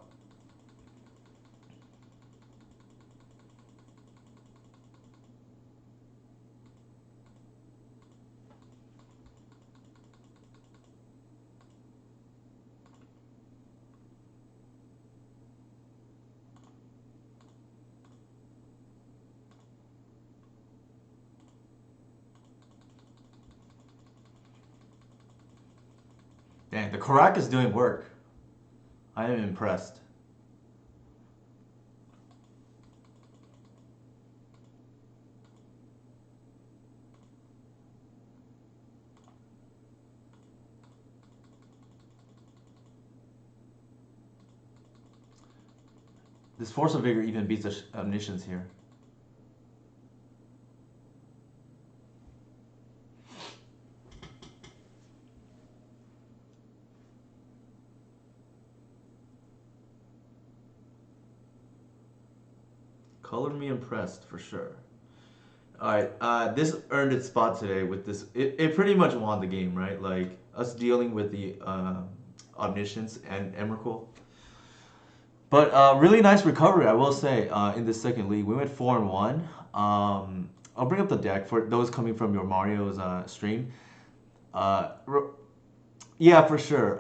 Dang, the Karak is doing work. I am impressed. This Force of Vigor even beats the Omniscience here. Color me impressed for sure. All right, this earned its spot today with this. It pretty much won the game, right? Like us dealing with the Omniscience and Emrakul. But really nice recovery, I will say, in this second league. We went 4-1. I'll bring up the deck for those coming from your Mario's stream. Uh, yeah, for sure.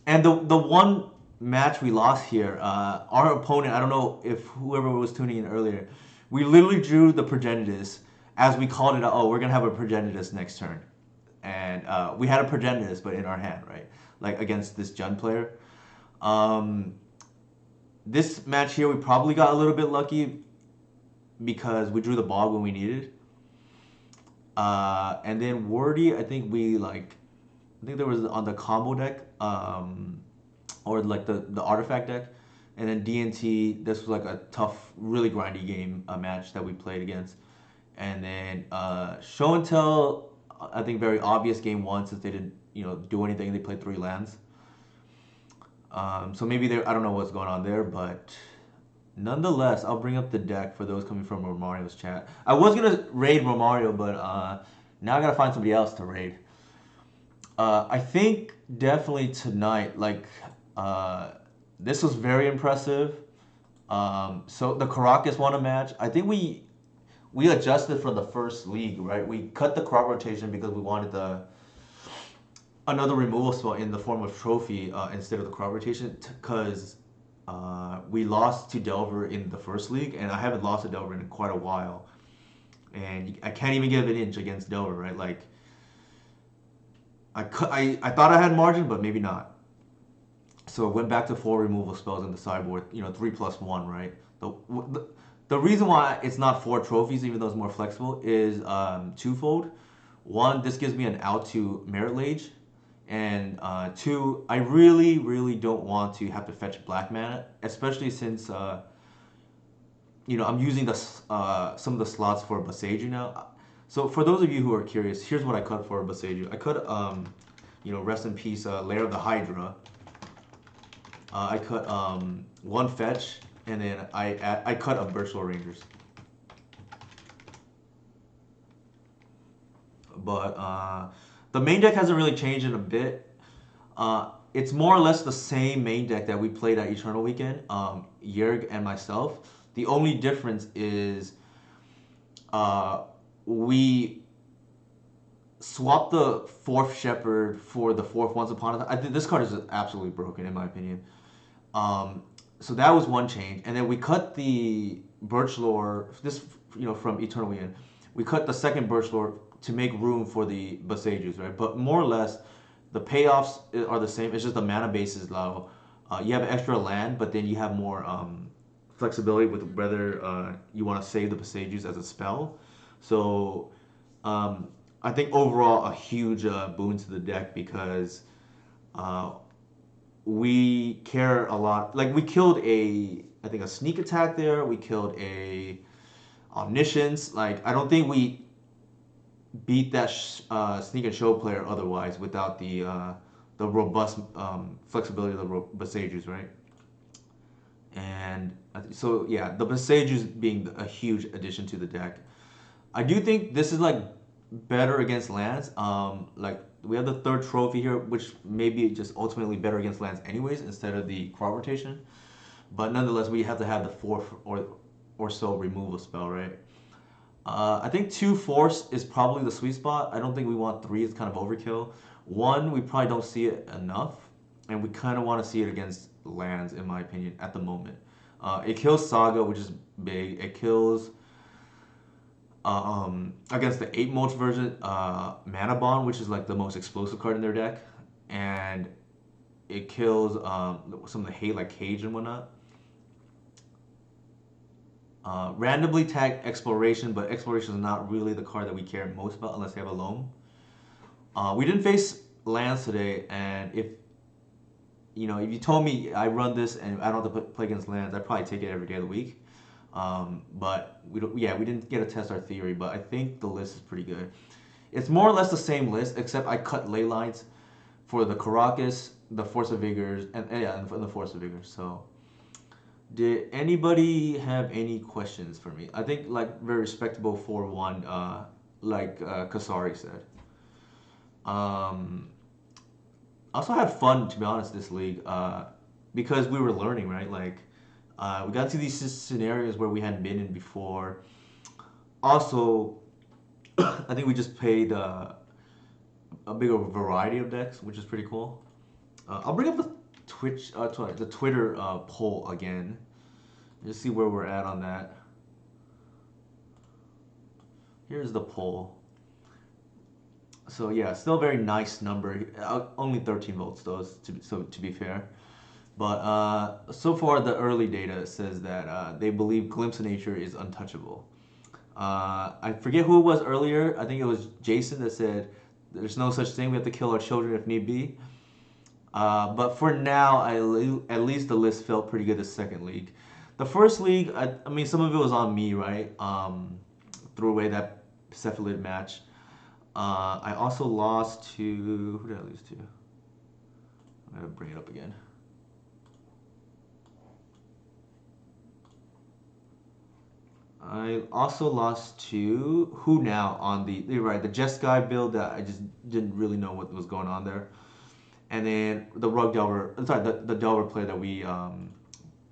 And the one match we lost here, our opponent, I don't know if whoever was tuning in earlier, we literally drew the Progenitus as we called it. Oh, we're gonna have a Progenitus next turn, and we had a Progenitus, but in our hand, right? Like against this Jund player. This match here, we probably got a little bit lucky because we drew the bog when we needed. And then Wordy, I think there was on the combo deck, or like the artifact deck, and then DNT. This was like a tough, really grindy game, a match that we played against, and then Show and Tell. I think very obvious game one since they didn't do anything. They played 3 lands. So maybe I don't know what's going on there, but Nonetheless, I'll bring up the deck for those coming from Romario's chat. I was gonna raid Romario, but now I gotta find somebody else to raid. I think definitely tonight, like, this was very impressive. So the Caracas won a match. I think we adjusted for the first league, right? We cut the crop rotation because we wanted another removal spell in the form of trophy instead of the crop rotation because we lost to Delver in the first league, and I haven't lost to Delver in quite a while. And I can't even give an inch against Delver, right? Like, I thought I had margin, but maybe not. So I went back to 4 removal spells in the sideboard, 3+1, right? The reason why it's not 4 trophies, even though it's more flexible, is twofold. One, this gives me an out to Merit Lage. And two, I really, really don't want to have to fetch black mana, especially since I'm using some of the slots for Boseiju now. So for those of you who are curious, here's what I cut for Boseiju. I cut rest in peace, Lair of the Hydra. I cut 1 fetch, and then I cut a Birchlow Rangers. But the main deck hasn't really changed in a bit. It's more or less the same main deck that we played at Eternal Weekend, Yerg and myself. The only difference is we swapped the 4th Shepherd for the 4th Once Upon a Time. I think this card is absolutely broken in my opinion. So that was one change, and then we cut the Birchlore. This from Eternal Weekend. We cut the second Birchlore to make room for the Boseijus, right? But more or less, the payoffs are the same. It's just the mana base is low. You have extra land, but then you have more flexibility with whether you want to save the Boseijus as a spell. So I think overall a huge boon to the deck because we care a lot. Like we killed I think a sneak attack there. We killed a omniscience. Like I don't think we beat that sneak and show player otherwise without the robust flexibility of the Boseijus, right? And so yeah, the Boseijus being a huge addition to the deck. I do think this is like better against lands. Like we have the 3rd trophy here, which may be just ultimately better against lands anyways instead of the crop rotation. But nonetheless, we have to have the 4th or so removal spell, right? I think 2 force is probably the sweet spot. I don't think we want 3. It's kind of overkill. 1, we probably don't see it enough, and we kind of want to see it against lands, in my opinion, at the moment. It kills Saga, which is big. It kills against the 8 mulch version, Mana Bond, which is like the most explosive card in their deck, and it kills some of the hate like Cage and whatnot. Randomly tag Exploration, but Exploration is not really the card that we care most about unless they have a loam. We didn't face lands today, and if you told me I run this and I don't have to play against lands, I'd probably take it every day of the week. But we didn't get to test our theory, but I think the list is pretty good. It's more or less the same list, except I cut ley lines for the Caracas, the Force of Vigors, and the Force of Vigors. So, did anybody have any questions for me? I think like very respectable 4-1, like Kasari said. I also had fun, to be honest, this league because we were learning, right? Like we got to these scenarios where we hadn't been in before. Also, I think we just played a bigger variety of decks, which is pretty cool. I'll bring up the Twitter poll again. Just see where we're at on that. Here's the poll. So yeah, still a very nice number. Only 13 votes though, to be fair. But so far the early data says that they believe Glimpse of Nature is untouchable. I forget who it was earlier. I think it was Jason that said there's no such thing. We have to kill our children if need be. But for now, at least the list felt pretty good this second league. The first league, I mean, some of it was on me, right? Threw away that Cephalid match. I also lost to... Who did I lose to? I'm going to bring it up again. I also lost to who now on the you're right, the Jeskai build that I just didn't really know what was going on there. And then the Rug Delver, sorry, the Delver play that we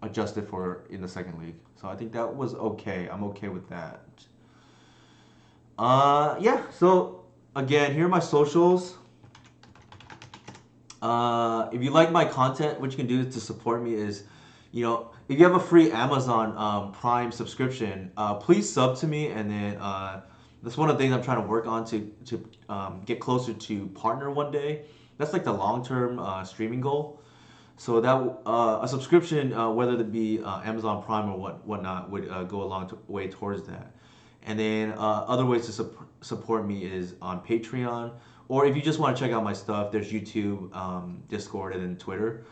adjusted for in the second league. So I think that was okay. I'm okay with that. Yeah. So again, here are my socials. If you like my content, what you can do to support me is, if you have a free Amazon Prime subscription, please sub to me, and then that's one of the things I'm trying to work on to get closer to partner one day. That's like the long term streaming goal. So that a subscription, whether it be Amazon Prime or whatnot, would go a long way towards that. And then other ways to support me is on Patreon, or if you just want to check out my stuff, there's YouTube, Discord, and then Twitter.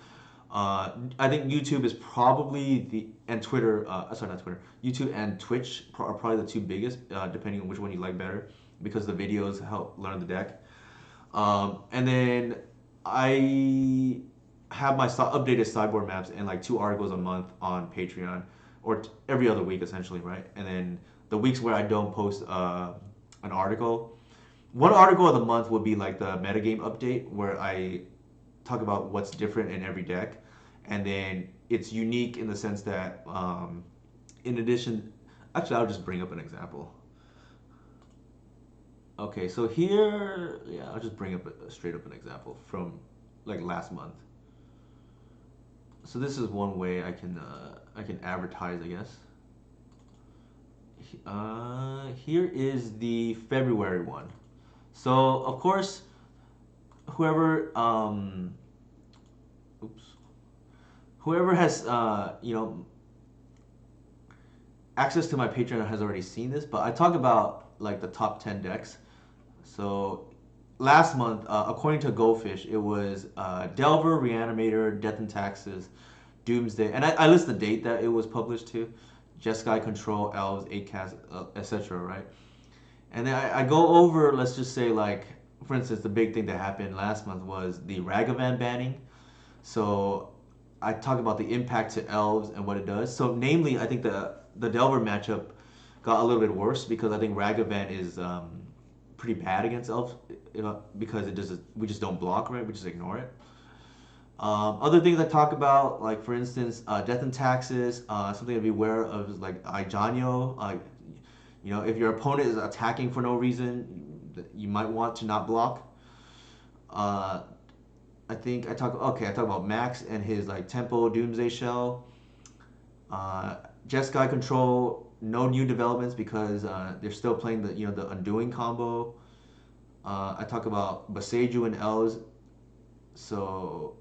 I think YouTube is probably and Twitter. Sorry, not Twitter. YouTube and Twitch are probably the two biggest, depending on which one you like better, because the videos help learn the deck. And then I have my updated sideboard maps and like 2 articles a month on Patreon, or every other week essentially, right? And then the weeks where I don't post an article, one article of the month would be like the metagame update, where I talk about what's different in every deck, and then it's unique in the sense that, in addition, actually, I'll just bring up an example. Okay, so here, yeah, I'll just bring up straight up an example from like last month. So this is one way I can advertise, I guess. Here is the February one. So of course, whoever oops, whoever has access to my Patreon has already seen this, but I talk about like the top 10 decks. So last month, according to Goldfish, it was Delver, Reanimator, Death and Taxes, Doomsday, and I list the date that it was published to. Jeskai Control, Elves, 8-cast, etc. Right? And then I go over, let's just say, like, for instance, the big thing that happened last month was the Ragavan banning. So I talk about the impact to Elves and what it does. So namely, I think the Delver matchup got a little bit worse because I think Ragavan is pretty bad against Elves, because we just don't block, right? We just ignore it. Other things I talk about, like for instance, Death and Taxes, something to be aware of is like Ijanyo. If your opponent is attacking for no reason, you might want to not block. I talk about Max and his like Tempo Doomsday Shell. Jeskai Control, no new developments because they're still playing the Undoing combo. I talk about Boseiju and Elves, so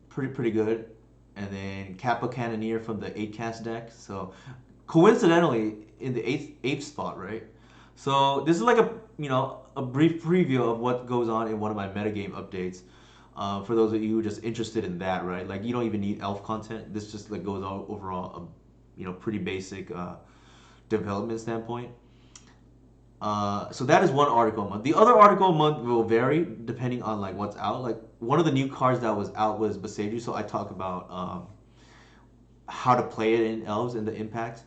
pretty good. And then Kappa Cannoneer from the 8-cast deck. So coincidentally, in the eighth spot, right? So this is like a brief preview of what goes on in one of my metagame updates. For those of you who are just interested in that, right? Like you don't even need elf content. This just like goes on overall, pretty basic development standpoint. So that is one article a month. The other article a month will vary depending on like what's out. Like one of the new cards that was out was Boseiju, so I talk about how to play it in Elves and the impact.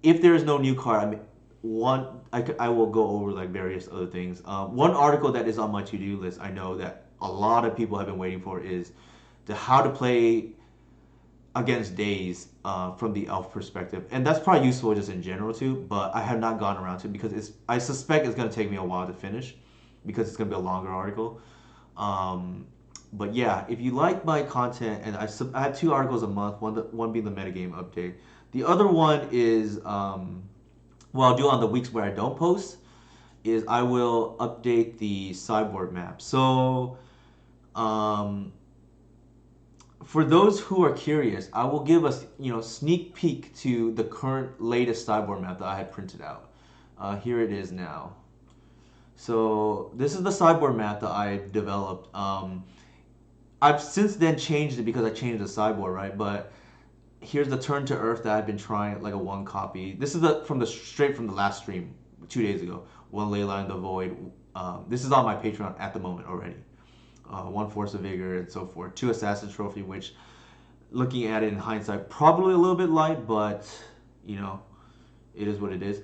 If there is no new card, I will go over like various other things. One article that is on my to-do list, I know that a lot of people have been waiting for, is the how to play against Days from the elf perspective, and that's probably useful just in general too. But I have not gone around to it because I suspect it's going to take me a while to finish because it's going to be a longer article. But yeah, if you like my content, and I have 2 articles a month, one being the metagame update. The other one is what I'll do on the weeks where I don't post is I will update the sideboard map. So for those who are curious, I will give a sneak peek to the current latest sideboard map that I had printed out. Here it is now. So this is the sideboard map that I developed. I've since then changed it because I changed the sideboard, right? But here's the Turn to Earth that I've been trying, like a 1 copy. This is straight from the last stream 2 days ago. 1 Leyline the Void. This is on my Patreon at the moment already. 1 Force of Vigor and so forth. 2 Assassin's Trophy, which looking at it in hindsight, probably a little bit light, but you know, it is what it is.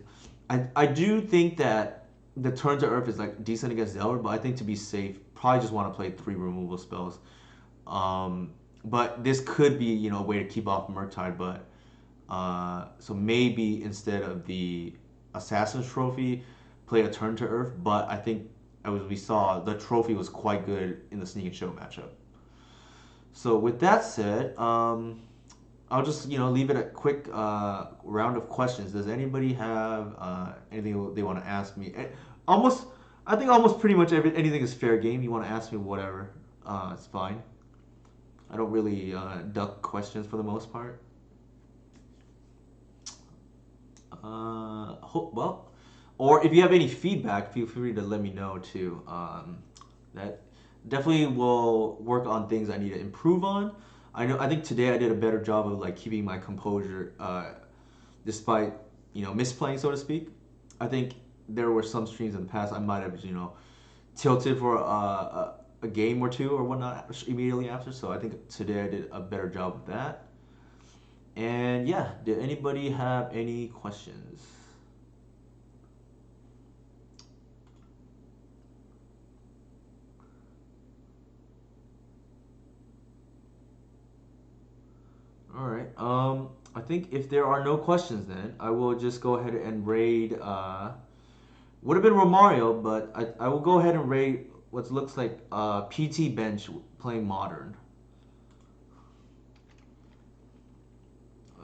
I do think that the Turn to Earth is like decent against Delver, but I think to be safe, probably just want to play 3 removal spells. Um, but this could be, a way to keep off Murktide, but so maybe instead of the Assassin's Trophy, play a Turn to Earth. But I think as we saw, the trophy was quite good in the Sneak and Show matchup. So with that said, I'll just leave it a quick round of questions. Does anybody have anything they want to ask me? Almost, I think almost pretty much anything is fair game. You want to ask me whatever, it's fine. I don't really duck questions for the most part. Well, or if you have any feedback, feel free to let me know too. That definitely will work on things I need to improve on. I think today I did a better job of like keeping my composure, despite misplaying, so to speak. I think there were some streams in the past I might have tilted for a game or two or whatnot immediately after. So I think today I did a better job of that. And yeah, did anybody have any questions? All right. I think if there are no questions, then I will just go ahead and raid. Would have been Romario, but I will go ahead and raid what looks like PT bench playing modern.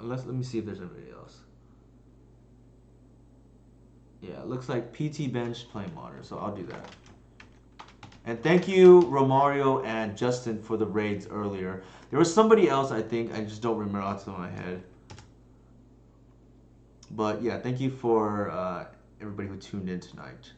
Let me see if there's anybody else. Yeah, it looks like PT bench playing modern, so I'll do that. And thank you, Romario and Justin, for the raids earlier. There was somebody else, I think. I just don't remember off the top of my head. But yeah, thank you for everybody who tuned in tonight.